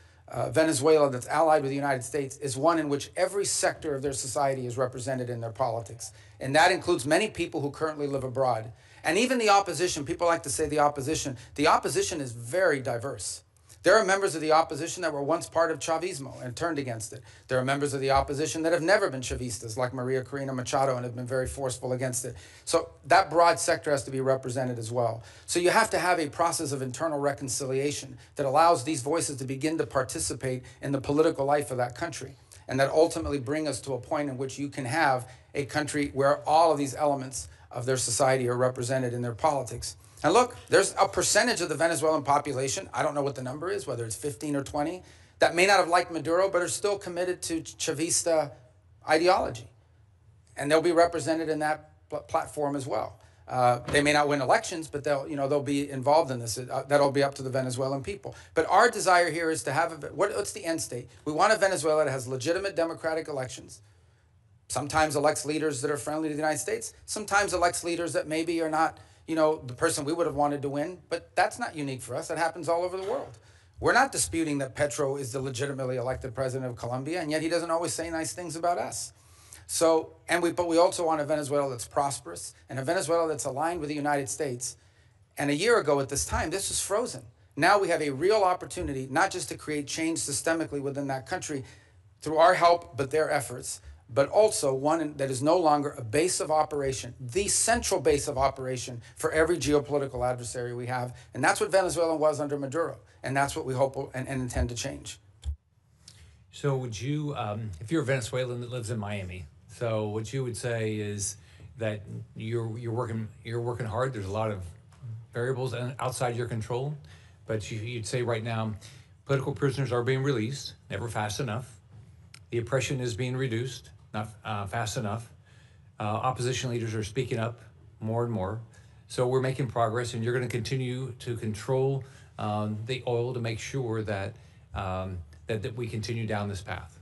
Speaker 3: Venezuela that's allied with the United States is one in which every sector of their society is represented in their politics. And that includes many people who currently live abroad. And even the opposition, people like to say the opposition is very diverse. There are members of the opposition that were once part of Chavismo and turned against it. There are members of the opposition that have never been Chavistas, like Maria Corina Machado, and have been very forceful against it. So that broad sector has to be represented as well. So you have to have a process of internal reconciliation that allows these voices to begin to participate in the political life of that country, and that ultimately bring us to a point in which you can have a country where all of these elements of their society are represented in their politics. And look, there's a percentage of the Venezuelan population, I don't know what the number is, whether it's 15 or 20, that may not have liked Maduro, but are still committed to Chavista ideology. And they'll be represented in that platform as well. They may not win elections, but they'll be involved in this. That'll be up to the Venezuelan people. But our desire here is to have what's the end state? We want a Venezuela that has legitimate democratic elections, sometimes elects leaders that are friendly to the United States, sometimes elects leaders that maybe are not, the person we would have wanted to win, but that's not unique for us. That happens all over the world. We're not disputing that Petro is the legitimately elected president of Colombia, and yet he doesn't always say nice things about us. So, but we also want a Venezuela that's prosperous and a Venezuela that's aligned with the United States. And a year ago at this time, this was frozen. Now we have a real opportunity, not just to create change systemically within that country through our help, but their efforts, but also one that is no longer a base of operation, the central base of operation for every geopolitical adversary we have. And that's what Venezuela was under Maduro. And that's what we hope and intend to change.
Speaker 12: So would you, if you're a Venezuelan that lives in Miami, so what you would say is that you're working hard. There's a lot of variables outside your control, but you'd say right now, political prisoners are being released, never fast enough. The oppression is being reduced, not fast enough. Opposition leaders are speaking up more and more. So we're making progress, and you're going to continue to control the oil to make sure that that we continue down this path.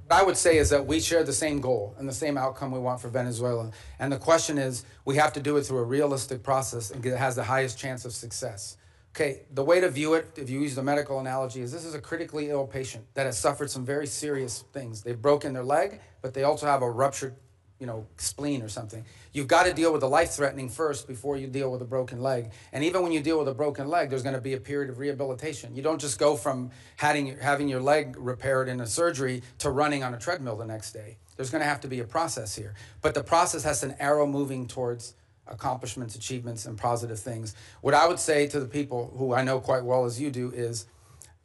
Speaker 3: What I would say is that we share the same goal and the same outcome we want for Venezuela. And the question is, we have to do it through a realistic process and it has the highest chance of success. Okay, the way to view it, if you use the medical analogy, is this is a critically ill patient that has suffered some very serious things. They've broken their leg, but they also have a ruptured, spleen or something. You've got to deal with the life-threatening first before you deal with a broken leg. And even when you deal with a broken leg, there's going to be a period of rehabilitation. You don't just go from having your leg repaired in a surgery to running on a treadmill the next day. There's going to have to be a process here. But the process has an arrow moving towards accomplishments, achievements, and positive things. What I would say to the people who I know quite well as you do is,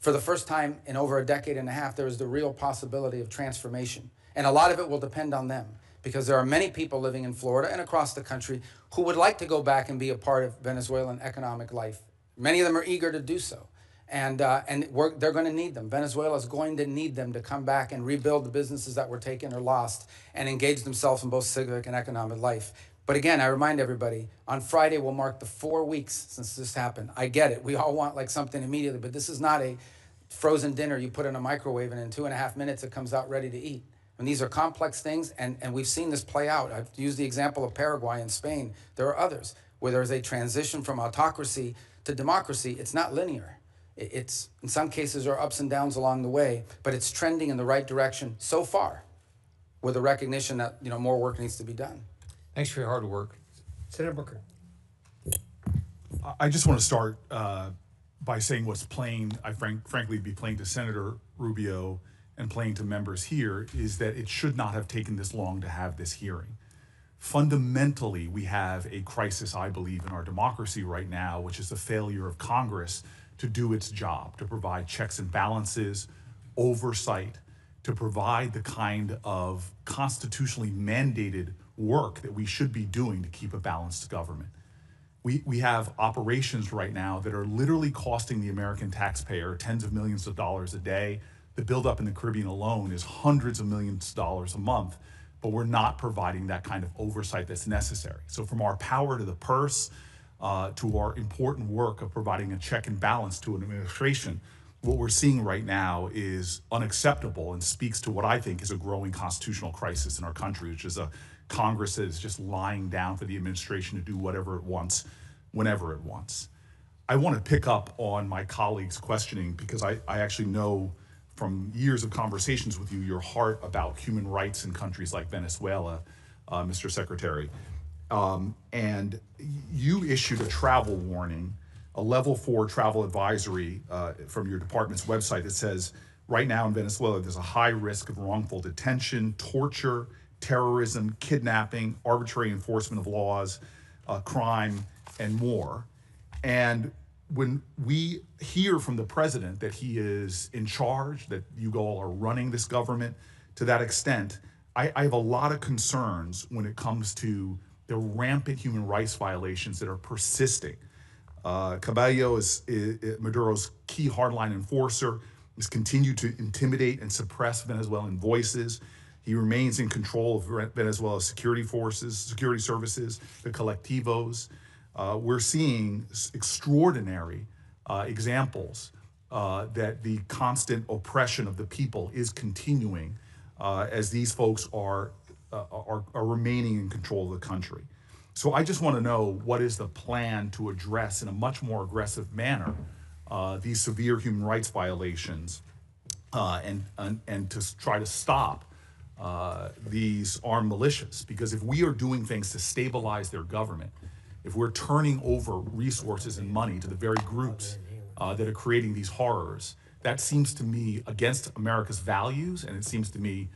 Speaker 3: for the first time in over a decade and a half, there is the real possibility of transformation. And a lot of it will depend on them, because there are many people living in Florida and across the country who would like to go back and be a part of Venezuelan economic life. Many of them are eager to do so. And they're going to need them. Venezuela is going to need them to come back and rebuild the businesses that were taken or lost and engage themselves in both civic and economic life. But again, I remind everybody, on Friday will mark the 4 weeks since this happened. I get it. We all want something immediately, but this is not a frozen dinner you put in a microwave and in 2.5 minutes it comes out ready to eat. And these are complex things, and we've seen this play out. I've used the example of Paraguay and Spain. There are others where there's a transition from autocracy to democracy. It's not linear. It's, in some cases, there are ups and downs along the way, but it's trending in the right direction so far, with a recognition that more work needs to be done.
Speaker 12: Thanks for your hard work.
Speaker 1: Senator Booker.
Speaker 13: I just want to start by saying what's plain, frankly, be plain to Senator Rubio and plain to members here, is that it should not have taken this long to have this hearing. Fundamentally, we have a crisis, I believe, in our democracy right now, which is the failure of Congress to do its job, to provide checks and balances, oversight, to provide the kind of constitutionally mandated work that we should be doing to keep a balanced government. We have operations right now that are literally costing the American taxpayer tens of millions of dollars a day. The buildup in the Caribbean alone is hundreds of millions of dollars a month, but we're not providing that kind of oversight that's necessary. So from our power to the purse, to our important work of providing a check and balance to an administration, what we're seeing right now is unacceptable and speaks to what I think is a growing constitutional crisis in our country, which is a Congress that is just lying down for the administration to do whatever it wants, whenever it wants. I want to pick up on my colleague's questioning because I actually know from years of conversations with you, your heart about human rights in countries like Venezuela, Mr. Secretary. And you issued a travel warning, a level 4 travel advisory from your department's website that says, right now in Venezuela, there's a high risk of wrongful detention, torture, terrorism, kidnapping, arbitrary enforcement of laws, crime, and more. And when we hear from the president that he is in charge, that you all are running this government to that extent, I have a lot of concerns when it comes to the rampant human rights violations that are persisting. Cabello is Maduro's key hardline enforcer. has continued to intimidate and suppress Venezuelan voices. He remains in control of Venezuela's security forces, security services, the colectivos. We're seeing extraordinary examples that the constant oppression of the people is continuing as these folks are remaining in control of the country. So I just want to know, what is the plan to address in a much more aggressive manner these severe human rights violations and to try to stop these armed militias? Because if we are doing things to stabilize their government, if we're turning over resources and money to the very groups that are creating these horrors, that seems to me against America's values, and it seems to me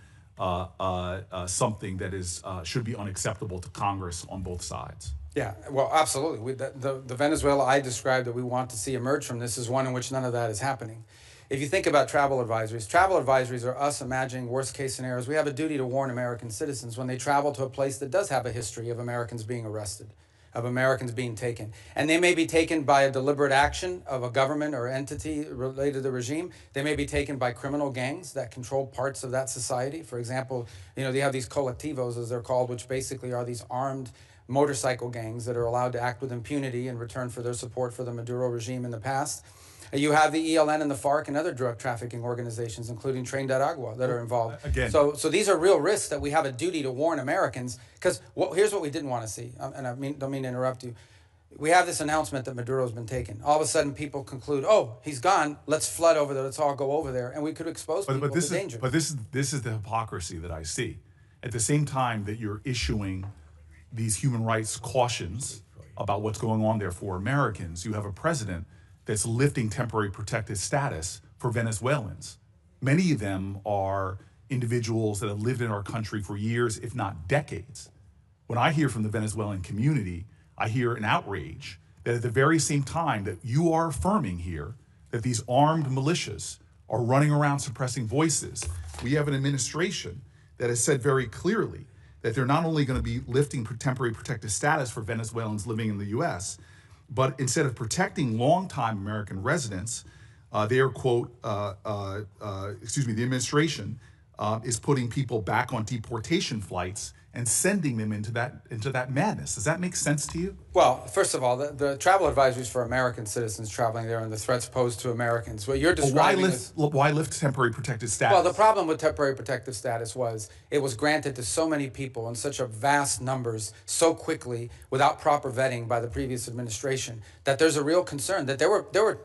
Speaker 13: something that is should be unacceptable to Congress on both sides.
Speaker 3: Yeah, well, absolutely. The Venezuela I described that we want to see emerge from this is one in which none of that is happening. If you think about travel advisories are us imagining worst case scenarios. We have a duty to warn American citizens when they travel to a place that does have a history of Americans being arrested, of Americans being taken. And they may be taken by a deliberate action of a government or entity related to the regime. They may be taken by criminal gangs that control parts of that society. For example, you know, they have these colectivos, as they're called, which basically are these armed motorcycle gangs that are allowed to act with impunity in return for their support for the Maduro regime in the past. You have the ELN and the FARC and other drug trafficking organizations, including Tren de Aragua, that are involved.
Speaker 13: Again.
Speaker 3: So these are real risks that we have a duty to warn Americans, because here's what we didn't want to see, and I don't mean to interrupt you. We have this announcement that Maduro's been taken. All of a sudden, people conclude, oh, he's gone, let's flood over there, let's all go over there, and we could expose people to danger.
Speaker 13: But this is the hypocrisy that I see. At the same time that you're issuing these human rights cautions about what's going on there for Americans, you have a president that's lifting temporary protected status for Venezuelans. Many of them are individuals that have lived in our country for years, if not decades. When I hear from the Venezuelan community, I hear an outrage that at the very same time that you are affirming here that these armed militias are running around suppressing voices, we have an administration that has said very clearly that they're not only going to be lifting temporary protected status for Venezuelans living in the U.S., but instead of protecting longtime American residents, they are, quote, the administration is putting people back on deportation flights and sending them into that madness. Does that make sense to you?
Speaker 3: Well, first of all, the travel advisories for American citizens traveling there and the threats posed to Americans. What you're describing
Speaker 13: why lift temporary protected status?
Speaker 3: Well, the problem with temporary protective status was it was granted to so many people in such a vast numbers so quickly without proper vetting by the previous administration that there's a real concern that there were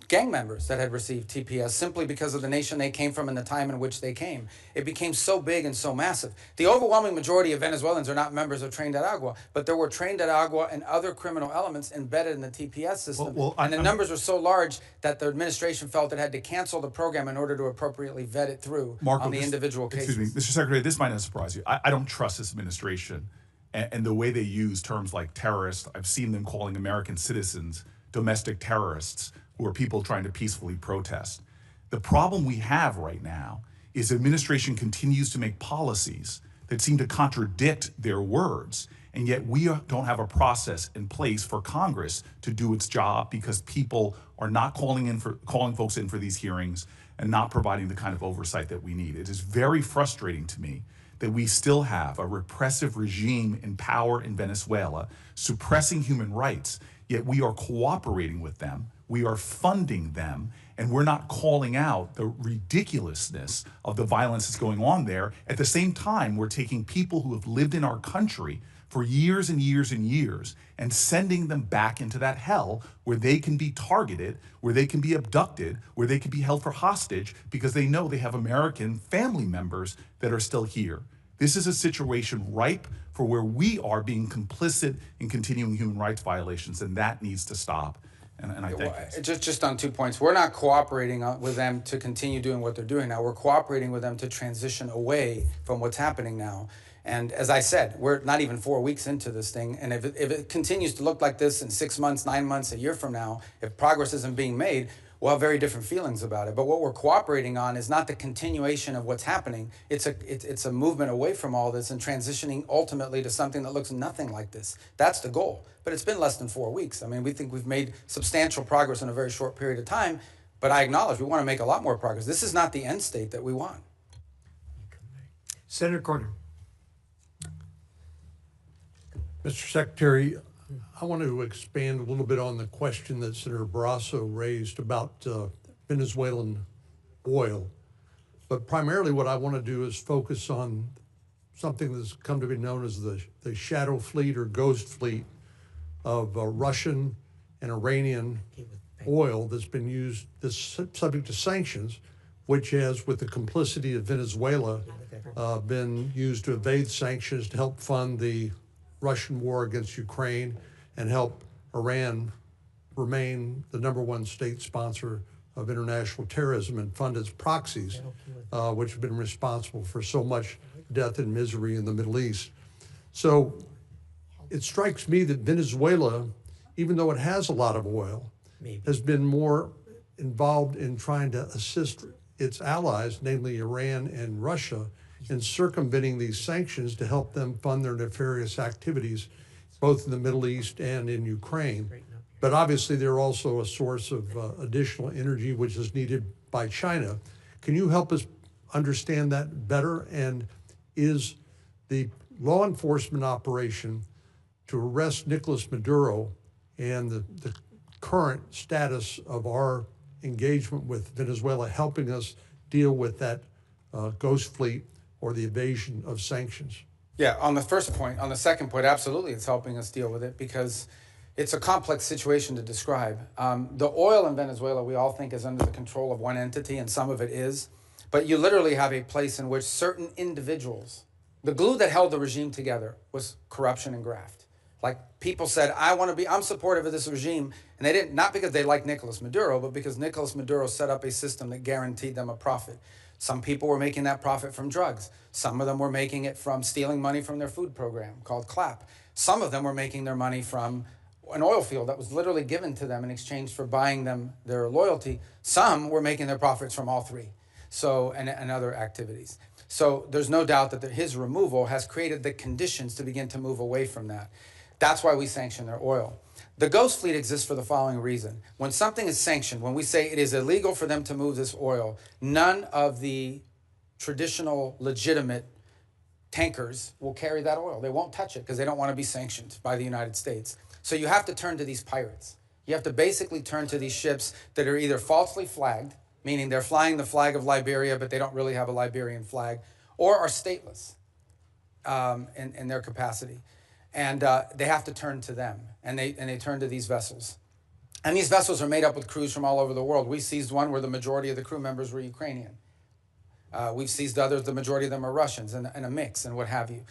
Speaker 3: gang members that had received TPS simply because of the nation they came from and the time in which they came. It became so big and so massive. The overwhelming majority of Venezuelans are not members of Tren de Aragua, but there were Tren de Aragua and other criminal elements embedded in the TPS system. And the numbers were so large that the administration felt it had to cancel the program in order to appropriately vet it through on the individual cases.
Speaker 13: Excuse me, Mr. Secretary, this might not surprise you. I don't trust this administration and the way they use terms like terrorist. I've seen them calling American citizens domestic terrorists, who are people trying to peacefully protest. The problem we have right now is the administration continues to make policies that seem to contradict their words, and yet we don't have a process in place for Congress to do its job because people are not calling folks in for these hearings and not providing the kind of oversight that we need. It is very frustrating to me that we still have a repressive regime in power in Venezuela suppressing human rights, yet we are cooperating with them. We are funding them, and we're not calling out the ridiculousness of the violence that's going on there. At the same time, we're taking people who have lived in our country for years and years and years and sending them back into that hell where they can be targeted, where they can be abducted, where they can be held for hostage because they know they have American family members that are still here. This is a situation ripe for where we are being complicit in continuing human rights violations, and that needs to stop. And I think
Speaker 3: just on 2 points, we're not cooperating with them to continue doing what they're doing now. We're cooperating with them to transition away from what's happening now. And as I said, we're not even 4 weeks into this thing. And if it continues to look like this in 6 months, 9 months, a year from now, if progress isn't being made, we'll have very different feelings about it. But what we're cooperating on is not the continuation of what's happening. It's a movement away from all this and transitioning ultimately to something that looks nothing like this. That's the goal. But it's been less than 4 weeks. I mean, we think we've made substantial progress in a very short period of time. But I acknowledge we want to make a lot more progress. This is not the end state that we want.
Speaker 1: Senator Corner.
Speaker 14: Mr. Secretary, I want to expand a little bit on the question that Senator Barrasso raised about Venezuelan oil. But primarily what I want to do is focus on something that's come to be known as the shadow fleet or ghost fleet of Russian and Iranian oil that's been used, that's subject to sanctions, which has, with the complicity of Venezuela, been used to evade sanctions to help fund the Russian war against Ukraine and help Iran remain the #1 state sponsor of international terrorism and fund its proxies, which have been responsible for so much death and misery in the Middle East. So it strikes me that Venezuela, even though it has a lot of oil, has been more involved in trying to assist its allies, namely Iran and Russia, in circumventing these sanctions to help them fund their nefarious activities, both in the Middle East and in Ukraine. But obviously they're also a source of additional energy which is needed by China. Can you help us understand that better? And is the law enforcement operation to arrest Nicolas Maduro and the current status of our engagement with Venezuela helping us deal with that ghost fleet or the evasion of sanctions?
Speaker 3: Yeah, on the first point, on the second point, absolutely it's helping us deal with it because it's a complex situation to describe. The oil in Venezuela we all think is under the control of one entity, and some of it is, but you literally have a place in which certain individuals, the glue that held the regime together was corruption and graft. Like people said, I'm supportive of this regime, and they didn't, not because they like Nicolas Maduro, but because Nicolas Maduro set up a system that guaranteed them a profit. Some people were making that profit from drugs. Some of them were making it from stealing money from their food program called CLAP. Some of them were making their money from an oil field that was literally given to them in exchange for buying them their loyalty. Some were making their profits from all three, so and other activities. So there's no doubt that his removal has created the conditions to begin to move away from that. That's why we sanction their oil. The ghost fleet exists for the following reason. When something is sanctioned, when we say it is illegal for them to move this oil, none of the traditional legitimate tankers will carry that oil. They won't touch it because they don't want to be sanctioned by the United States. So you have to turn to these pirates. You have to basically turn to these ships that are either falsely flagged, meaning they're flying the flag of Liberia, but they don't really have a Liberian flag, or are stateless in their capacity. And they have to turn to them, and they turn to these vessels. And these vessels are made up with crews from all over the world. We seized one where the majority of the crew members were Ukrainian. We've seized others, the majority of them are Russians, and a mix and what have you.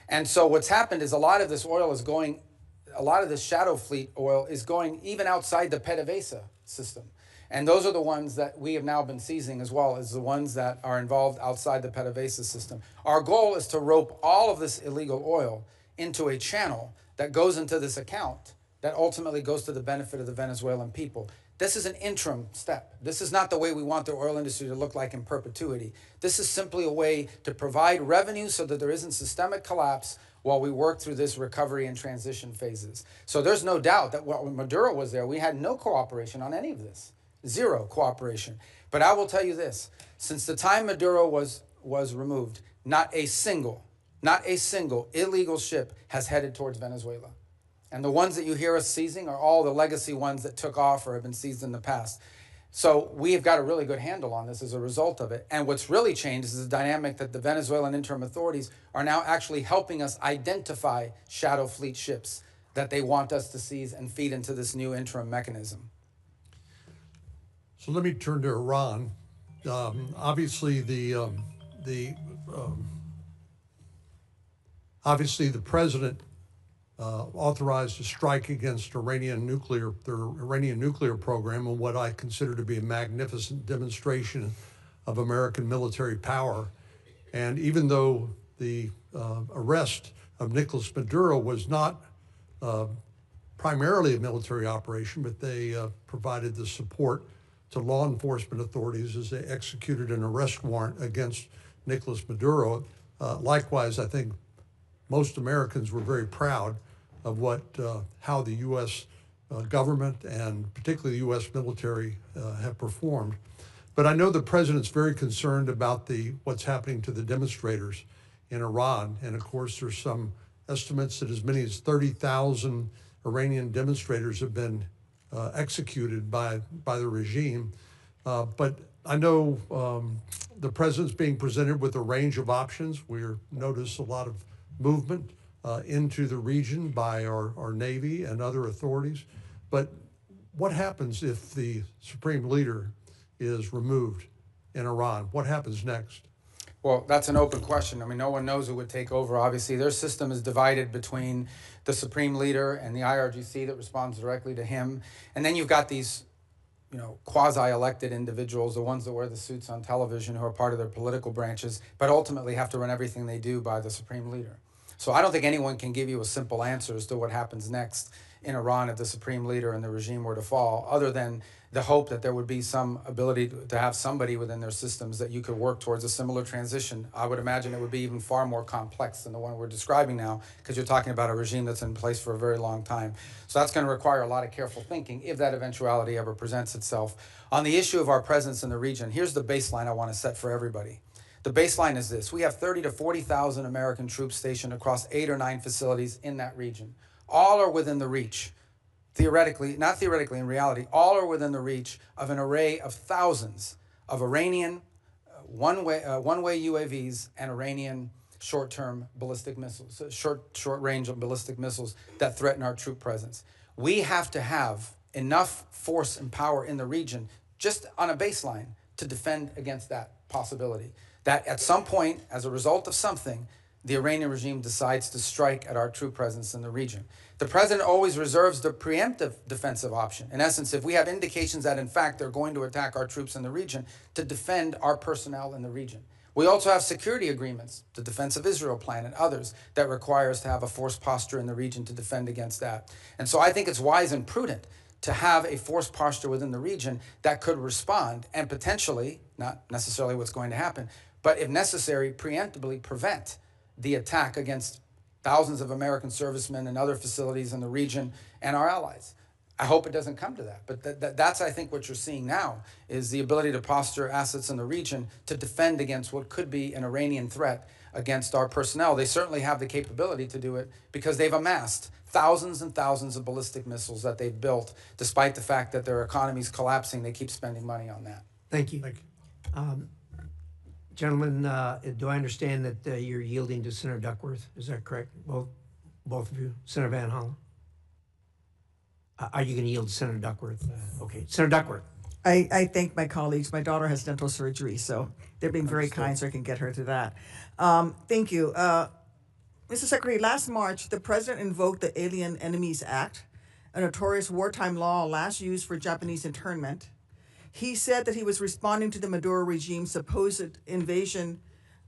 Speaker 3: And so what's happened is a lot of this oil is going, a lot of this shadow fleet oil is going even outside the PDVSA system. And those are the ones that we have now been seizing as well as the ones that are involved outside the PDVSA system. Our goal is to rope all of this illegal oil into a channel that goes into this account that ultimately goes to the benefit of the Venezuelan people. This is an interim step. This is not the way we want the oil industry to look like in perpetuity. This is simply a way to provide revenue so that there isn't systemic collapse while we work through this recovery and transition phases. So there's no doubt that when Maduro was there, we had no cooperation on any of this. Zero cooperation. But I will tell you this, since the time Maduro was removed, not a single illegal ship has headed towards Venezuela. And the ones that you hear us seizing are all the legacy ones that took off or have been seized in the past. So we have got a really good handle on this as a result of it. And what's really changed is the dynamic that the Venezuelan interim authorities are now actually helping us identify shadow fleet ships that they want us to seize and feed into this new interim mechanism.
Speaker 14: So let me turn to Iran. Obviously, the president authorized a strike against their Iranian nuclear program, and what I consider to be a magnificent demonstration of American military power. And even though the arrest of Nicolas Maduro was not primarily a military operation, but they provided the support to law enforcement authorities as they executed an arrest warrant against Nicolas Maduro. Likewise, I think most Americans were very proud of how the U.S. government and particularly the U.S. military have performed. But I know the president's very concerned about what's happening to the demonstrators in Iran. And of course, there's some estimates that as many as 30,000 Iranian demonstrators have been executed by the regime. But I know the president's being presented with a range of options. We notice a lot of movement into the region by our Navy and other authorities. But what happens if the supreme leader is removed in Iran? What happens next?
Speaker 3: Well, that's an open question. I mean, no one knows who would take over. Obviously, their system is divided between the supreme leader and the IRGC that responds directly to him. And then you've got these, quasi-elected individuals, the ones that wear the suits on television who are part of their political branches, but ultimately have to run everything they do by the supreme leader. So I don't think anyone can give you a simple answer as to what happens next in Iran if the supreme leader and the regime were to fall, other than the hope that there would be some ability to have somebody within their systems that you could work towards a similar transition. I would imagine it would be even far more complex than the one we're describing now, because you're talking about a regime that's in place for a very long time. So that's going to require a lot of careful thinking if that eventuality ever presents itself. On the issue of our presence in the region, here's the baseline I want to set for everybody. The baseline is this: we have 30 to 40,000 American troops stationed across 8 or 9 facilities in that region. All are within the reach. Theoretically, not theoretically, in reality, all are within the reach of an array of thousands of Iranian one-way UAVs and Iranian short-term ballistic missiles, short-range ballistic missiles that threaten our troop presence. We have to have enough force and power in the region, just on a baseline, to defend against that possibility. That at some point, as a result of something, the Iranian regime decides to strike at our troop presence in the region. The president always reserves the preemptive defensive option. In essence, if we have indications that, in fact, they're going to attack our troops in the region, to defend our personnel in the region. We also have security agreements, the Defense of Israel Plan and others, that require us to have a force posture in the region to defend against that. And so I think it's wise and prudent to have a force posture within the region that could respond and potentially, not necessarily what's going to happen, but if necessary, preemptively prevent the attack against thousands of American servicemen and other facilities in the region and our allies. I hope it doesn't come to that, but that's, I think, what you're seeing now is the ability to posture assets in the region to defend against what could be an Iranian threat against our personnel. They certainly have the capability to do it because they've amassed thousands and thousands of ballistic missiles that they've built. Despite the fact that their economy's collapsing, they keep spending money on that.
Speaker 1: Thank you. Thank you. Gentlemen, do I understand that you're yielding to Senator Duckworth? Is that correct? Both of you? Senator Van Hollen? Are you going to yield to Senator Duckworth? Okay. Senator Duckworth.
Speaker 15: I thank my colleagues. My daughter has dental surgery, so they're being very kind so I can get her to that. Thank you. Mr. Secretary, last March, the president invoked the Alien Enemies Act, a notorious wartime law last used for Japanese internment. He said that he was responding to the Maduro regime's supposed invasion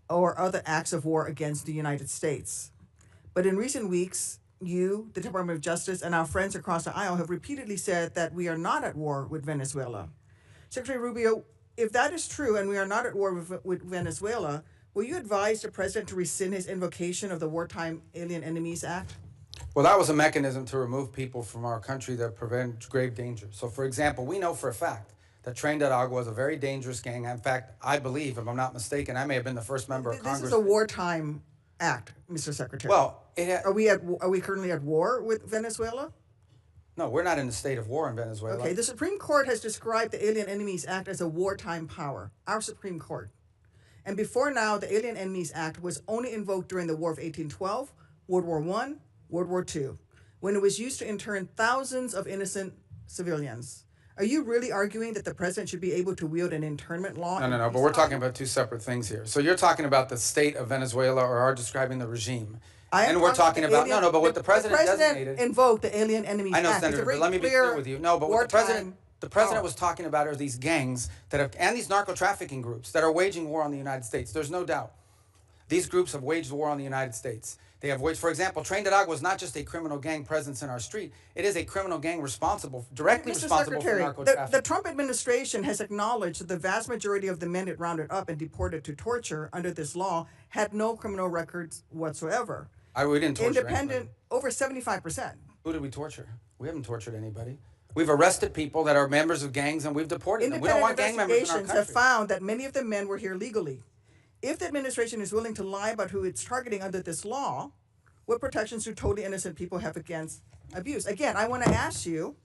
Speaker 15: or other acts of war against the United States. But in recent weeks, you, the Department of Justice, and our friends across the aisle have repeatedly said that we are not at war with Venezuela. Secretary Rubio, if that is true and we are not at war with Venezuela, will you advise the president to rescind his invocation of the Wartime Alien Enemies Act?
Speaker 3: Well, that was a mechanism to remove people from our country that prevent grave danger. So, for example, we know for a fact that Tren de Agua is a very dangerous gang. In fact, I believe, if I'm not mistaken, I may have been the first member of Congress.
Speaker 15: This is a wartime act, Mr. Secretary.
Speaker 3: Well,
Speaker 15: are we currently at war with Venezuela?
Speaker 3: No, we're not in a state of war in Venezuela.
Speaker 15: Okay, the Supreme Court has described the Alien Enemies Act as a wartime power, our Supreme Court. And before now, the Alien Enemies Act was only invoked during the War of 1812, World War I, World War II, when it was used to intern thousands of innocent civilians. Are you really arguing that the president should be able to wield an internment law?
Speaker 3: No, but we're talking about two separate things here. So you're talking about the state of Venezuela, or are describing the regime. And we're talking about, but what the president designated.
Speaker 15: Invoked the Alien Enemies Act.
Speaker 3: I know, Senator, but let me be clear with you. No, but what the president was talking about are these gangs that have, and these narco-trafficking groups that are waging war on the United States. There's no doubt. These groups have waged war on the United States. They have waged, for example, Tren de Agua is not just a criminal gang presence in our street. It is a criminal gang directly responsible for narco-trafficking.
Speaker 15: The Trump administration has acknowledged that the vast majority of the men it rounded up and deported to torture under this law had no criminal records whatsoever.
Speaker 3: We didn't torture
Speaker 15: anybody. Over 75%.
Speaker 3: Who did we torture? We haven't tortured anybody. We've arrested people that are members of gangs and we've deported them. We don't want gang members in our
Speaker 15: Investigations
Speaker 3: country.
Speaker 15: have found that many of the men were here legally. If the administration is willing to lie about who it's targeting under this law, what protections do totally innocent people have against abuse? Again, I want to ask you,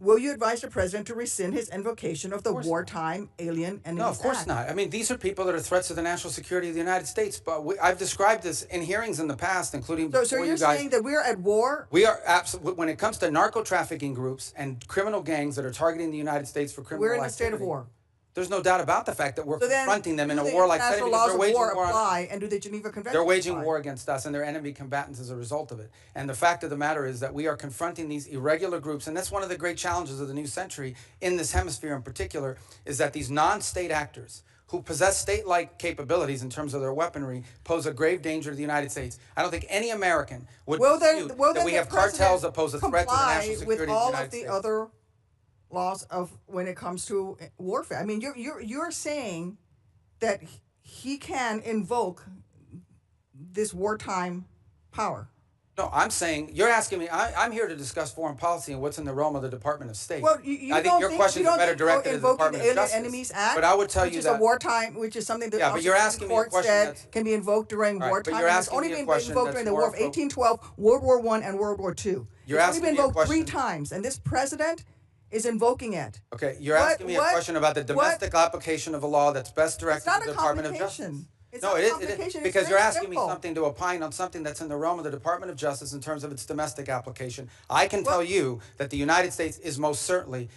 Speaker 15: will you advise the president to rescind his invocation of the wartime alien enemies
Speaker 3: No, of course
Speaker 15: act?
Speaker 3: not. I mean, these are people that are threats to the national security of the United States. But I've described this in hearings in the past, including
Speaker 15: So
Speaker 3: before
Speaker 15: you're
Speaker 3: you guys.
Speaker 15: saying that we're at war?
Speaker 3: We are absolutely, when it comes to narco trafficking groups and criminal gangs that are targeting the United States for criminal
Speaker 15: We're in a
Speaker 3: activity,
Speaker 15: state of war.
Speaker 3: there's no doubt about the fact that we're
Speaker 15: So then,
Speaker 3: confronting them in
Speaker 15: do
Speaker 3: a
Speaker 15: the
Speaker 3: warlike setting
Speaker 15: international
Speaker 3: because
Speaker 15: laws
Speaker 3: they're
Speaker 15: of
Speaker 3: waging
Speaker 15: war
Speaker 3: war on us.
Speaker 15: apply, and do the Geneva Convention
Speaker 3: They're waging
Speaker 15: apply?
Speaker 3: war against us, and they're enemy combatants as a result of it. And the fact of the matter is that we are confronting these irregular groups, and that's one of the great challenges of the new century in this hemisphere in particular, is that these non-state actors who possess state-like capabilities in terms of their weaponry pose a grave danger to the United States. I don't think any American would dispute that we have cartels that pose a threat to the national security
Speaker 15: with
Speaker 3: of the
Speaker 15: all
Speaker 3: United
Speaker 15: of the
Speaker 3: States.
Speaker 15: other laws of when it comes to warfare. I mean, you're saying that he can invoke this wartime power.
Speaker 3: No, I'm saying, you're asking me, I'm here to discuss foreign policy and what's in the realm of the Department of State.
Speaker 15: Well, you
Speaker 3: I think your questions are better directed at the
Speaker 15: invoking
Speaker 3: Department
Speaker 15: the
Speaker 3: of
Speaker 15: Alien
Speaker 3: Justice.
Speaker 15: Enemies Act,
Speaker 3: But I would tell
Speaker 15: which
Speaker 3: you
Speaker 15: is
Speaker 3: that.
Speaker 15: a wartime, which is something that
Speaker 3: Yeah, but you're asking me a
Speaker 15: court
Speaker 3: question
Speaker 15: said
Speaker 3: that's-
Speaker 15: can be invoked during
Speaker 3: All right, but
Speaker 15: wartime.
Speaker 3: you're
Speaker 15: And it's
Speaker 3: asking
Speaker 15: only
Speaker 3: me a
Speaker 15: been
Speaker 3: question
Speaker 15: invoked
Speaker 3: that's
Speaker 15: during the
Speaker 3: more
Speaker 15: War of
Speaker 3: appropriate.
Speaker 15: 1812, World War I, and World War II.
Speaker 3: You're
Speaker 15: it's only
Speaker 3: asking
Speaker 15: been
Speaker 3: me a
Speaker 15: invoked 3
Speaker 3: question-
Speaker 15: times, and this president is invoking it.
Speaker 3: Okay, you're asking me a question about the domestic application of a law that's best directed
Speaker 15: not
Speaker 3: to the
Speaker 15: a
Speaker 3: Department of Justice.
Speaker 15: complication. It's
Speaker 3: No,
Speaker 15: not
Speaker 3: it
Speaker 15: a
Speaker 3: is,
Speaker 15: complication. It's
Speaker 3: because you're
Speaker 15: very
Speaker 3: asking me
Speaker 15: simple.
Speaker 3: something to opine on something that's in the realm of the Department of Justice in terms of its domestic application. I can tell you that the United States is most certainly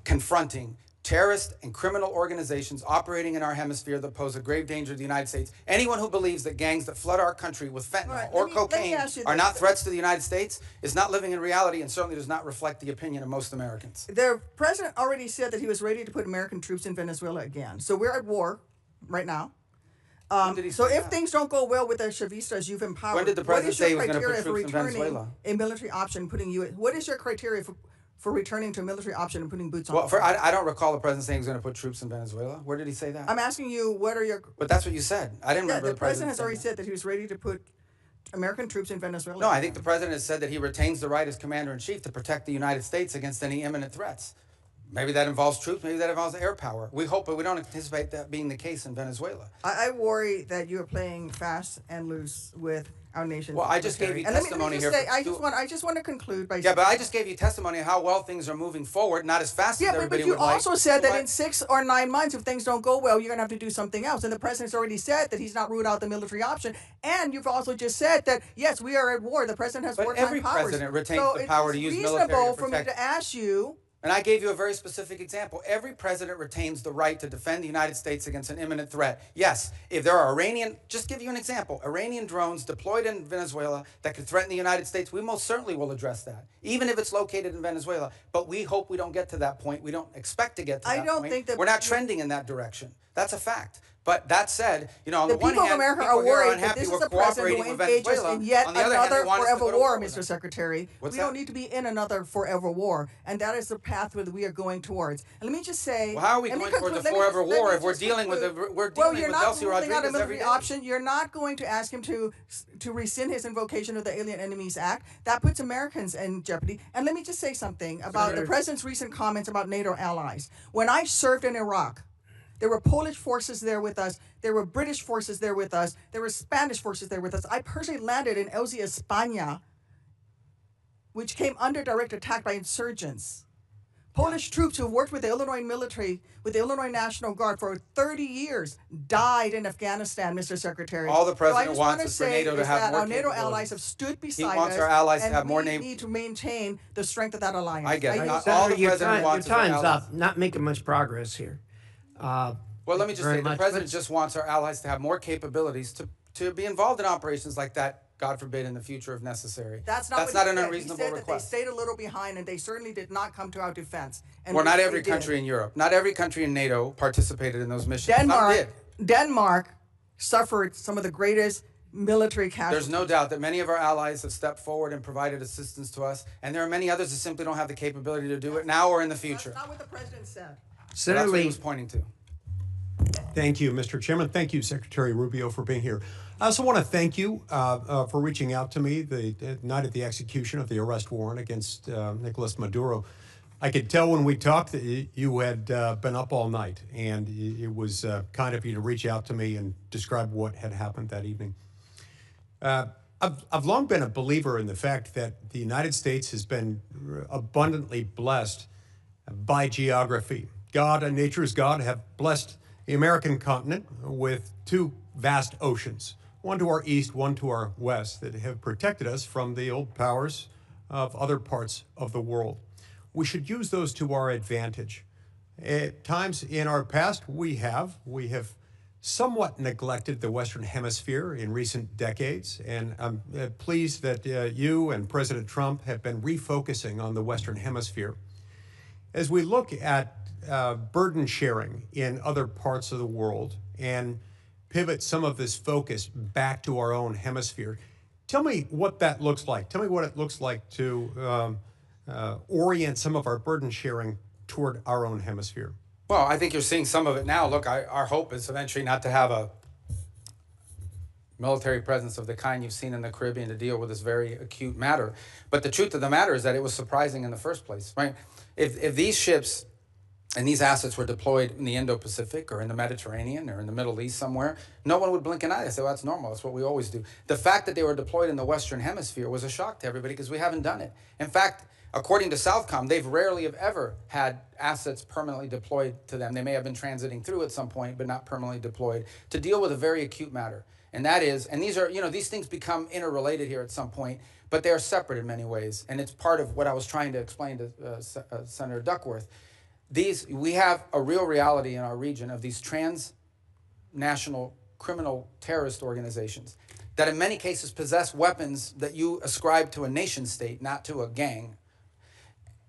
Speaker 3: confronting terrorist and criminal organizations operating in our hemisphere that pose a grave danger to the United States. Anyone who believes that gangs that flood our country with fentanyl
Speaker 15: All right,
Speaker 3: or
Speaker 15: let me
Speaker 3: cocaine
Speaker 15: ask you
Speaker 3: are
Speaker 15: this.
Speaker 3: not threats to the United States is not living in reality and certainly does not reflect the opinion of most Americans.
Speaker 15: The president already said that he was ready to put American troops in Venezuela again. So we're at war right now.
Speaker 3: did he
Speaker 15: So
Speaker 3: say
Speaker 15: if
Speaker 3: that?
Speaker 15: things don't go well with the Chavistas you've empowered,
Speaker 3: When did the
Speaker 15: what
Speaker 3: president
Speaker 15: is your
Speaker 3: say he was gonna put
Speaker 15: criteria for
Speaker 3: troops in
Speaker 15: returning
Speaker 3: Venezuela?
Speaker 15: a military option, putting you? What is your criteria for returning to a military option and putting boots on?
Speaker 3: Well,
Speaker 15: the ground?
Speaker 3: I don't recall the president saying he was going to put troops in Venezuela. Where did he say that?
Speaker 15: I'm asking you, what are your?
Speaker 3: But that's what you said. I didn't
Speaker 15: Yeah,
Speaker 3: remember
Speaker 15: the president has
Speaker 3: saying
Speaker 15: already
Speaker 3: that.
Speaker 15: said that he was ready to put American troops in Venezuela.
Speaker 3: No, I think the president has said that he retains the right as commander-in-chief to protect the United States against any imminent threats. Maybe that involves troops, maybe that involves air power. We hope, but we don't anticipate that being the case in Venezuela.
Speaker 15: I worry that you are playing fast and loose with our nation's
Speaker 3: Well, I just gave
Speaker 15: military.
Speaker 3: you
Speaker 15: And let
Speaker 3: testimony
Speaker 15: me
Speaker 3: here
Speaker 15: just say,
Speaker 3: for
Speaker 15: I just want to conclude by
Speaker 3: Yeah, but I just gave you testimony of how well things are moving forward, not as fast as
Speaker 15: yeah,
Speaker 3: everybody
Speaker 15: but you
Speaker 3: would like.
Speaker 15: also said
Speaker 3: So
Speaker 15: that
Speaker 3: why-
Speaker 15: in 6 or 9 months, if things don't go well, you're going to have to do something else. And the president's already said that he's not ruled out the military option. And you've also just said that, yes, we are at war. The president has
Speaker 3: But
Speaker 15: wartime
Speaker 3: every
Speaker 15: powers.
Speaker 3: president retains
Speaker 15: so
Speaker 3: the power to use military to
Speaker 15: it's reasonable for me
Speaker 3: protect-
Speaker 15: to ask you.
Speaker 3: And I gave you a very specific example. Every president retains the right to defend the United States against an imminent threat. Yes, if there are Iranian, just give you an example, Iranian drones deployed in Venezuela that could threaten the United States, we most certainly will address that, even if it's located in Venezuela. But we hope we don't get to that point. We don't expect to get to that point.
Speaker 15: I don't think that
Speaker 3: we're not trending in that direction. That's a fact. But that said, you know, on the,
Speaker 15: The
Speaker 3: one
Speaker 15: people of
Speaker 3: hand,
Speaker 15: America
Speaker 3: people
Speaker 15: are
Speaker 3: here are
Speaker 15: worried that
Speaker 3: unhappy
Speaker 15: this
Speaker 3: we're
Speaker 15: is a president
Speaker 3: cooperating
Speaker 15: who
Speaker 3: with
Speaker 15: engages
Speaker 3: Venezuela.
Speaker 15: in yet
Speaker 3: On the other hand,
Speaker 15: another
Speaker 3: they want us to
Speaker 15: forever
Speaker 3: go to
Speaker 15: war,
Speaker 3: with
Speaker 15: Mr.
Speaker 3: them.
Speaker 15: Secretary.
Speaker 3: What's
Speaker 15: we
Speaker 3: that?
Speaker 15: don't need to be in another forever war, and that is the path that we are going towards. And let me just say,
Speaker 3: Well, how are we
Speaker 15: let me
Speaker 3: going towards a
Speaker 15: conclude- let me
Speaker 3: forever
Speaker 15: just- let
Speaker 3: war
Speaker 15: me
Speaker 3: if we're
Speaker 15: just
Speaker 3: dealing with
Speaker 15: conclude.
Speaker 3: we're
Speaker 15: Well,
Speaker 3: dealing
Speaker 15: you're
Speaker 3: with
Speaker 15: not
Speaker 3: Delcy
Speaker 15: ruling out a
Speaker 3: Rodriguez every
Speaker 15: military
Speaker 3: day?
Speaker 15: option. You're not going to ask him to rescind his invocation of the Alien Enemies Act. That puts Americans in jeopardy. And let me just say something about the president's recent comments about NATO allies. When I served in Iraq, there were Polish forces there with us. There were British forces there with us. There were Spanish forces there with us. I personally landed in Elzi, España, which came under direct attack by insurgents. Polish troops who worked with the Illinois military, with the Illinois National Guard for 30 years, died in Afghanistan, Mr. Secretary.
Speaker 3: All the president
Speaker 15: so I just
Speaker 3: wants
Speaker 15: wanna
Speaker 3: is for
Speaker 15: say
Speaker 3: NATO to
Speaker 15: is
Speaker 3: have
Speaker 15: that
Speaker 3: more
Speaker 15: our NATO
Speaker 3: capabilities.
Speaker 15: allies have stood beside us.
Speaker 3: wants our allies to
Speaker 15: and
Speaker 3: have more
Speaker 15: we
Speaker 3: name-
Speaker 15: need to maintain the strength of that alliance.
Speaker 3: I get it.
Speaker 15: yield.
Speaker 3: Not
Speaker 1: Senator,
Speaker 3: all the president wants is
Speaker 1: your
Speaker 3: our
Speaker 1: time's
Speaker 3: allies.
Speaker 1: up. Not making much progress here.
Speaker 3: Well, let me just
Speaker 1: very
Speaker 3: say, the
Speaker 1: much.
Speaker 3: president
Speaker 1: Let's-
Speaker 3: just wants our allies to have more capabilities to be involved in operations like that, God forbid, in the future if necessary.
Speaker 15: That's not what
Speaker 3: an
Speaker 15: he said.
Speaker 3: unreasonable
Speaker 15: He said
Speaker 3: request.
Speaker 15: that they stayed a little behind, and they certainly did not come to our defense. And
Speaker 3: Well, not
Speaker 15: they
Speaker 3: every
Speaker 15: did.
Speaker 3: country in Europe, not every country in NATO participated in those missions. Some did.
Speaker 15: Denmark suffered some of the greatest military
Speaker 3: There's
Speaker 15: casualties.
Speaker 3: no doubt that many of our allies have stepped forward and provided assistance to us, and there are many others that simply don't have the capability to do it now or in the future.
Speaker 15: That's not what the president said.
Speaker 3: So
Speaker 1: Senator
Speaker 3: that's what he
Speaker 1: Lee,
Speaker 3: was pointing to.
Speaker 16: Thank you, Mr. Chairman. Thank you, Secretary Rubio, for being here. I also want to thank you for reaching out to me the night of the execution of the arrest warrant against Nicolas Maduro. I could tell when we talked that you had been up all night, and it was kind of you to reach out to me and describe what had happened that evening. I've long been a believer in the fact that the United States has been abundantly blessed by geography. God and nature's God have blessed the American continent with two vast oceans, one to our east, one to our west, that have protected us from the old powers of other parts of the world. We should use those to our advantage. At times in our past, we have somewhat neglected the Western Hemisphere in recent decades, and I'm pleased that you and President Trump have been refocusing on the Western Hemisphere. As we look at burden sharing in other parts of the world and pivot some of this focus back to our own hemisphere, tell me what that looks like. Tell me what it looks like to orient some of our burden sharing toward our own hemisphere.
Speaker 3: Well, I think you're seeing some of it now. Look, our hope is eventually not to have a military presence of the kind you've seen in the Caribbean to deal with this very acute matter. But the truth of the matter is that it was surprising in the first place, right? If these ships and these assets were deployed in the Indo-Pacific or in the Mediterranean or in the Middle East somewhere, no one would blink an eye. They say, well, that's normal. That's what we always do. The fact that they were deployed in the Western Hemisphere was a shock to everybody because we haven't done it. In fact, according to Southcom, they've rarely have ever had assets permanently deployed to them. They may have been transiting through at some point, but not permanently deployed to deal with a very acute matter. And that is, and these are, these things become interrelated here at some point, but they are separate in many ways. And it's part of what I was trying to explain to Senator Duckworth. We have a real reality in our region of these transnational criminal terrorist organizations that in many cases possess weapons that you ascribe to a nation state, not to a gang,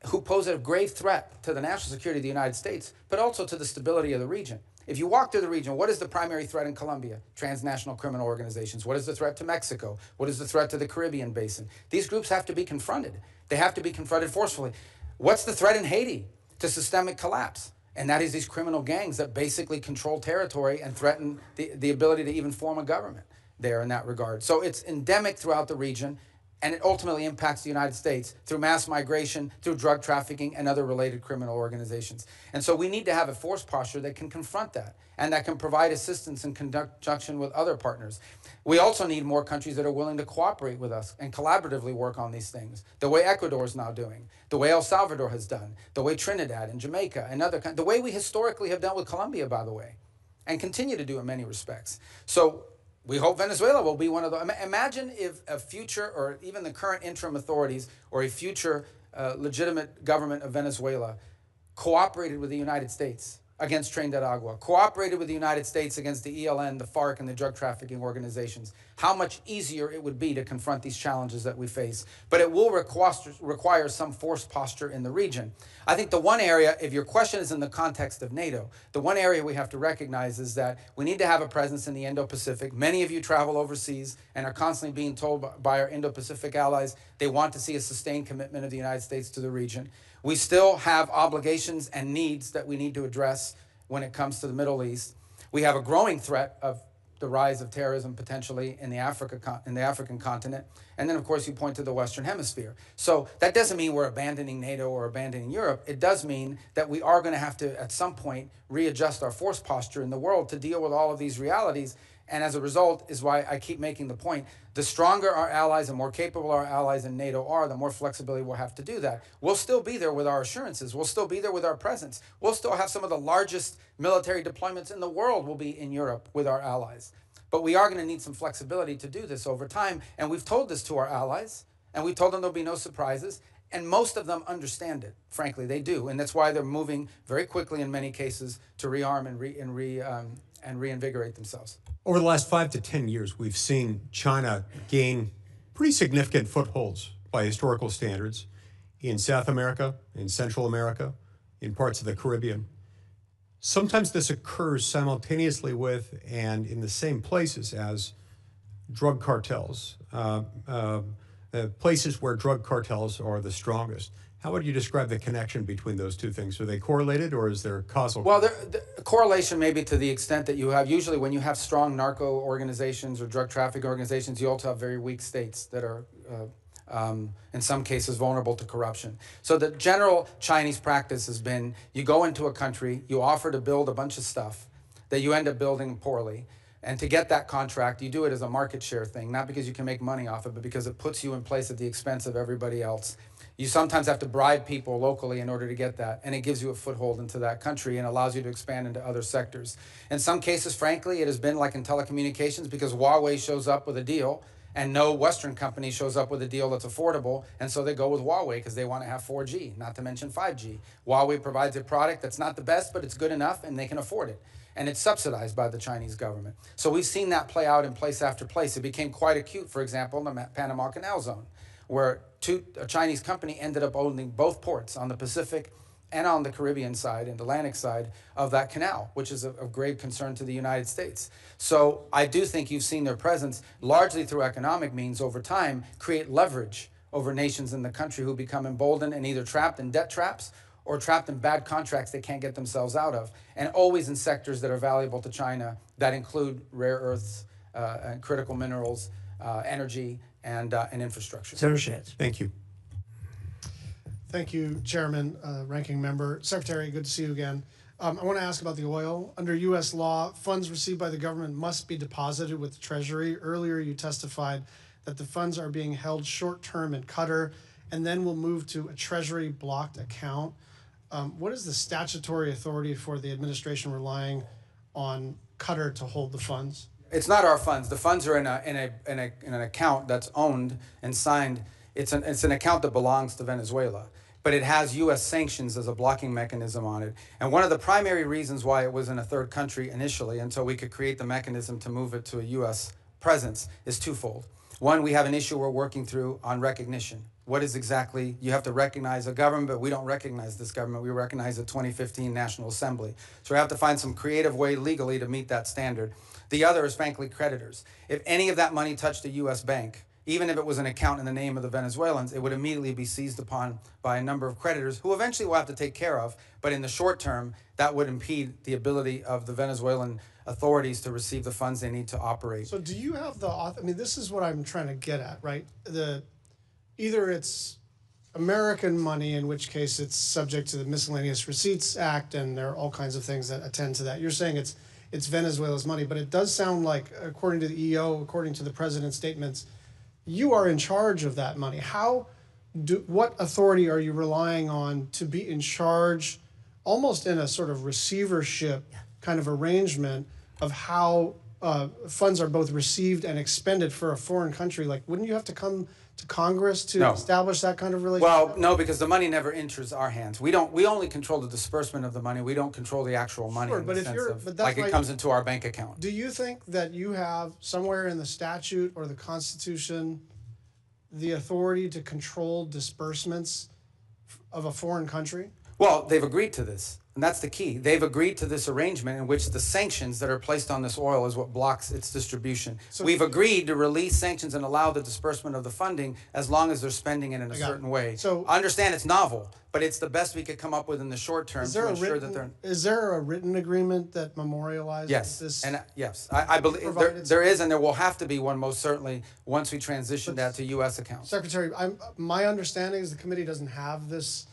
Speaker 3: who pose a grave threat to the national security of the United States, but also to the stability of the region. If you walk through the region, what is the primary threat in Colombia? Transnational criminal organizations. What is the threat to Mexico? What is the threat to the Caribbean basin? These groups have to be confronted. They have to be confronted forcefully. What's the threat in Haiti to systemic collapse? And that is these criminal gangs that basically control territory and threaten the ability to even form a government there in that regard. So it's endemic throughout the region, and it ultimately impacts the United States through mass migration, through drug trafficking, and other related criminal organizations. And so we need to have a force posture that can confront that and that can provide assistance in conjunction with other partners. We also need more countries that are willing to cooperate with us and collaboratively work on these things, the way Ecuador is now doing, the way El Salvador has done, the way Trinidad and Jamaica and other countries, the way we historically have done with Colombia, by the way, and continue to do in many respects. So we hope Venezuela will be one of those. Imagine if a future, or even the current interim authorities, or a future legitimate government of Venezuela cooperated with the United States against Tren de Aragua, cooperated with the United States against the ELN, the FARC, and the drug trafficking organizations. How much easier it would be to confront these challenges that we face. But it will require some force posture in the region. I think the one area, if your question is in the context of NATO, the one area we have to recognize is that we need to have a presence in the Indo-Pacific. Many of you travel overseas and are constantly being told by our Indo-Pacific allies they want to see a sustained commitment of the United States to the region. We still have obligations and needs that we need to address when it comes to the Middle East. We have a growing threat of the rise of terrorism potentially in the African continent. And then, of course, you point to the Western Hemisphere. So that doesn't mean we're abandoning NATO or abandoning Europe. It does mean that we are going to have to, at some point, readjust our force posture in the world to deal with all of these realities. And as a result is why I keep making the point, the stronger our allies and more capable our allies in NATO are, the more flexibility we'll have to do that. We'll still be there with our assurances. We'll still be there with our presence. We'll still have some of the largest military deployments in the world will be in Europe with our allies. But we are going to need some flexibility to do this over time. And we've told this to our allies, and we've told them there'll be no surprises. And most of them understand it. Frankly, they do. And that's why they're moving very quickly in many cases to rearm and reinvigorate themselves.
Speaker 16: Over the last 5 to 10 years, we've seen China gain pretty significant footholds by historical standards in South America, in Central America, in parts of the Caribbean. Sometimes this occurs simultaneously with and in the same places as drug cartels, places where drug cartels are the strongest. How would you describe the connection between those two things? Are they correlated, or is there causal?
Speaker 3: Well, the correlation maybe to the extent that you have, usually when you have strong narco organizations or drug trafficking organizations, you also have very weak states that are, in some cases, vulnerable to corruption. So the general Chinese practice has been, you go into a country, you offer to build a bunch of stuff that you end up building poorly. And to get that contract, you do it as a market share thing, not because you can make money off it, but because it puts you in place at the expense of everybody else. You sometimes have to bribe people locally in order to get that, and it gives you a foothold into that country and allows you to expand into other sectors. In some cases, frankly, it has been like in telecommunications, because Huawei shows up with a deal and no Western company shows up with a deal that's affordable, and so they go with Huawei because they want to have 4G, not to mention 5G. Huawei provides a product that's not the best, but it's good enough and they can afford it. And it's subsidized by the Chinese government. So we've seen that play out in place after place. It became quite acute, for example, in the Panama Canal Zone, where a Chinese company ended up owning both ports on the Pacific and on the Caribbean side and Atlantic side of that canal, which is of grave concern to the United States. So I do think you've seen their presence, largely through economic means over time, create leverage over nations in the country who become emboldened and either trapped in debt traps or trapped in bad contracts they can't get themselves out of, and always in sectors that are valuable to China that include rare earths, and critical minerals, energy, and infrastructure.
Speaker 1: Senator Schatz.
Speaker 16: Thank you.
Speaker 17: Thank you, Chairman, Ranking Member. Secretary, good to see you again. I want to ask about the oil. Under U.S. law, funds received by the government must be deposited with the Treasury. Earlier, you testified that the funds are being held short-term in Qatar and then will move to a Treasury blocked account. What is the statutory authority for the administration relying on Qatar to hold the funds?
Speaker 3: It's not our funds. The funds are in an account that's owned and signed. It's an account that belongs to Venezuela, but it has U.S. sanctions as a blocking mechanism on it. And one of the primary reasons why it was in a third country initially, until we could create the mechanism to move it to a U.S. presence, is twofold. One, we have an issue we're working through on recognition. What is exactly, you have to recognize a government, but we don't recognize this government. We recognize the 2015 National Assembly. So we have to find some creative way legally to meet that standard. The other is, frankly, creditors. If any of that money touched a U.S. bank, even if it was an account in the name of the Venezuelans, it would immediately be seized upon by a number of creditors who eventually we'll have to take care of. But in the short term, that would impede the ability of the Venezuelan authorities to receive the funds they need to operate.
Speaker 17: So do you have the, I mean, this is what I'm trying to get at, right? Either it's American money, in which case it's subject to the Miscellaneous Receipts Act, and there are all kinds of things that attend to that. You're saying it's Venezuela's money, but it does sound like, according to the EO, according to the president's statements, you are in charge of that money. What authority are you relying on to be in charge, almost in a sort of receivership kind of arrangement, of how funds are both received and expended for a foreign country? Like, wouldn't you have to come to Congress to establish that kind of relationship?
Speaker 3: Well, no, because the money never enters our hands. We only control the disbursement of the money. We don't control the actual money in the sense of, like, it comes into our bank account.
Speaker 17: Do you think that you have somewhere in the statute or the Constitution the authority to control disbursements of a foreign country?
Speaker 3: Well, they've agreed to this, and that's the key. They've agreed to this arrangement in which the sanctions that are placed on this oil is what blocks its distribution. So we've agreed to release sanctions and allow the disbursement of the funding as long as they're spending it in a certain way. So I understand it's novel, but it's the best we could come up with in the short term to ensure that they're...
Speaker 17: Is there a written agreement that memorializes this?
Speaker 3: Yes, I believe there is, and there will have to be one most certainly once we transition that to U.S. accounts.
Speaker 17: Secretary, my understanding is the committee doesn't have this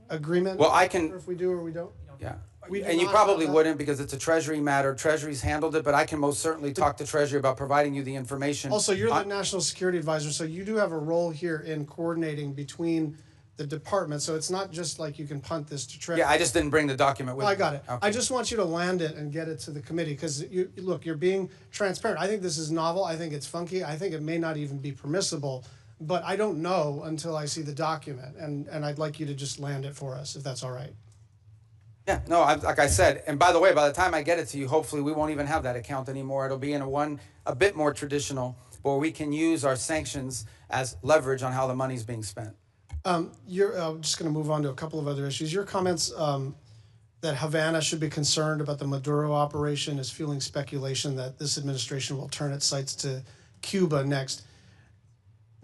Speaker 17: agreement.
Speaker 3: Well, I can...
Speaker 17: If we do or we don't?
Speaker 3: Yeah. And you probably wouldn't, because it's a Treasury matter. Treasury's handled it, but I can most certainly talk to Treasury about providing you the information.
Speaker 17: Also, you're the National Security Advisor, so you do have a role here in coordinating between the departments. So it's not just like you can punt this to Treasury.
Speaker 3: Yeah, I just didn't bring the document with me.
Speaker 17: I got it.
Speaker 3: Okay.
Speaker 17: I just want you to land it and get it to the committee, because look, you're being transparent. I think this is novel. I think it's funky. I think it may not even be permissible, but I don't know until I see the document, and I'd like you to just land it for us, if that's all right.
Speaker 3: Yeah, no, like I said, and by the way, by the time I get it to you, hopefully we won't even have that account anymore. It'll be in a bit more traditional, where we can use our sanctions as leverage on how the money's being spent. I'm
Speaker 17: just going to move on to a couple of other issues. Your comments that Havana should be concerned about the Maduro operation is fueling speculation that this administration will turn its sights to Cuba next.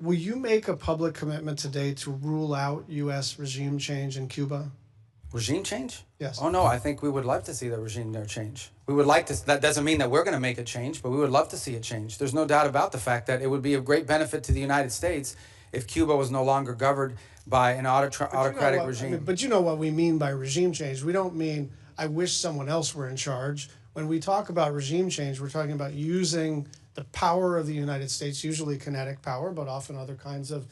Speaker 17: will you make a public commitment today to rule out U.S. regime change in Cuba?
Speaker 3: Regime change?
Speaker 17: Yes.
Speaker 3: Oh no, I think we would love to see the regime there change. We would like to, that doesn't mean that we're going to make a change, but we would love to see it change. There's no doubt about the fact that it would be of great benefit to the United States if Cuba was no longer governed by an autocratic regime.
Speaker 17: But you know what we mean by regime change. We don't mean, I wish someone else were in charge. When we talk about regime change, we're talking about using the power of the United States, usually kinetic power, but often other kinds of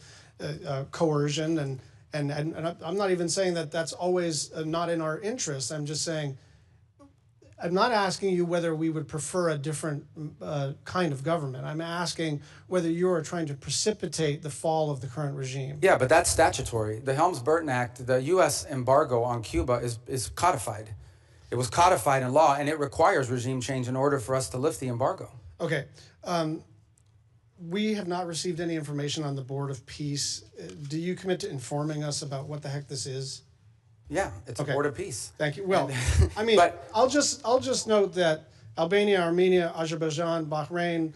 Speaker 17: coercion. And I'm not even saying that that's always not in our interest. I'm just saying, I'm not asking you whether we would prefer a different kind of government. I'm asking whether you are trying to precipitate the fall of the current regime.
Speaker 3: Yeah, but that's statutory. The Helms-Burton Act, the U.S. embargo on Cuba is codified. It was codified in law, and it requires regime change in order for us to lift the embargo.
Speaker 17: Okay. We have not received any information on the Board of Peace. Do you commit to informing us about what the heck this is?
Speaker 3: Yeah, it's a Board of Peace.
Speaker 17: Thank you. Well, I mean, I'll just note that Albania, Armenia, Azerbaijan, Bahrain,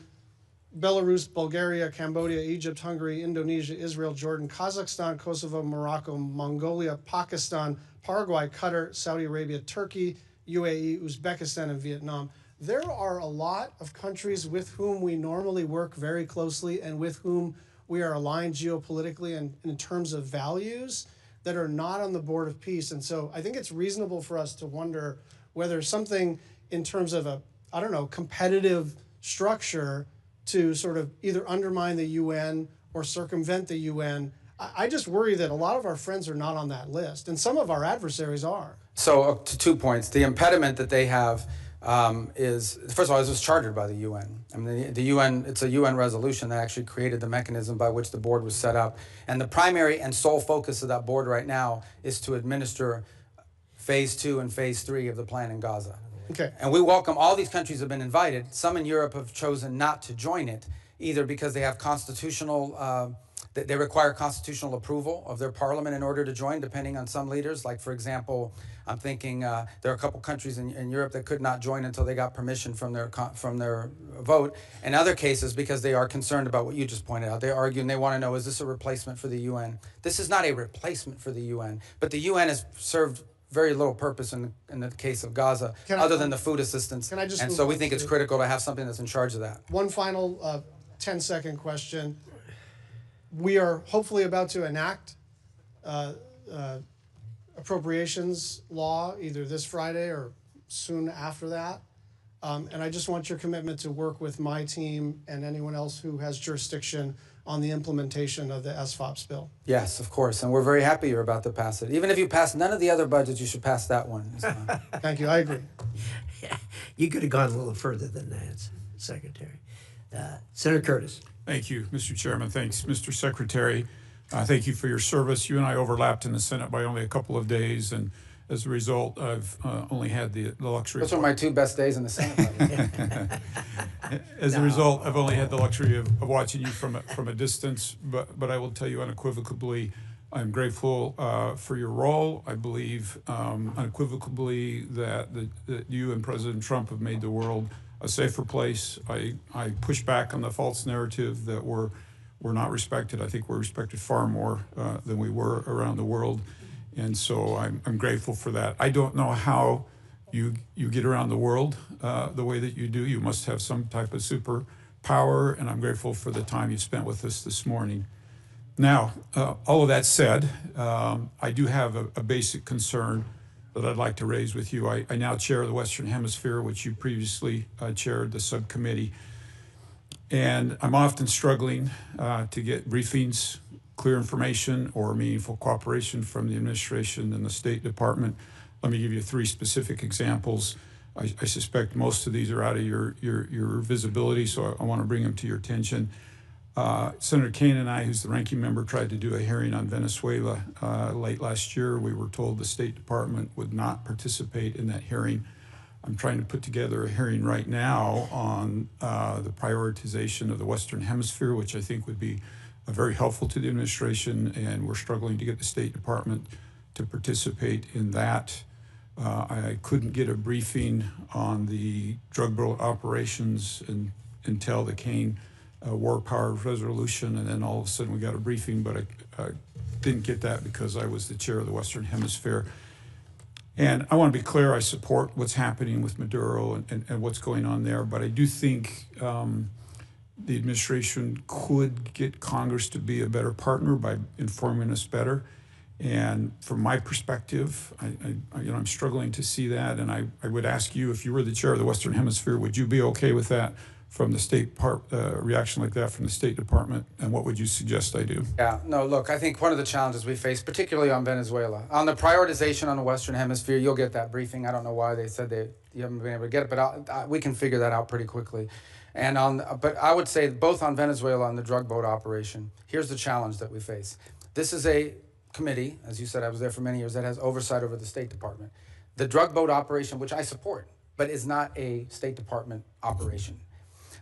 Speaker 17: Belarus, Bulgaria, Cambodia, Egypt, Hungary, Indonesia, Israel, Jordan, Kazakhstan, Kosovo, Morocco, Mongolia, Pakistan, Paraguay, Qatar, Saudi Arabia, Turkey, UAE, Uzbekistan, and Vietnam. There are a lot of countries with whom we normally work very closely and with whom we are aligned geopolitically and in terms of values that are not on the Board of Peace. And so I think it's reasonable for us to wonder whether something in terms of a, I don't know, competitive structure to sort of either undermine the UN or circumvent the UN. I just worry that a lot of our friends are not on that list, and some of our adversaries are.
Speaker 3: So to 2 points, the impediment that they have is, first of all, it was chartered by the UN. I mean, the UN, it's a UN resolution that actually created the mechanism by which the board was set up. And the primary and sole focus of that board right now is to administer phase 2 and phase 3 of the plan in Gaza.
Speaker 17: Okay.
Speaker 3: And we welcome, all these countries have been invited. Some in Europe have chosen not to join it, either because they have constitutional, they require constitutional approval of their parliament in order to join, depending on some leaders. Like, for example, I'm thinking there are a couple countries in Europe that could not join until they got permission from their vote. In other cases, because they are concerned about what you just pointed out, they argue and they want to know, is this a replacement for the UN? This is not a replacement for the UN, but the UN has served very little purpose in the case of Gaza, other than the food assistance.
Speaker 17: Can I just
Speaker 3: and
Speaker 17: move
Speaker 3: so we
Speaker 17: on
Speaker 3: think it's critical to have something that's in charge of that.
Speaker 17: One final 10-second question. We are hopefully about to enact appropriations law either this Friday or soon after that. And I just want your commitment to work with my team and anyone else who has jurisdiction on the implementation of the SFOPS bill.
Speaker 3: Yes, of course, and we're very happy you're about to pass it. Even if you pass none of the other budgets, you should pass that one.
Speaker 17: Thank you, I agree.
Speaker 1: You could have gone a little further than that, Secretary. Senator Curtis.
Speaker 13: Thank you, Mr. Chairman. Thanks, Mr. Secretary. Thank you for your service. You and I overlapped in the Senate by only a couple of days, and as a result, I've only had the luxury.
Speaker 3: Those were my 2 best days in the Senate.
Speaker 13: As a result, I've only had the luxury of watching you from a distance, but I will tell you unequivocally, I'm grateful for your role. I believe unequivocally that you and President Trump have made the world a safer place. I push back on the false narrative that we're not respected. I think we're respected far more than we were around the world. And so I'm grateful for that. I don't know how you get around the world the way that you do. You must have some type of superpower, and I'm grateful for the time you spent with us this morning. Now, all of that said, I do have a basic concern that I'd like to raise with you. I now chair the Western Hemisphere, which you previously chaired the subcommittee. And I'm often struggling to get briefings, clear information, or meaningful cooperation from the administration and the State Department. Let me give you 3 specific examples. I suspect most of these are out of your visibility, so I want to bring them to your attention. Senator Kaine and I, who's the ranking member, tried to do a hearing on Venezuela late last year. We were told the State Department would not participate in that hearing. I'm trying to put together a hearing right now on the prioritization of the Western Hemisphere, which I think would be very helpful to the administration, and we're struggling to get the State Department to participate in that. I couldn't get a briefing on the drug bureau operations until the Kaine war powers resolution, and then all of a sudden we got a briefing, but I didn't get that because I was the chair of the Western Hemisphere. And I want to be clear, I support what's happening with Maduro and what's going on there, but I do think the administration could get Congress to be a better partner by informing us better. And from my perspective, I'm struggling to see that. And I would ask you, if you were the chair of the Western Hemisphere, would you be okay with that from the state reaction like that from the State Department? And what would you suggest I do?
Speaker 3: Yeah, no, look, I think one of the challenges we face, particularly on Venezuela, on the prioritization on the Western Hemisphere, you'll get that briefing. I don't know why they said you haven't been able to get it, but we can figure that out pretty quickly. And but I would say both on Venezuela and the drug boat operation, here's the challenge that we face. This is a committee, as you said, I was there for many years, that has oversight over the State Department. The drug boat operation, which I support, but is not a State Department operation.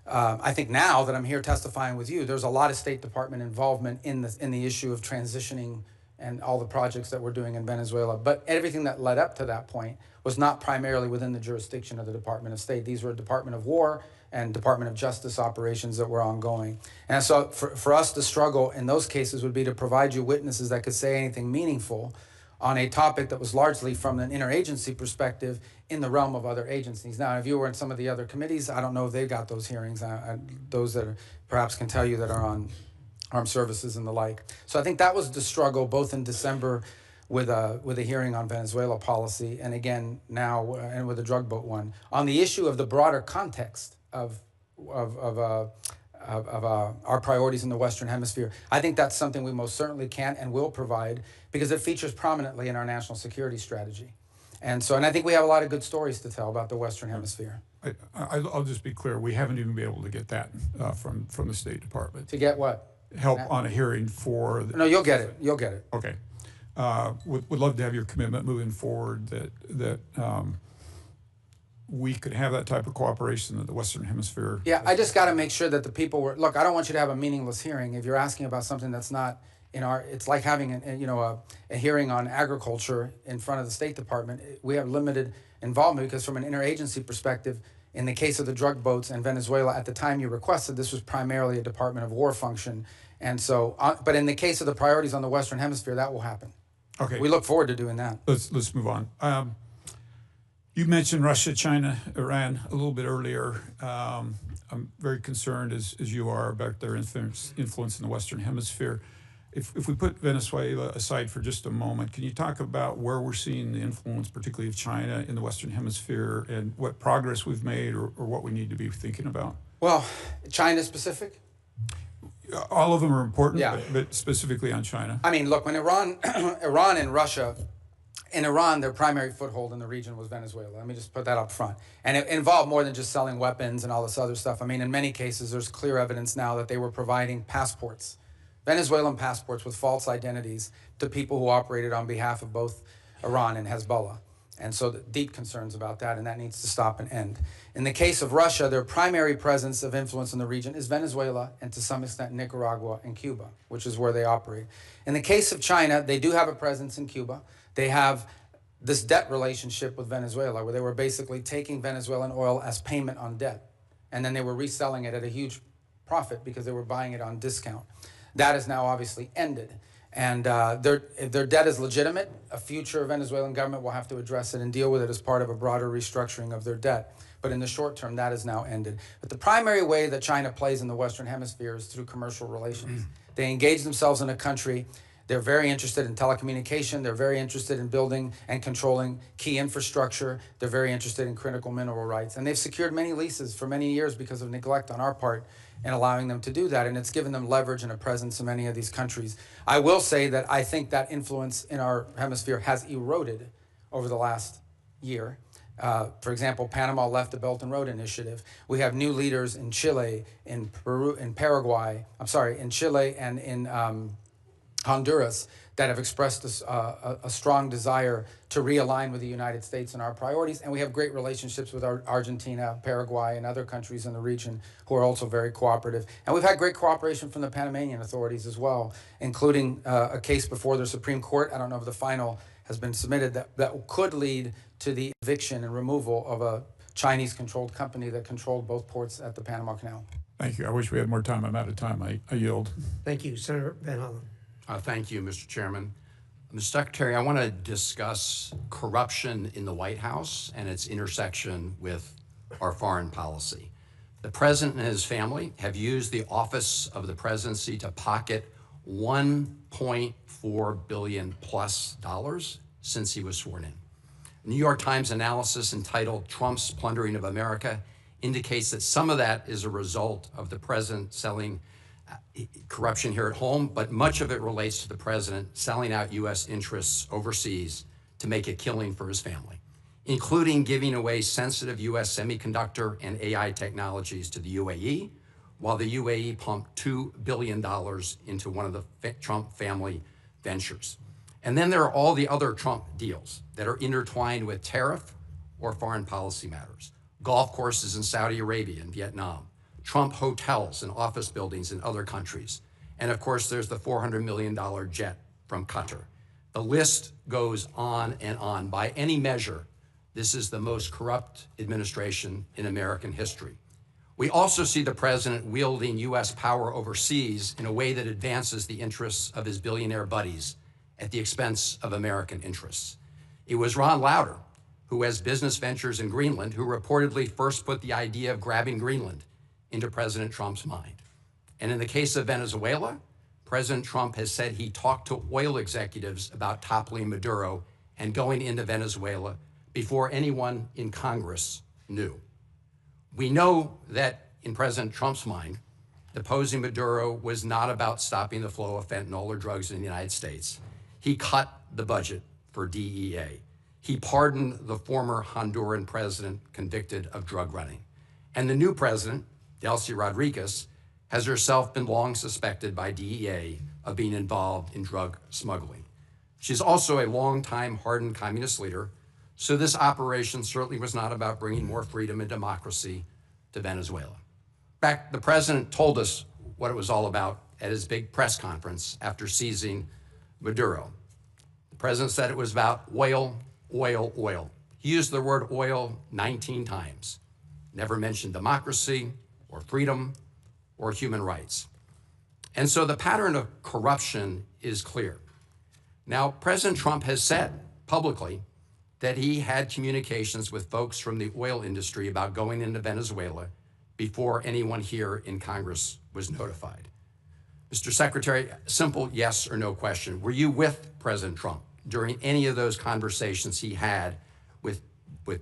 Speaker 3: I think now that I'm here testifying with you, there's a lot of State Department involvement in the issue of transitioning and all the projects that we're doing in Venezuela. But everything that led up to that point was not primarily within the jurisdiction of the Department of State. These were Department of War and Department of Justice operations that were ongoing. And so for us, the struggle in those cases would be to provide you witnesses that could say anything meaningful on a topic that was largely from an interagency perspective in the realm of other agencies. Now, if you were in some of the other committees, I don't know if they got those hearings, those that perhaps can tell you that are on armed services and the like. So I think that was the struggle both in December with a hearing on Venezuela policy, and again now and with the drug boat one. On the issue of the broader context of our priorities in the Western Hemisphere, I think that's something we most certainly can and will provide because it features prominently in our national security strategy. And I think we have a lot of good stories to tell about the Western Hemisphere.
Speaker 13: I'll just be clear, we haven't even been able to get that from the State Department.
Speaker 3: To get what?
Speaker 13: Help on a hearing for...
Speaker 3: No, you'll get it. You'll get it.
Speaker 13: Okay. Would love to have your commitment moving forward that we could have that type of cooperation in the Western Hemisphere.
Speaker 3: Yeah, I just got to make sure that the people were... Look, I don't want you to have a meaningless hearing. If you're asking about something that's not in our... It's like having a hearing on agriculture in front of the State Department. We have limited involvement because from an interagency perspective, in the case of the drug boats and Venezuela, at the time you requested, this was primarily a Department of War function. And so, but in the case of the priorities on the Western Hemisphere, that will happen.
Speaker 13: Okay.
Speaker 3: We look forward to doing that.
Speaker 13: Let's move on. You mentioned Russia, China, Iran a little bit earlier. I'm very concerned, as you are, about their influence in the Western Hemisphere. If we put Venezuela aside for just a moment, can you talk about where we're seeing the influence, particularly of China, in the Western Hemisphere, and what progress we've made or what we need to be thinking about?
Speaker 3: Well, China specific?
Speaker 13: All of them are important,
Speaker 3: yeah.
Speaker 13: but specifically on China.
Speaker 3: I mean, look, when Iran and Russia, in Iran, their primary foothold in the region was Venezuela. Let me just put that up front. And it involved more than just selling weapons and all this other stuff. I mean, in many cases, there's clear evidence now that they were providing passports, Venezuelan passports with false identities to people who operated on behalf of both Iran and Hezbollah. And so deep concerns about that, and that needs to stop and end. In the case of Russia, their primary presence of influence in the region is Venezuela and to some extent Nicaragua and Cuba, which is where they operate. In the case of China, they do have a presence in Cuba. They have this debt relationship with Venezuela where they were basically taking Venezuelan oil as payment on debt. And then they were reselling it at a huge profit because they were buying it on discount. That is now obviously ended. And if their debt is legitimate, a future Venezuelan government will have to address it and deal with it as part of a broader restructuring of their debt. But in the short term, that is now ended. But the primary way that China plays in the Western Hemisphere is through commercial relations. They engage themselves in a country. They're very interested in telecommunication. They're very interested in building and controlling key infrastructure. They're very interested in critical mineral rights. And they've secured many leases for many years because of neglect on our part in allowing them to do that. And it's given them leverage and a presence in many of these countries. I will say that I think that influence in our hemisphere has eroded over the last year. For example, Panama left the Belt and Road Initiative. We have new leaders in Chile, in Peru, in Paraguay, in Chile and in Honduras that have expressed a strong desire to realign with the United States and our priorities. And we have great relationships with Argentina, Paraguay, and other countries in the region who are also very cooperative. And we've had great cooperation from the Panamanian authorities as well, including a case before the Supreme Court. I don't know if the final has been submitted that could lead to the eviction and removal of a Chinese-controlled company that controlled both ports at the Panama Canal.
Speaker 13: Thank you. I wish we had more time. I'm out of time. I yield.
Speaker 1: Thank you, Senator Van Hollen.
Speaker 18: Thank you, Mr. Chairman. Mr. Secretary, I want to discuss corruption in the White House and its intersection with our foreign policy. The president and his family have used the office of the presidency to pocket $1.4 billion plus since he was sworn in. New York Times analysis entitled Trump's Plundering of America indicates that some of that is a result of the president selling corruption here at home, but much of it relates to the president selling out U.S. interests overseas to make a killing for his family, including giving away sensitive U.S. semiconductor and AI technologies to the UAE, while the UAE pumped $2 billion into one of the Trump family ventures. And then there are all the other Trump deals that are intertwined with tariff or foreign policy matters. Golf courses in Saudi Arabia and Vietnam, Trump hotels and office buildings in other countries. And of course, there's the $400 million jet from Qatar. The list goes on and on. By any measure, this is the most corrupt administration in American history. We also see the president wielding U.S. power overseas in a way that advances the interests of his billionaire buddies at the expense of American interests. It was Ron Lauder, who has business ventures in Greenland, who reportedly first put the idea of grabbing Greenland into President Trump's mind. And in the case of Venezuela, President Trump has said he talked to oil executives about toppling Maduro and going into Venezuela before anyone in Congress knew. We know that in President Trump's mind, deposing Maduro was not about stopping the flow of fentanyl or drugs in the United States. He cut the budget for DEA. He pardoned the former Honduran president convicted of drug running. And the new president, Delcy Rodriguez, has herself been long suspected by DEA of being involved in drug smuggling. She's also a longtime hardened communist leader, so this operation certainly was not about bringing more freedom and democracy to Venezuela. In fact, the president told us what it was all about at his big press conference after seizing Maduro. The president said it was about oil, oil, oil. He used the word oil 19 times, never mentioned democracy or freedom or human rights. And so the pattern of corruption is clear. Now, President Trump has said publicly that he had communications with folks from the oil industry about going into Venezuela before anyone here in Congress was notified. Mr. Secretary, simple yes or no question. Were you with President Trump during any of those conversations he had with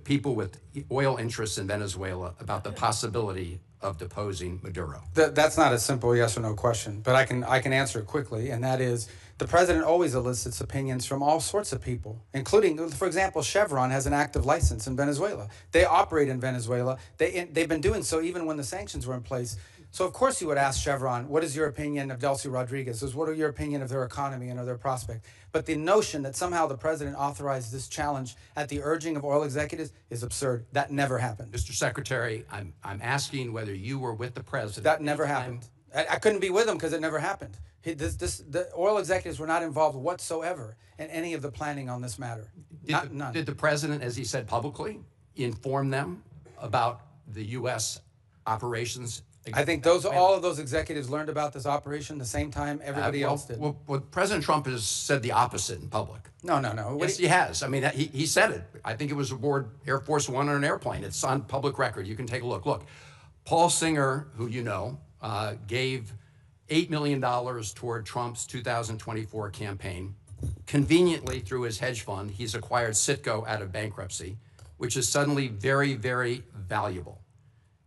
Speaker 18: people with oil interests in Venezuela about the possibility of deposing Maduro?
Speaker 3: That's not a simple yes or no question, but I can answer it quickly, and that is the president always elicits opinions from all sorts of people, including, for example, Chevron has an active license in Venezuela. They operate in Venezuela. They've been doing so even when the sanctions were in place. So of course you would ask Chevron, what is your opinion of Delcy Rodriguez? What are your opinion of their economy and of their prospect? But the notion that somehow the president authorized this challenge at the urging of oil executives is absurd. That never happened.
Speaker 18: Mr. Secretary, I'm asking whether you were with the president.
Speaker 3: That never happened. I couldn't be with him because it never happened. The oil executives were not involved whatsoever in any of the planning on this matter. None.
Speaker 18: Did the president, as he said publicly, inform them about the U.S. operations?
Speaker 3: I think all of those executives learned about this operation the same time everybody else did.
Speaker 18: Well, President Trump has said the opposite in public.
Speaker 3: No.
Speaker 18: Yes, he has. I mean, he said it. I think it was aboard Air Force One on an airplane. It's on public record. You can take a look. Look, Paul Singer, who you know, gave $8 million toward Trump's 2024 campaign. Conveniently, through his hedge fund, he's acquired Citgo out of bankruptcy, which is suddenly very, very valuable.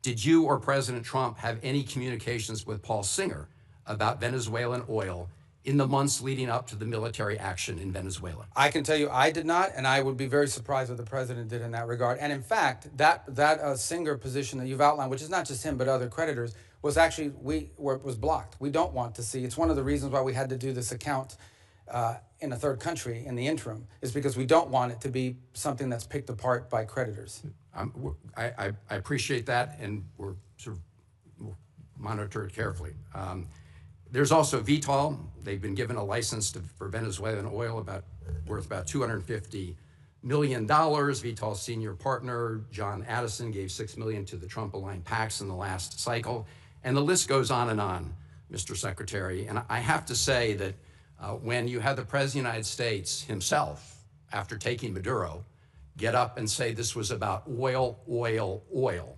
Speaker 18: Did you or President Trump have any communications with Paul Singer about Venezuelan oil in the months leading up to the military action in Venezuela?
Speaker 3: I can tell you I did not, and I would be very surprised what the president did in that regard. And in fact, that Singer position that you've outlined, which is not just him but other creditors, was actually was blocked. We don't want to see. It's one of the reasons why we had to do this account in a third country in the interim, is because we don't want it to be something that's picked apart by creditors.
Speaker 18: I appreciate that, and we'll monitor it carefully. There's also Vitol. They've been given a license for Venezuelan oil worth about $250 million. Vitol's senior partner, John Addison, gave $6 million to the Trump-aligned PACs in the last cycle. And the list goes on and on, Mr. Secretary. And I have to say that when you have the President of the United States himself, after taking Maduro, get up and say this was about oil, oil, oil,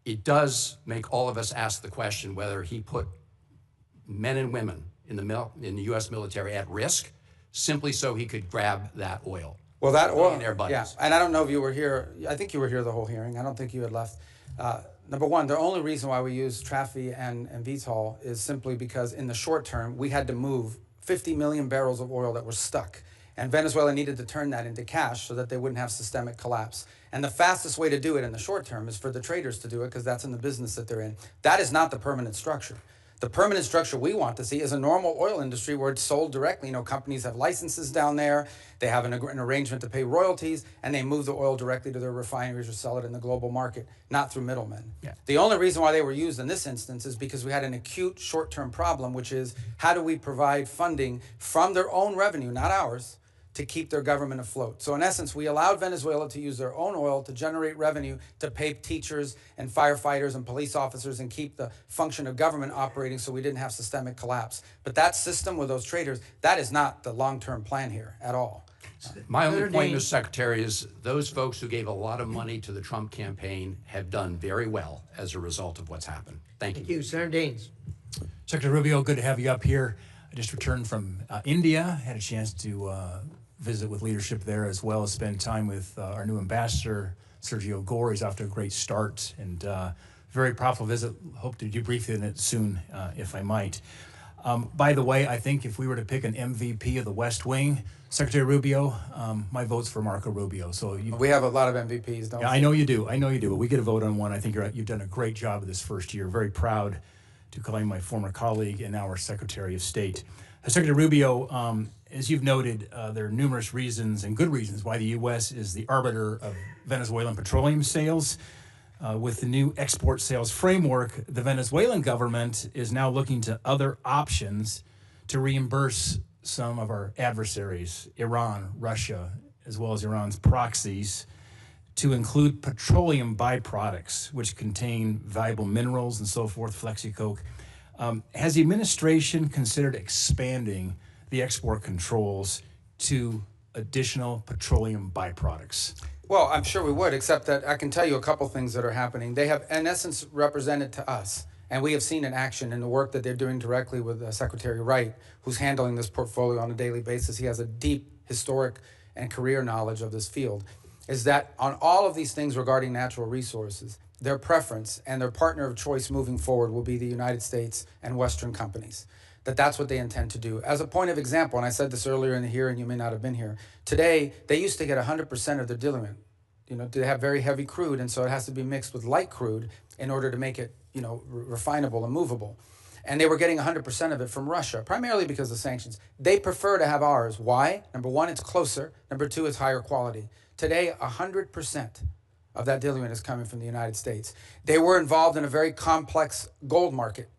Speaker 18: it does make all of us ask the question whether he put men and women in the U.S. military at risk simply so he could grab that oil.
Speaker 3: Well, that oil,
Speaker 18: yeah,
Speaker 3: and I don't know if you were here. I think you were here the whole hearing. I don't think you had left. Number one, the only reason why we use Trafi and VTOL is simply because in the short term, we had to move 50 million barrels of oil that were stuck. And Venezuela needed to turn that into cash so that they wouldn't have systemic collapse. And the fastest way to do it in the short term is for the traders to do it because that's in the business that they're in. That is not the permanent structure. The permanent structure we want to see is a normal oil industry where it's sold directly. You know, companies have licenses down there, they have an arrangement to pay royalties, and they move the oil directly to their refineries or sell it in the global market, not through middlemen. Yeah. The only reason why they were used in this instance is because we had an acute short-term problem, which is how do we provide funding from their own revenue, not ours, to keep their government afloat. So in essence, we allowed Venezuela to use their own oil to generate revenue to pay teachers and firefighters and police officers and keep the function of government operating so we didn't have systemic collapse. But that system with those traders, that is not the long-term plan here at all.
Speaker 18: My only point, Mr. Secretary, is those folks who gave a lot of money to the Trump campaign have done very well as a result of what's happened. Thank you.
Speaker 1: Thank you. Senator Daines.
Speaker 19: Secretary Rubio, good to have you up here. I just returned from India, had a chance to visit with leadership there, as well as spend time with our new ambassador, Sergio Gore. He's off to a great start, and very profitable visit. Hope to debrief in it soon, if I might. By the way, I think if we were to pick an MVP of the West Wing, Secretary Rubio, my vote's for Marco Rubio. So
Speaker 3: we have a lot of MVPs, don't we?
Speaker 19: I know you do. I know you do. But we get a vote on one. I think you've done a great job of this first year. Very proud to claim my former colleague and now our Secretary of State. Secretary Rubio, as you've noted, there are numerous reasons and good reasons why the U.S. is the arbiter of Venezuelan petroleum sales. With the new export sales framework, the Venezuelan government is now looking to other options to reimburse some of our adversaries, Iran, Russia, as well as Iran's proxies, to include petroleum byproducts, which contain valuable minerals and so forth, flexicoke. Has the administration considered expanding the export controls to additional petroleum byproducts?
Speaker 3: Well, I'm sure we would, except that I can tell you a couple things that are happening. They have, in essence, represented to us, and we have seen in action in the work that they're doing directly with Secretary Wright, who's handling this portfolio on a daily basis. He has a deep historic and career knowledge of this field, is that on all of these things regarding natural resources, their preference and their partner of choice moving forward will be the United States and Western companies. That's what they intend to do. As a point of example, and I said this earlier in the hearing, you may not have been here, today they used to get 100% of their diluent. You know, they have very heavy crude, and so it has to be mixed with light crude in order to make it, you know, refinable and movable. And they were getting 100% of it from Russia, primarily because of sanctions. They prefer to have ours. Why? Number one, it's closer. Number two, it's higher quality. Today, 100% of that diluent is coming from the United States. They were involved in a very complex gold market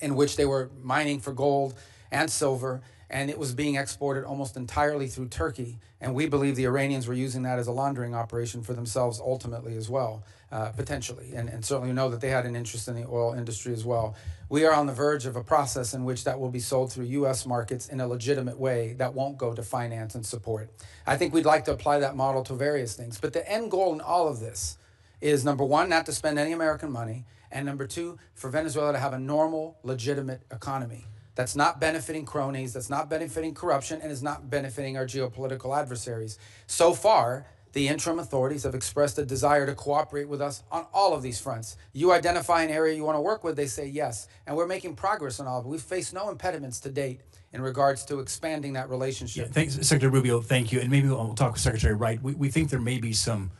Speaker 3: in which they were mining for gold and silver, and it was being exported almost entirely through Turkey. And we believe the Iranians were using that as a laundering operation for themselves ultimately as well, potentially. And certainly know that they had an interest in the oil industry as well. We are on the verge of a process in which that will be sold through U.S. markets in a legitimate way that won't go to finance and support. I think we'd like to apply that model to various things. But the end goal in all of this is, number one, not to spend any American money, and number two, for Venezuela to have a normal, legitimate economy that's not benefiting cronies, that's not benefiting corruption, and is not benefiting our geopolitical adversaries. So far, the interim authorities have expressed a desire to cooperate with us on all of these fronts. You identify an area you want to work with, they say yes. And we're making progress on all of it. We've faced no impediments to date in regards to expanding that relationship.
Speaker 19: Yeah, thanks, Secretary Rubio, thank you. And maybe we'll talk with Secretary Wright. We think there may be some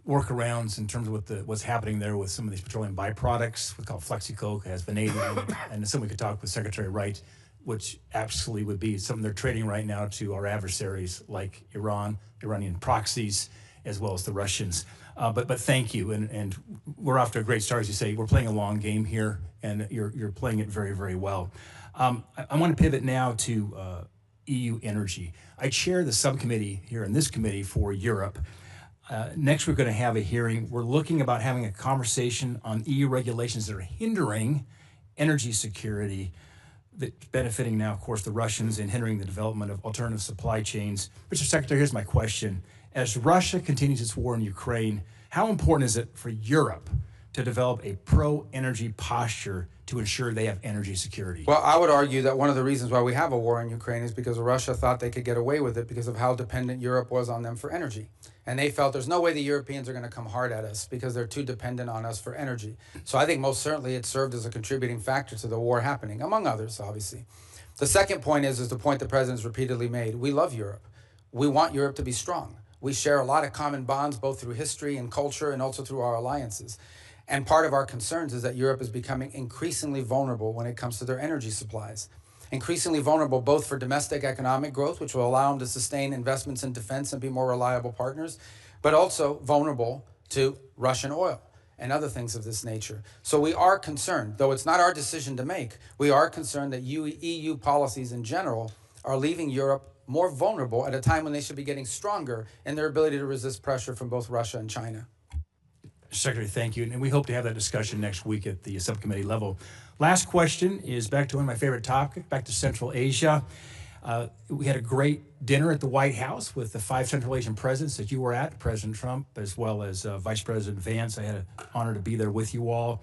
Speaker 19: workarounds in terms of what's happening there with some of these petroleum byproducts. We call flexicoke, has vanadium, and something we could talk with Secretary Wright, which absolutely would be something they're trading right now to our adversaries like Iran, Iranian proxies, as well as the Russians. But thank you, and we're off to a great start, as you say. We're playing a long game here, and you're playing it very, very well. I want to pivot now to EU energy. I chair the subcommittee here in this committee for Europe. Next, we're going to have a hearing. We're looking about having a conversation on EU regulations that are hindering energy security, that's benefiting now, of course, the Russians and hindering the development of alternative supply chains. Mr. Secretary, here's my question. As Russia continues its war in Ukraine, how important is it for Europe to develop a pro-energy posture to ensure they have energy security?
Speaker 3: Well, I would argue that one of the reasons why we have a war in Ukraine is because Russia thought they could get away with it because of how dependent Europe was on them for energy. And they felt there's no way the Europeans are going to come hard at us because they're too dependent on us for energy. So I think most certainly it served as a contributing factor to the war happening, among others, obviously. The second point is the point the President's repeatedly made. We love Europe. We want Europe to be strong. We share a lot of common bonds, both through history and culture and also through our alliances. And part of our concerns is that Europe is becoming increasingly vulnerable when it comes to their energy supplies. Increasingly vulnerable both for domestic economic growth, which will allow them to sustain investments in defense and be more reliable partners, but also vulnerable to Russian oil and other things of this nature. So we are concerned, though it's not our decision to make, we are concerned that EU policies in general are leaving Europe more vulnerable at a time when they should be getting stronger in their ability to resist pressure from both Russia and China.
Speaker 19: Secretary, thank you. And we hope to have that discussion next week at the subcommittee level. Last question is back to one of my favorite topics, back to Central Asia. We had a great dinner at the White House with the 5 Central Asian presidents that you were at, President Trump, as well as Vice President Vance. I had an honor to be there with you all.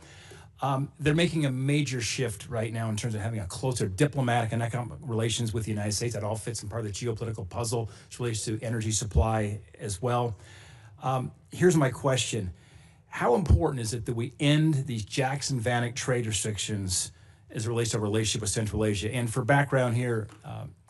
Speaker 19: They're making a major shift right now in terms of having a closer diplomatic and economic relations with the United States. That all fits in part of the geopolitical puzzle, which relates to energy supply as well. Here's my question. How important is it that we end these Jackson-Vanik trade restrictions as it relates to our relationship with Central Asia? And for background here,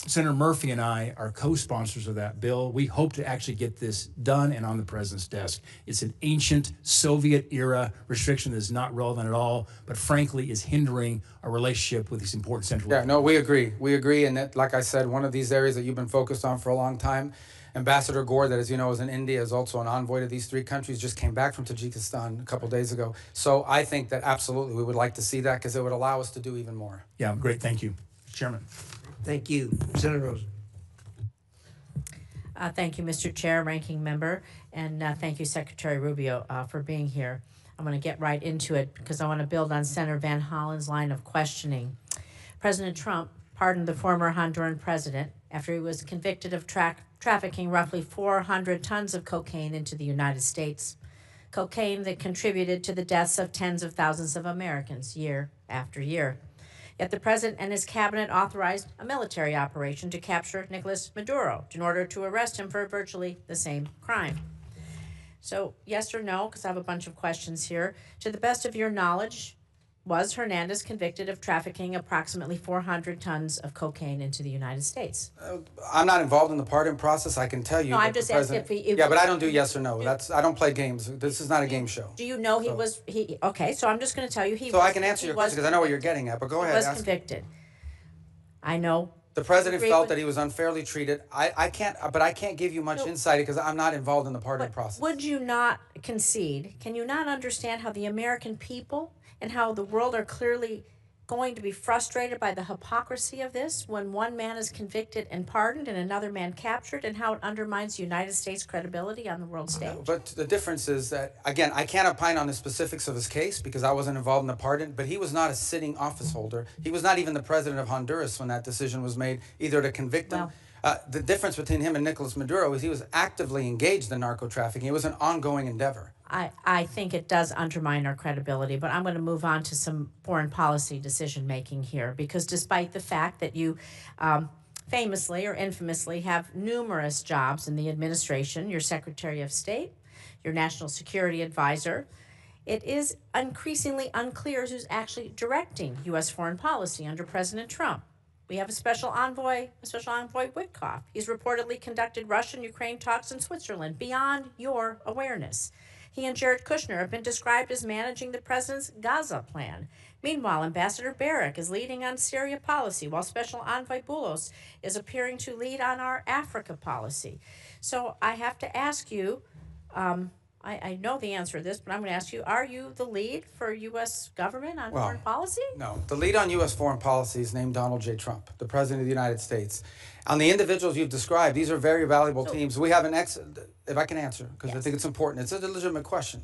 Speaker 19: Senator Murphy and I are co-sponsors of that bill. We hope to actually get this done and on the president's desk. It's an ancient Soviet-era restriction that is not relevant at all, but frankly is hindering our relationship with these important Central Asian.
Speaker 3: Yeah, no, we agree. We agree, and that, like I said, one of these areas that you've been focused on for a long time. Ambassador Gore, that as you know is in India, is also an envoy to these 3 countries, just came back from Tajikistan a couple days ago. So I think that absolutely we would like to see that because it would allow us to do even more.
Speaker 19: Yeah, great. Thank you, Chairman.
Speaker 1: Thank you. Senator Rosen.
Speaker 20: Thank you, Mr. Chair, Ranking Member, and thank you, Secretary Rubio, for being here. I'm going to get right into it because I want to build on Senator Van Hollen's line of questioning. President Trump pardoned the former Honduran president after he was convicted of trafficking roughly 400 tons of cocaine into the United States. Cocaine that contributed to the deaths of tens of thousands of Americans year after year. Yet the president and his cabinet authorized a military operation to capture Nicolas Maduro in order to arrest him for virtually the same crime. So yes or no, because I have a bunch of questions here. To the best of your knowledge, was Hernandez convicted of trafficking approximately 400 tons of cocaine into the United States?
Speaker 3: I'm not involved in the pardon process. I can tell you.
Speaker 20: No, I'm just asking if he...
Speaker 3: Yeah, but I don't do yes or no. I don't play games. This is not a game show.
Speaker 20: Do you know okay, so I'm just going to tell you he was...
Speaker 3: So I can answer your question because I know what you're getting at, but go ahead.
Speaker 20: He was convicted. I know.
Speaker 3: The president felt that he was unfairly treated. I can't give you much insight because I'm not involved in the pardon process.
Speaker 20: Would you not concede? Can you not understand how the American people and how the world are clearly going to be frustrated by the hypocrisy of this when one man is convicted and pardoned and another man captured, and how it undermines the United States' credibility on the world stage?
Speaker 3: But the difference is that, again, I can't opine on the specifics of his case because I wasn't involved in the pardon, but he was not a sitting office holder. He was not even the president of Honduras when that decision was made, either to convict him. The difference between him and Nicolas Maduro is he was actively engaged in narco trafficking. It was an ongoing endeavor.
Speaker 20: I think it does undermine our credibility, but I'm going to move on to some foreign policy decision-making here, because despite the fact that you famously or infamously have numerous jobs in the administration, your Secretary of State, your National Security Advisor, it is increasingly unclear who's actually directing U.S. foreign policy under President Trump. We have a special envoy Witkoff. He's reportedly conducted Russia-Ukraine talks in Switzerland beyond your awareness. He and Jared Kushner have been described as managing the president's Gaza plan. Meanwhile, Ambassador Barrack is leading on Syria policy, while Special Envoy Boulos is appearing to lead on our Africa policy. So I have to ask you, I know the answer to this, but I'm going to ask you, are you the lead for U.S. government on
Speaker 3: Well,
Speaker 20: foreign policy?
Speaker 3: No. The lead on U.S. foreign policy is named Donald J. Trump, the President of the United States. On the individuals you've described, these are very valuable teams. We have if I can answer, because I think it's important. It's a legitimate question.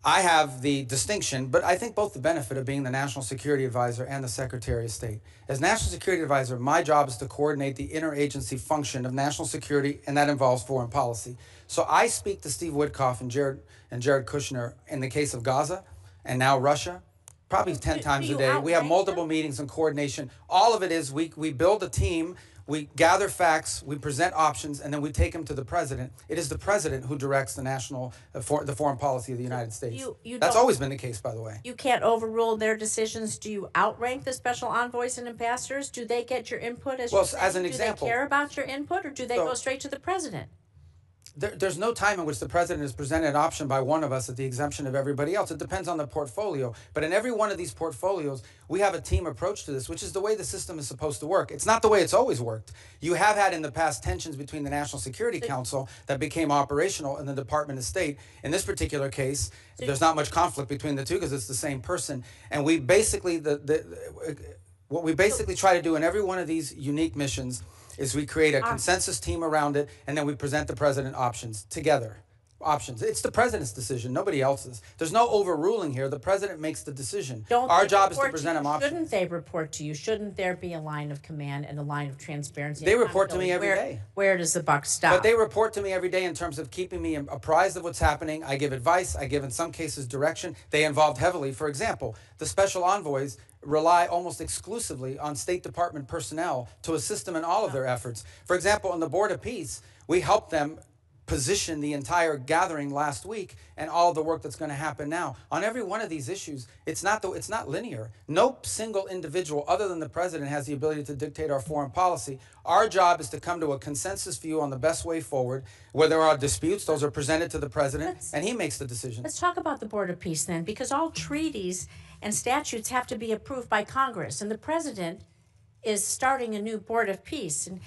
Speaker 3: I have the distinction, but I think both the benefit of being the National Security Advisor and the Secretary of State. As National Security Advisor, my job is to coordinate the interagency function of national security, and that involves foreign policy. So I speak to Steve Witkoff and Jared Kushner in the case of Gaza, and now Russia, probably 10 times a day. We have multiple meetings and coordination. All of it is we build a team, we gather facts, we present options, and then we take them to the president. It is the president who directs the foreign policy of the United States. That's always been the case, by the way.
Speaker 20: You can't overrule their decisions. Do you outrank the special envoys and ambassadors? Do they get your input as
Speaker 3: as an example?
Speaker 20: Do they care about your input, or do they go straight to the president?
Speaker 3: There's no time in which the president is presented an option by one of us at the exemption of everybody else. It depends on the portfolio. But in every one of these portfolios, we have a team approach to this, which is the way the system is supposed to work. It's not the way it's always worked. You have had in the past tensions between the National Security Council that became operational in the Department of State. In this particular case, there's not much conflict between the two because it's the same person. And we basically, what we basically try to do in every one of these unique missions is we create a consensus team around it, and then we present the president options together. It's the president's decision, nobody else's. There's no overruling here. The president makes the decision. Our job is to present him options.
Speaker 20: Shouldn't they report to you? Shouldn't there be a line of command and a line of transparency?
Speaker 3: They report to me every day.
Speaker 20: Where does the buck stop?
Speaker 3: But they report to me every day in terms of keeping me apprised of what's happening. I give advice. I give, in some cases, direction. They involved heavily. For example, the special envoys rely almost exclusively on State Department personnel to assist them in all of their efforts. For example, on the Board of Peace, we helped them position the entire gathering last week and all of the work that's going to happen now. On every one of these issues, it's not linear. No single individual other than the president has the ability to dictate our foreign policy. Our job is to come to a consensus view on the best way forward. Where there are disputes, those are presented to the president, and he makes the decision.
Speaker 20: Let's talk about the Board of Peace then, because all treaties and statutes have to be approved by Congress, and the president is starting a new Board of Peace, and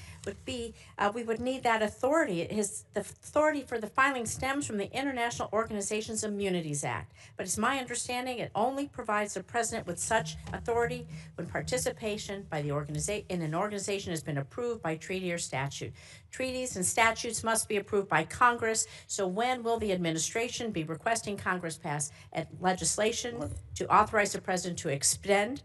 Speaker 20: we would need that authority. The authority for the filing stems from the International Organizations Immunities Act, but it's my understanding it only provides the president with such authority when participation by the in an organization has been approved by treaty or statute. Treaties and statutes must be approved by Congress. So when will the administration be requesting Congress pass legislation to authorize the president to extend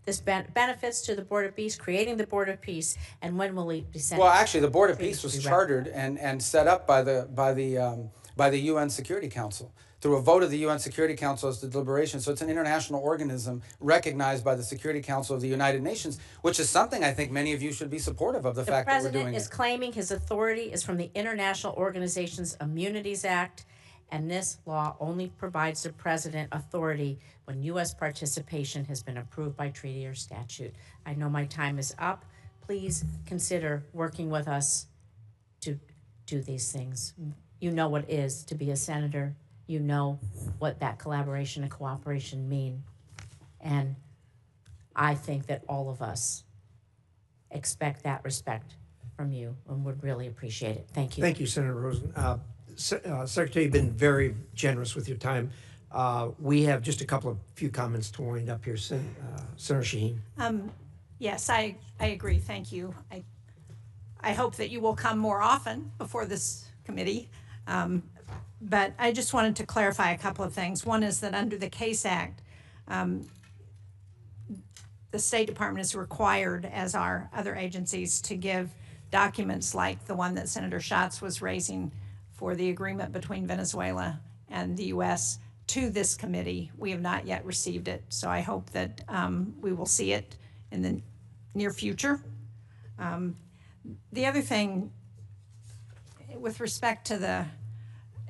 Speaker 20: this benefits to the Board of Peace, creating the Board of Peace, and when will it be sent?
Speaker 3: Well, actually, the Board of Peace was chartered and set up by the UN Security Council through a vote of the UN Security Council as the deliberation. So it's an international organism recognized by the Security Council of the United Nations, which is something I think many of you should be supportive of the fact that we're doing it.
Speaker 20: The president is claiming his authority is from the International Organizations Immunities Act, and this law only provides the president authority when U.S. participation has been approved by treaty or statute. I know my time is up. Please consider working with us to do these things. You know what it is to be a senator. You know what that collaboration and cooperation mean. And I think that all of us expect that respect from you and would really appreciate it. Thank you.
Speaker 1: Thank you, Senator Rosen. Secretary, you've been very generous with your time. We have just a few comments to wind up here. Senator Shaheen.
Speaker 2: Yes, I agree. Thank you. I hope that you will come more often before this committee. But I just wanted to clarify a couple of things. One is that under the CASE Act, the State Department is required, as are other agencies, to give documents like the one that Senator Schatz was raising for the agreement between Venezuela and the U.S. to this committee. We have not yet received it, so I hope that we will see it in the near future. The other thing, with respect to the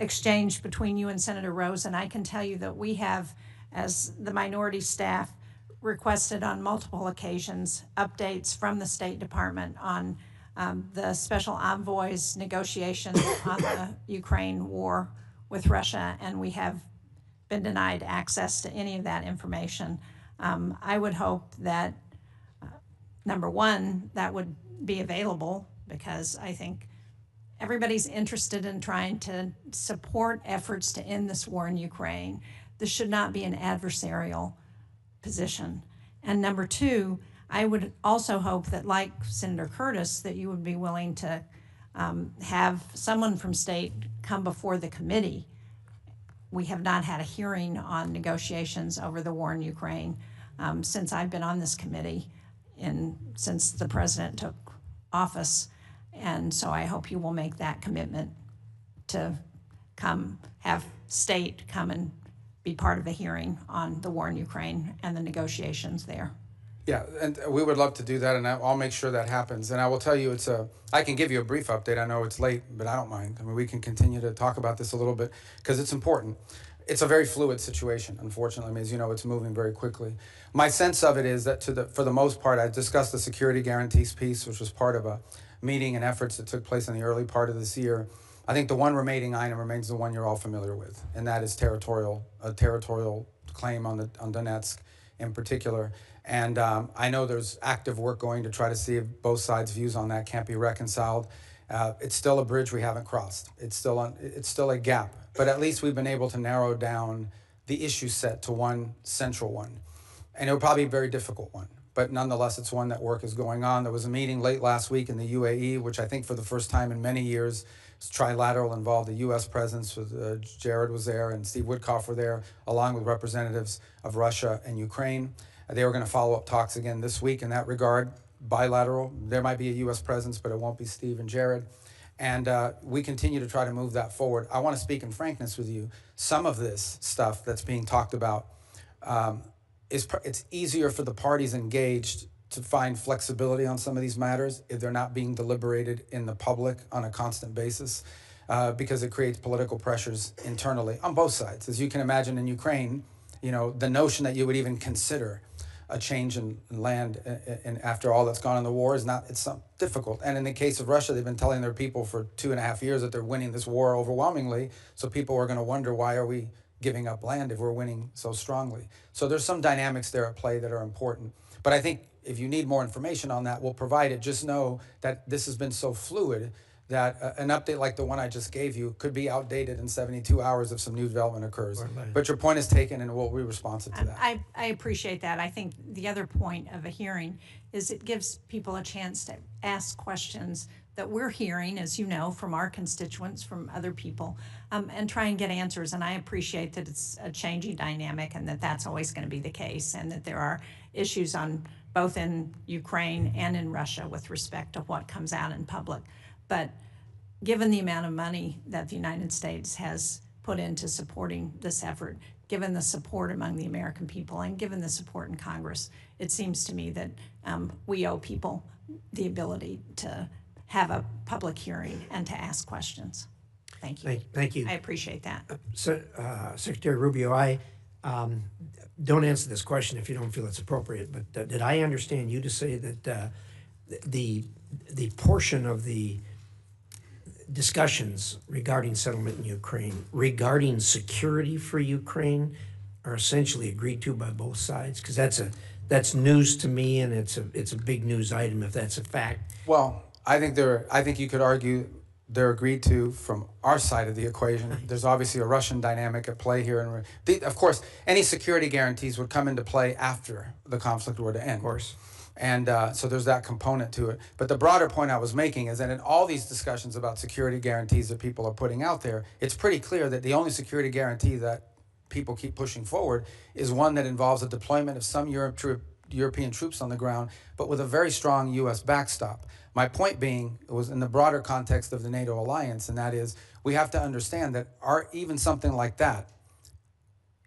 Speaker 2: exchange between you and Senator Rosen, I can tell you that we have, as the minority staff, requested on multiple occasions updates from the State Department on the special envoy's negotiations on the Ukraine war with Russia, and we have been denied access to any of that information. I would hope that, number one, that would be available, because I think everybody's interested in trying to support efforts to end this war in Ukraine. This should not be an adversarial position. And number two, I would also hope that, like Senator Curtis, that you would be willing to have someone from state come before the committee. We have not had a hearing on negotiations over the war in Ukraine since I've been on this committee since the president took office. And so I hope you will make that commitment to have state come and be part of a hearing on the war in Ukraine and the negotiations there.
Speaker 3: Yeah, and we would love to do that, and I'll make sure that happens. And I will tell you, I can give you a brief update. I know it's late, but I don't mind. I mean, we can continue to talk about this a little bit because it's important. It's a very fluid situation, unfortunately. I mean, as you know, it's moving very quickly. My sense of it is that for the most part, I discussed the security guarantees piece, which was part of a meeting and efforts that took place in the early part of this year. I think the one remaining item remains the one you're all familiar with, and that is a territorial claim on Donetsk in particular. And I know there's active work going to try to see if both sides' views on that can't be reconciled. It's still a bridge we haven't crossed. It's still a gap, but at least we've been able to narrow down the issue set to one central one. And it will probably be a very difficult one, but nonetheless, it's one that work is going on. There was a meeting late last week in the UAE, which I think for the first time in many years, trilateral, involved the U.S. presence. Jared was there and Steve Witkoff were there, along with representatives of Russia and Ukraine. They were going to follow up talks again this week in that regard, bilateral. There might be a U.S. presence, but it won't be Steve and Jared. And we continue to try to move that forward. I want to speak in frankness with you. Some of this stuff that's being talked about, it's easier for the parties engaged to find flexibility on some of these matters if they're not being deliberated in the public on a constant basis, because it creates political pressures internally on both sides. As you can imagine in Ukraine, you know, the notion that you would even consider a change in land and after all that's gone in the war it's difficult. And in the case of Russia, they've been telling their people for 2.5 years that they're winning this war overwhelmingly. So people are going to wonder, why are we giving up land if we're winning so strongly? So there's some dynamics there at play that are important. But I think if you need more information on that, we'll provide it. Just know that this has been so fluid that an update like the one I just gave you could be outdated in 72 hours if some new development occurs. But your point is taken, and we'll be responsive to that.
Speaker 2: I appreciate that. I think the other point of a hearing is it gives people a chance to ask questions that we're hearing, as you know, from our constituents, from other people, and try and get answers. And I appreciate that it's a changing dynamic and that that's always going to be the case, and that there are issues on both in Ukraine and in Russia with respect to what comes out in public. But given the amount of money that the United States has put into supporting this effort, given the support among the American people, and given the support in Congress, it seems to me that we owe people the ability to have a public hearing and to ask questions. Thank you.
Speaker 1: Thank you.
Speaker 2: I appreciate that.
Speaker 1: Secretary Rubio, I don't answer this question if you don't feel it's appropriate, but did I understand you to say that the portion of the discussions regarding settlement in Ukraine, regarding security for Ukraine, are essentially agreed to by both sides? Because that's news to me, and it's a big news item if that's a fact.
Speaker 3: Well, I think you could argue they're agreed to from our side of the equation. There's obviously a Russian dynamic at play here, and of course, any security guarantees would come into play after the conflict were to end. Of
Speaker 1: course.
Speaker 3: And so there's that component to it. But the broader point I was making is that in all these discussions about security guarantees that people are putting out there, it's pretty clear that the only security guarantee that people keep pushing forward is one that involves the deployment of some European troops on the ground, but with a very strong U.S. backstop. My point being, it was in the broader context of the NATO alliance, and that is, we have to understand that even something like that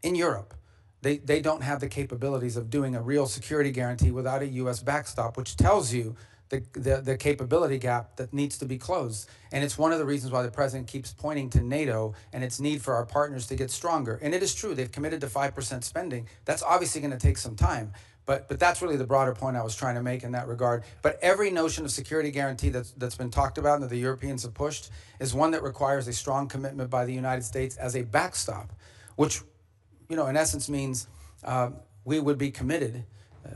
Speaker 3: in Europe, they don't have the capabilities of doing a real security guarantee without a U.S. backstop, which tells you the capability gap that needs to be closed. And it's one of the reasons why the president keeps pointing to NATO and its need for our partners to get stronger. And it is true, they've committed to 5% spending. That's obviously going to take some time. But that's really the broader point I was trying to make in that regard. But every notion of security guarantee that's been talked about and that the Europeans have pushed is one that requires a strong commitment by the United States as a backstop, which, you know, in essence means we would be committed,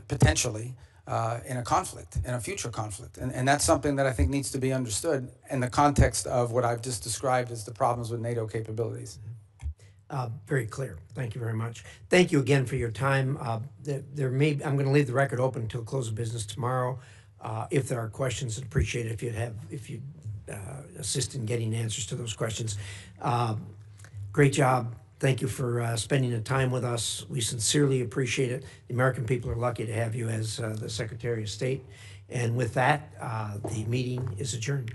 Speaker 3: potentially, in a conflict, in a future conflict. And that's something that I think needs to be understood in the context of what I've just described as the problems with NATO capabilities.
Speaker 1: Very clear. Thank you very much. Thank you again for your time. I'm going to leave the record open until close of business tomorrow. If there are questions, I'd appreciate it if you'd assist in getting answers to those questions. Great job. Thank you for spending the time with us. We sincerely appreciate it. The American people are lucky to have you as the Secretary of State. And with that, the meeting is adjourned.